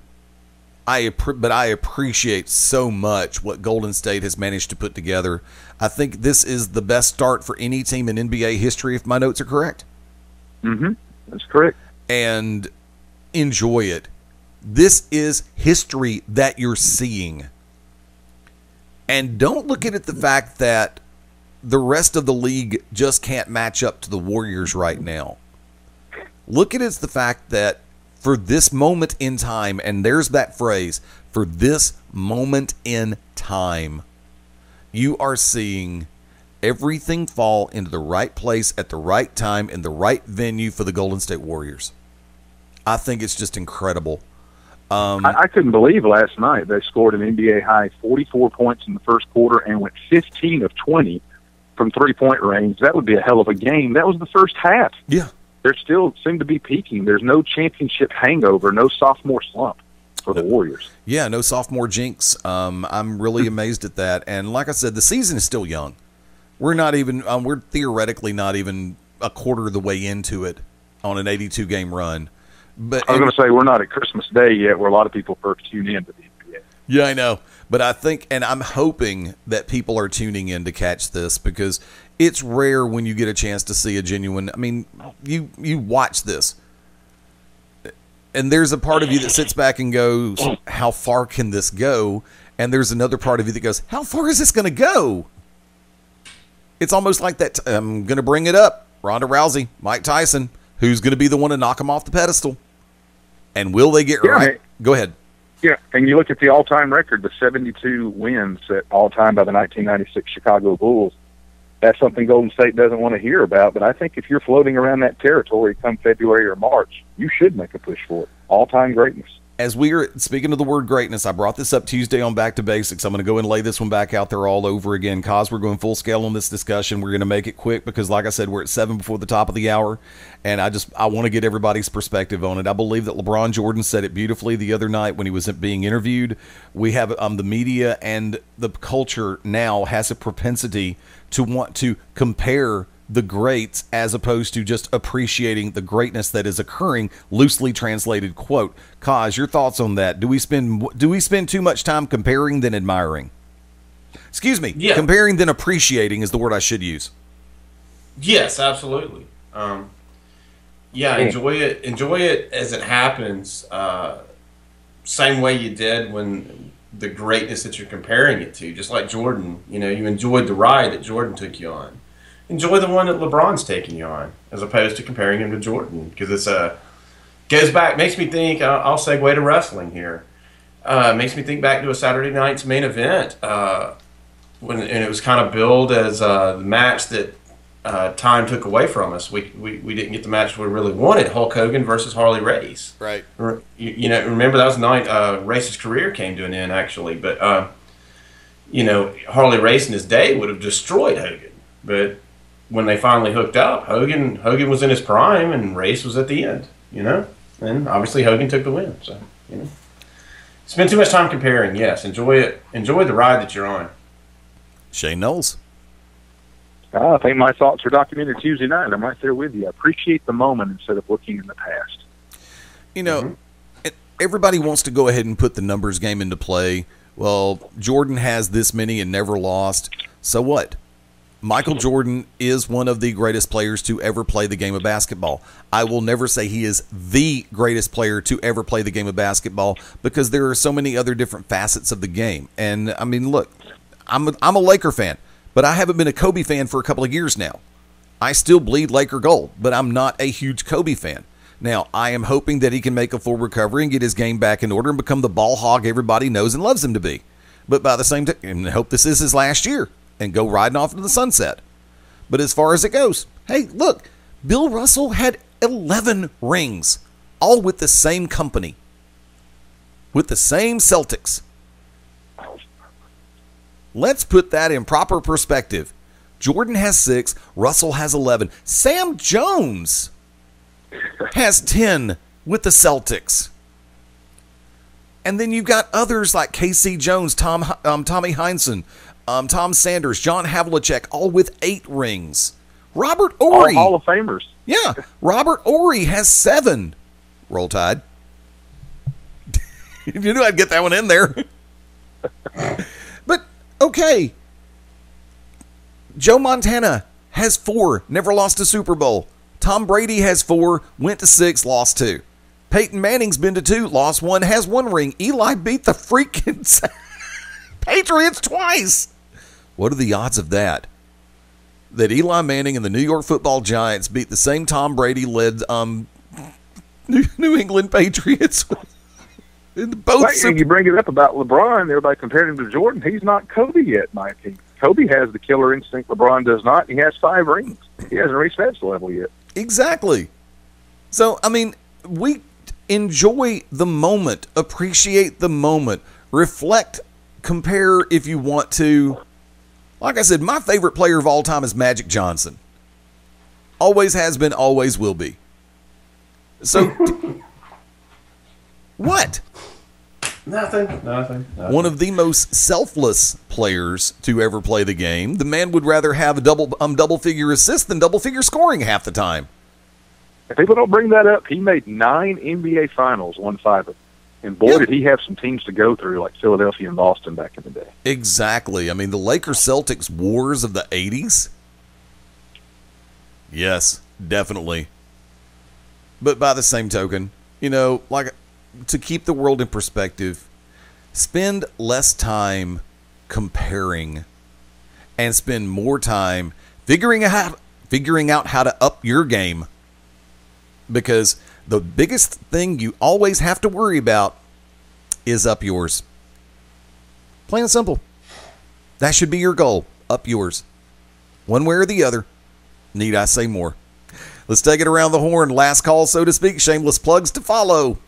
But I appreciate so much what Golden State has managed to put together. I think this is the best start for any team in NBA history, if my notes are correct. Mm-hmm. That's correct. And enjoy it. This is history that you're seeing. And don't look at it the fact that the rest of the league just can't match up to the Warriors right now. Look at it as the fact that for this moment in time, and there's that phrase, for this moment in time, you are seeing everything fall into the right place at the right time in the right venue for the Golden State Warriors. I think it's just incredible. I couldn't believe last night they scored an NBA high 44 points in the first quarter and went 15 of 20 from three-point range. That would be a hell of a game. That was the first half. Yeah. they still seem to be peaking. There's no championship hangover, no sophomore slump for the Warriors. Yeah, no sophomore jinx. I'm really amazed at that. And like I said, the season is still young. We're not even we're theoretically not even a quarter of the way into it on an 82-game run. But I was going to say, we're not at Christmas Day yet, where a lot of people first tune in to the NBA. Yeah, I know. But I think, and I'm hoping that people are tuning in to catch this, because it's rare when you get a chance to see a genuine. I mean, you watch this, and there's a part of you that sits back and goes, how far can this go? And there's another part of you that goes, how far is this going to go? It's almost like that. I'm going to bring it up. Ronda Rousey, Mike Tyson, who's going to be the one to knock him off the pedestal? And will they get right? Man. Go ahead. Yeah, and you look at the all-time record, the 72 wins at all-time by the 1996 Chicago Bulls. That's something Golden State doesn't want to hear about, but I think if you're floating around that territory come February or March, you should make a push for it. All-time greatness. As we are speaking of the word greatness, I brought this up Tuesday on Back to Basics. I'm going to go and lay this one back out there all over again, cause we're going full scale on this discussion. We're going to make it quick because, like I said, we're at 7 before the top of the hour, and I want to get everybody's perspective on it. I believe that LeBron Jordan said it beautifully the other night when he was being interviewed. We have the media and the culture now has a propensity to want to compare the greats as opposed to just appreciating the greatness that is occurring, loosely translated quote. Kaz, your thoughts on that? Do we spend too much time comparing than admiring? Excuse me. Yeah. Comparing than appreciating is the word I should use. Yes, absolutely. Enjoy it as it happens. Same way you did when the greatness that you're comparing it to, just like Jordan, you enjoyed the ride that Jordan took you on. Enjoy the one that LeBron's taking you on, as opposed to comparing him to Jordan, because it's goes back, makes me think. I'll segue to wrestling here. Makes me think back to a Saturday night's main event and it was kind of billed as the match that time took away from us. We didn't get the match we really wanted. Hulk Hogan versus Harley Race. Right. Remember that was the night Race's career came to an end, actually. But Harley Race in his day would have destroyed Hogan, but when they finally hooked up, Hogan was in his prime and Race was at the end, and obviously Hogan took the win. So, spend too much time comparing. Yes, enjoy it. Enjoy the ride that you're on. Shane Knowles. I think my thoughts are documented Tuesday night. I'm right there with you. I appreciate the moment instead of looking in the past. Everybody wants to go ahead and put the numbers game into play. Well, Jordan has this many and never lost. So what? Michael Jordan is one of the greatest players to ever play the game of basketball. I will never say he is the greatest player to ever play the game of basketball because there are so many other different facets of the game. And, I mean, look, I'm a Laker fan, but I haven't been a Kobe fan for a couple of years now. I still bleed Laker gold, but I'm not a huge Kobe fan. Now, I am hoping that he can make a full recovery and get his game back in order and become the ball hog everybody knows and loves him to be. But by the same time, I hope this is his last year and go riding off into the sunset. But as far as it goes, hey, look, Bill Russell had 11 rings, all with the same company, with the same Celtics. Let's put that in proper perspective. Jordan has 6, Russell has 11. Sam Jones has 10 with the Celtics. And then you've got others like K.C. Jones, Tommy Heinsohn, Tom Sanders, John Havlicek, all with 8 rings. Robert Ory. All Hall of Famers. Yeah. Robert Ory has 7. Roll Tide. You knew I'd get that one in there. But, okay. Joe Montana has 4, never lost a Super Bowl. Tom Brady has 4, went to 6, lost 2. Peyton Manning's been to 2, lost 1, has 1 ring. Eli beat the freaking Patriots twice. What are the odds of that? That Eli Manning and the New York Football Giants beat the same Tom Brady-led New England Patriots. Both you bring it up about LeBron, everybody compared him to Jordan. He's not Kobe yet, in my opinion. Kobe has the killer instinct. LeBron does not. He has 5 rings. He hasn't reached that level yet. Exactly. So, I mean, we enjoy the moment, appreciate the moment, reflect, compare if you want to. Like I said, my favorite player of all time is Magic Johnson. Always has been, always will be. So, what? Nothing. One of the most selfless players to ever play the game. The man would rather have a double-figure assist than double-figure scoring half the time. If people don't bring that up, he made 9 NBA Finals, won 5 of them. And boy, did he have some teams to go through, like Philadelphia and Boston back in the day. Exactly. I mean, the Lakers-Celtics wars of the 80s? Yes, definitely. But by the same token, you know, like, to keep the world in perspective, spend less time comparing and spend more time figuring out how to up your game. Because the biggest thing you always have to worry about is up yours. Plain and simple. That should be your goal. Up yours. One way or the other. Need I say more? Let's take it around the horn. Last call, so to speak. Shameless plugs to follow.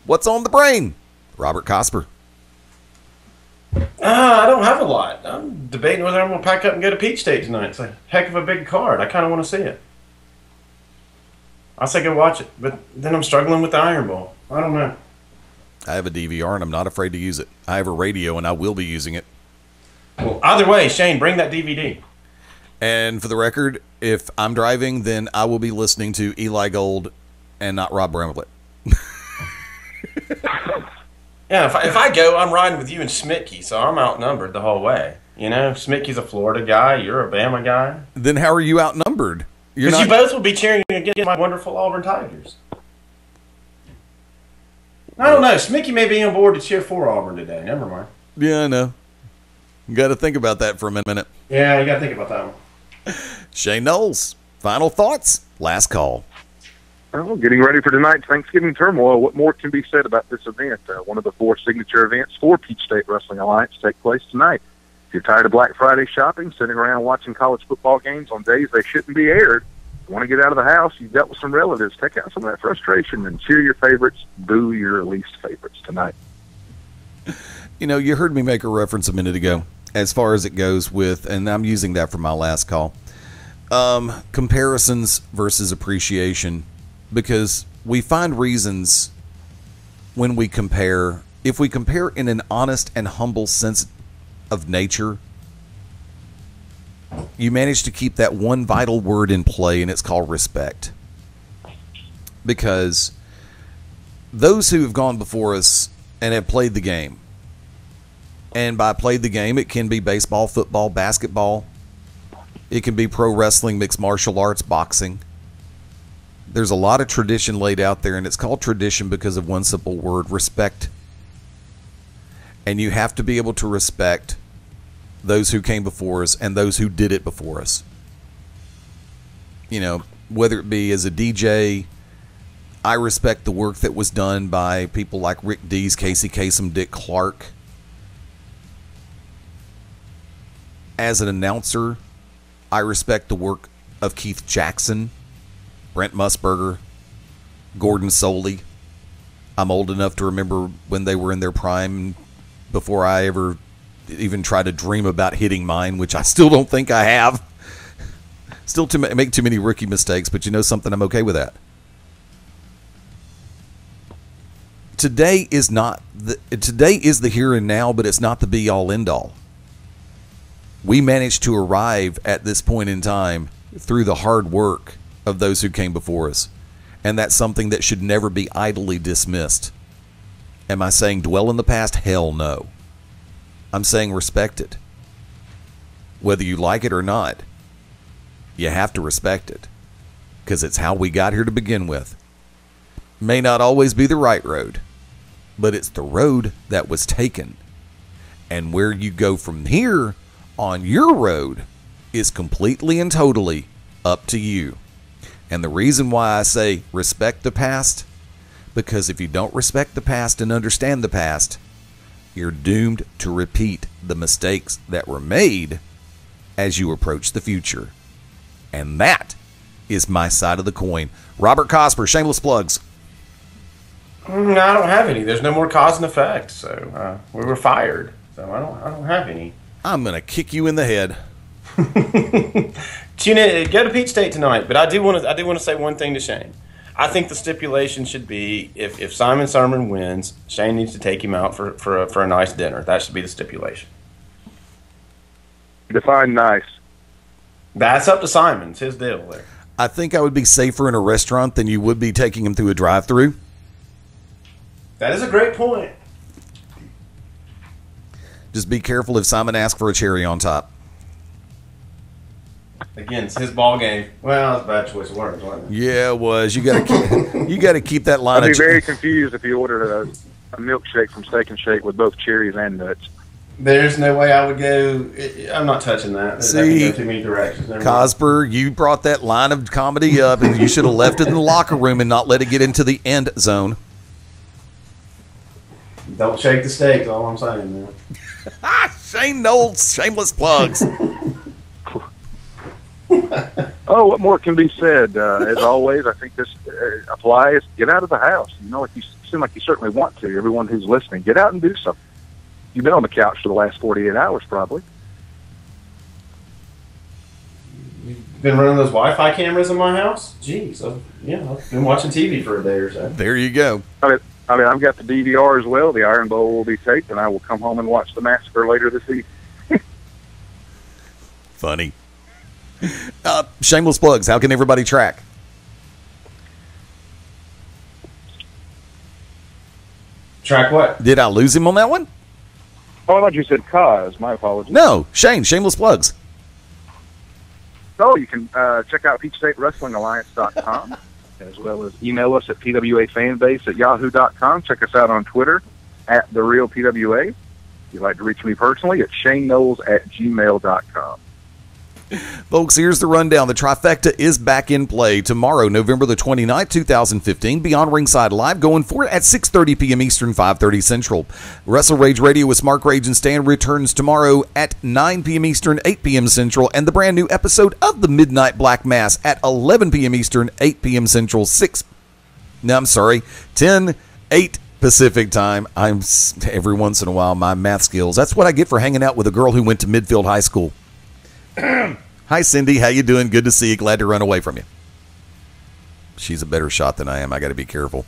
What's on the brain? Robert Cosper. I don't have a lot. I'm debating whether I'm going to pack up and go to Peach State tonight. It's a heck of a big card. I kind of want to see it. I'll say go watch it, but then I'm struggling with the Iron Ball. I don't know. I have a DVR and I'm not afraid to use it. I have a radio and I will be using it. Well, either way, Shane, bring that DVD. And for the record, if I'm driving, then I will be listening to Eli Gold and not Rob Bramlett. Yeah, if I go, I'm riding with you and Smitky, so I'm outnumbered the whole way. You know, Smitky's a Florida guy, you're a Bama guy. Then how are you outnumbered? Because you both will be cheering against my wonderful Auburn Tigers. I don't know. Smitky may be on board to cheer for Auburn today. Never mind. Yeah, I know. You got to think about that for a minute. Yeah, you got to think about that one. Shane Knowles, final thoughts? Last call. Well, getting ready for tonight's Thanksgiving turmoil, what more can be said about this event? One of the 4 signature events for Peach State Wrestling Alliance take place tonight. If you're tired of Black Friday shopping, sitting around watching college football games on days they shouldn't be aired, want to get out of the house, you've dealt with some relatives, take out some of that frustration and cheer your favorites, boo your least favorites tonight. You know, you heard me make a reference a minute ago as far as it goes with, and I'm using that for my last call, comparisons versus appreciation, because we find reasons when we compare, if we compare in an honest and humble sense of nature, you manage to keep that one vital word in play, and it's called respect. Because those who have gone before us and have played the game, and by played the game, it can be baseball, football, basketball, it can be pro wrestling, mixed martial arts, boxing. There's a lot of tradition laid out there, and it's called tradition because of one simple word, respect. And you have to be able to respect those who came before us and those who did it before us. You know, whether it be as a DJ, I respect the work that was done by people like Rick Dees, Casey Kasem, Dick Clark. As an announcer, I respect the work of Keith Jackson, Brent Musburger, Gordon Soley. I'm old enough to remember when they were in their prime before I ever even tried to dream about hitting mine, which I still don't think I have. Still to make too many rookie mistakes, but you know something, I'm okay with that. Today is the here and now, but it's not the be all end all. We managed to arrive at this point in time through the hard work of those who came before us. And that's something that should never be idly dismissed. Am I saying dwell in the past? Hell no. I'm saying respect it. Whether you like it or not, you have to respect it. Because it's how we got here to begin with. May not always be the right road, but it's the road that was taken. And where you go from here on your road is completely and totally up to you. And the reason why I say respect the past, because if you don't respect the past and understand the past, you're doomed to repeat the mistakes that were made as you approach the future. And that is my side of the coin. Robert Cosper, shameless plugs. I don't have any. There's no more cause and effect. So we were fired. So I don't have any. I'm going to kick you in the head. Tune in. Go to Peach State tonight. But I do want to say one thing to Shane. I think the stipulation should be if Simon Sermon wins, Shane needs to take him out for a nice dinner. That should be the stipulation. Define nice. That's up to Simon. It's his deal there. I think I would be safer in a restaurant than you would be taking him through a drive-through. That is a great point. Just be careful if Simon asks for a cherry on top. Again, it's his ball game. Well, it's a bad choice of words, wasn't it? Yeah, it was. You got to keep that line. I'd be of very confused if you ordered a milkshake from Steak and Shake with both cherries and nuts. There's no way I would go. I'm not touching that. That can go too many directions. Cosper, you brought that line of comedy up, and you should have left it in the locker room and not let it get into the end zone. Don't shake the steak, is all I'm saying, man. Shane Knowles, shameless plugs. Oh, what more can be said? As always, I think this applies. Get out of the house. You know, you seem like you certainly want to. Everyone who's listening, get out and do something. You've been on the couch for the last 48 hours, probably. You've been running those Wi-Fi cameras in my house? Jeez, I've been watching TV for a day or so. There you go. I mean, I've got the DVR as well. The Iron Bowl will be taped, and I will come home and watch the massacre later this evening. Funny. Shameless plugs. How can everybody track? Track what? Did I lose him on that one? Oh, I thought you said cause. My apologies. No, Shane, shameless plugs. So you can check out PeachStateWrestlingAlliance.com, as well as email us at pwafanbase@yahoo.com. Check us out on Twitter at TheRealPWA. If you'd like to reach me personally, at ShaneKnowles@gmail.com. Folks, here's the rundown. The trifecta is back in play tomorrow, November the 29th, 2015. Beyond Ringside Live going for it at 6:30 p.m. Eastern, 5:30 Central. Wrestle Rage Radio with Smart Rage and Stan returns tomorrow at 9 p.m. Eastern, 8 p.m. Central. And the brand new episode of the Midnight Black Mass at 11 p.m. Eastern, 8 p.m. Central, 10, 8 Pacific time. Every once in a while, my math skills. That's what I get for hanging out with a girl who went to Midfield High School. Hi, Cindy. How you doing? Good to see you. Glad to run away from you. She's a better shot than I am. I got to be careful.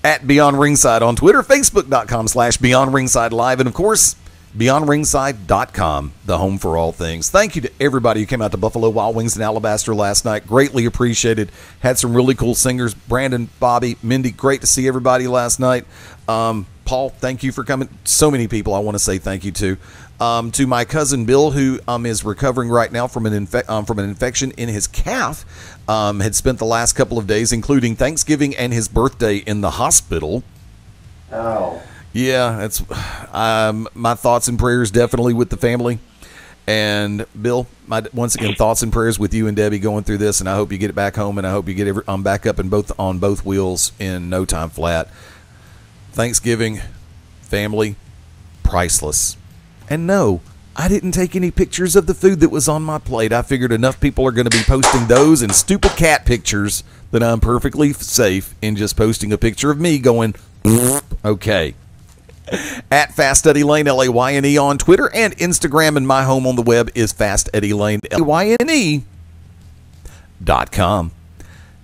At Beyond Ringside on Twitter, Facebook.com/Beyond Ringside Live, and of course, BeyondRingside.com, the home for all things. Thank you to everybody who came out to Buffalo Wild Wings in Alabaster last night. Greatly appreciated. Had some really cool singers. Brandon, Bobby, Mindy, great to see everybody last night. Paul, thank you for coming. So many people I want to say thank you to. To my cousin Bill, who is recovering right now from an infection in his calf, had spent the last couple of days, including Thanksgiving and his birthday, in the hospital. Oh. Yeah, that's my thoughts and prayers definitely with the family. And Bill, once again, thoughts and prayers with you and Debbie going through this, and I hope you get it back home, and I hope you get back up on both wheels in no time flat. Thanksgiving, family, priceless. And no, I didn't take any pictures of the food that was on my plate. I figured enough people are going to be posting those and stupid cat pictures that I'm perfectly safe in just posting a picture of me going, okay. At Fast Eddie Lane, LAYNE on Twitter and Instagram, and my home on the web is Fast Eddie Lane, LAYNE.com.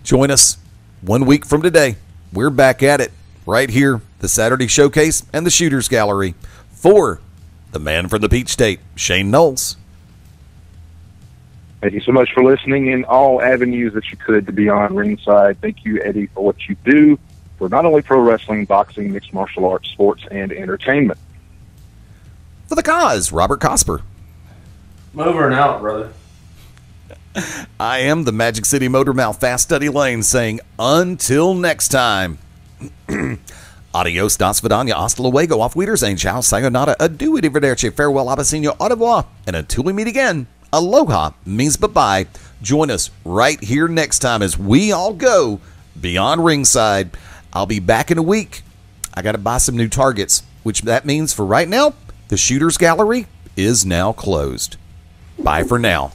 Join us 1 week from today. We're back at it right here, the Saturday Showcase and the Shooters Gallery for the man from the Peach State, Shane Knowles. Thank you so much for listening in all avenues that you could to Beyond Ringside. Thank you, Eddie, for what you do for not only pro wrestling, boxing, mixed martial arts, sports, and entertainment. For the cause, Robert Cosper. I'm over and out, brother. I am the Magic City Motor Mouth, Fast Eddie Lane, saying until next time. Adios, das vidania, hasta luego, auf Wiedersehen, ciao, sayonara, adieu, arrivederci, farewell, abasinio, au revoir, and until we meet again, aloha means bye-bye. Join us right here next time as we all go Beyond Ringside. I'll be back in a week. I got to buy some new targets, which that means for right now, the Shooters Gallery is now closed. Bye for now.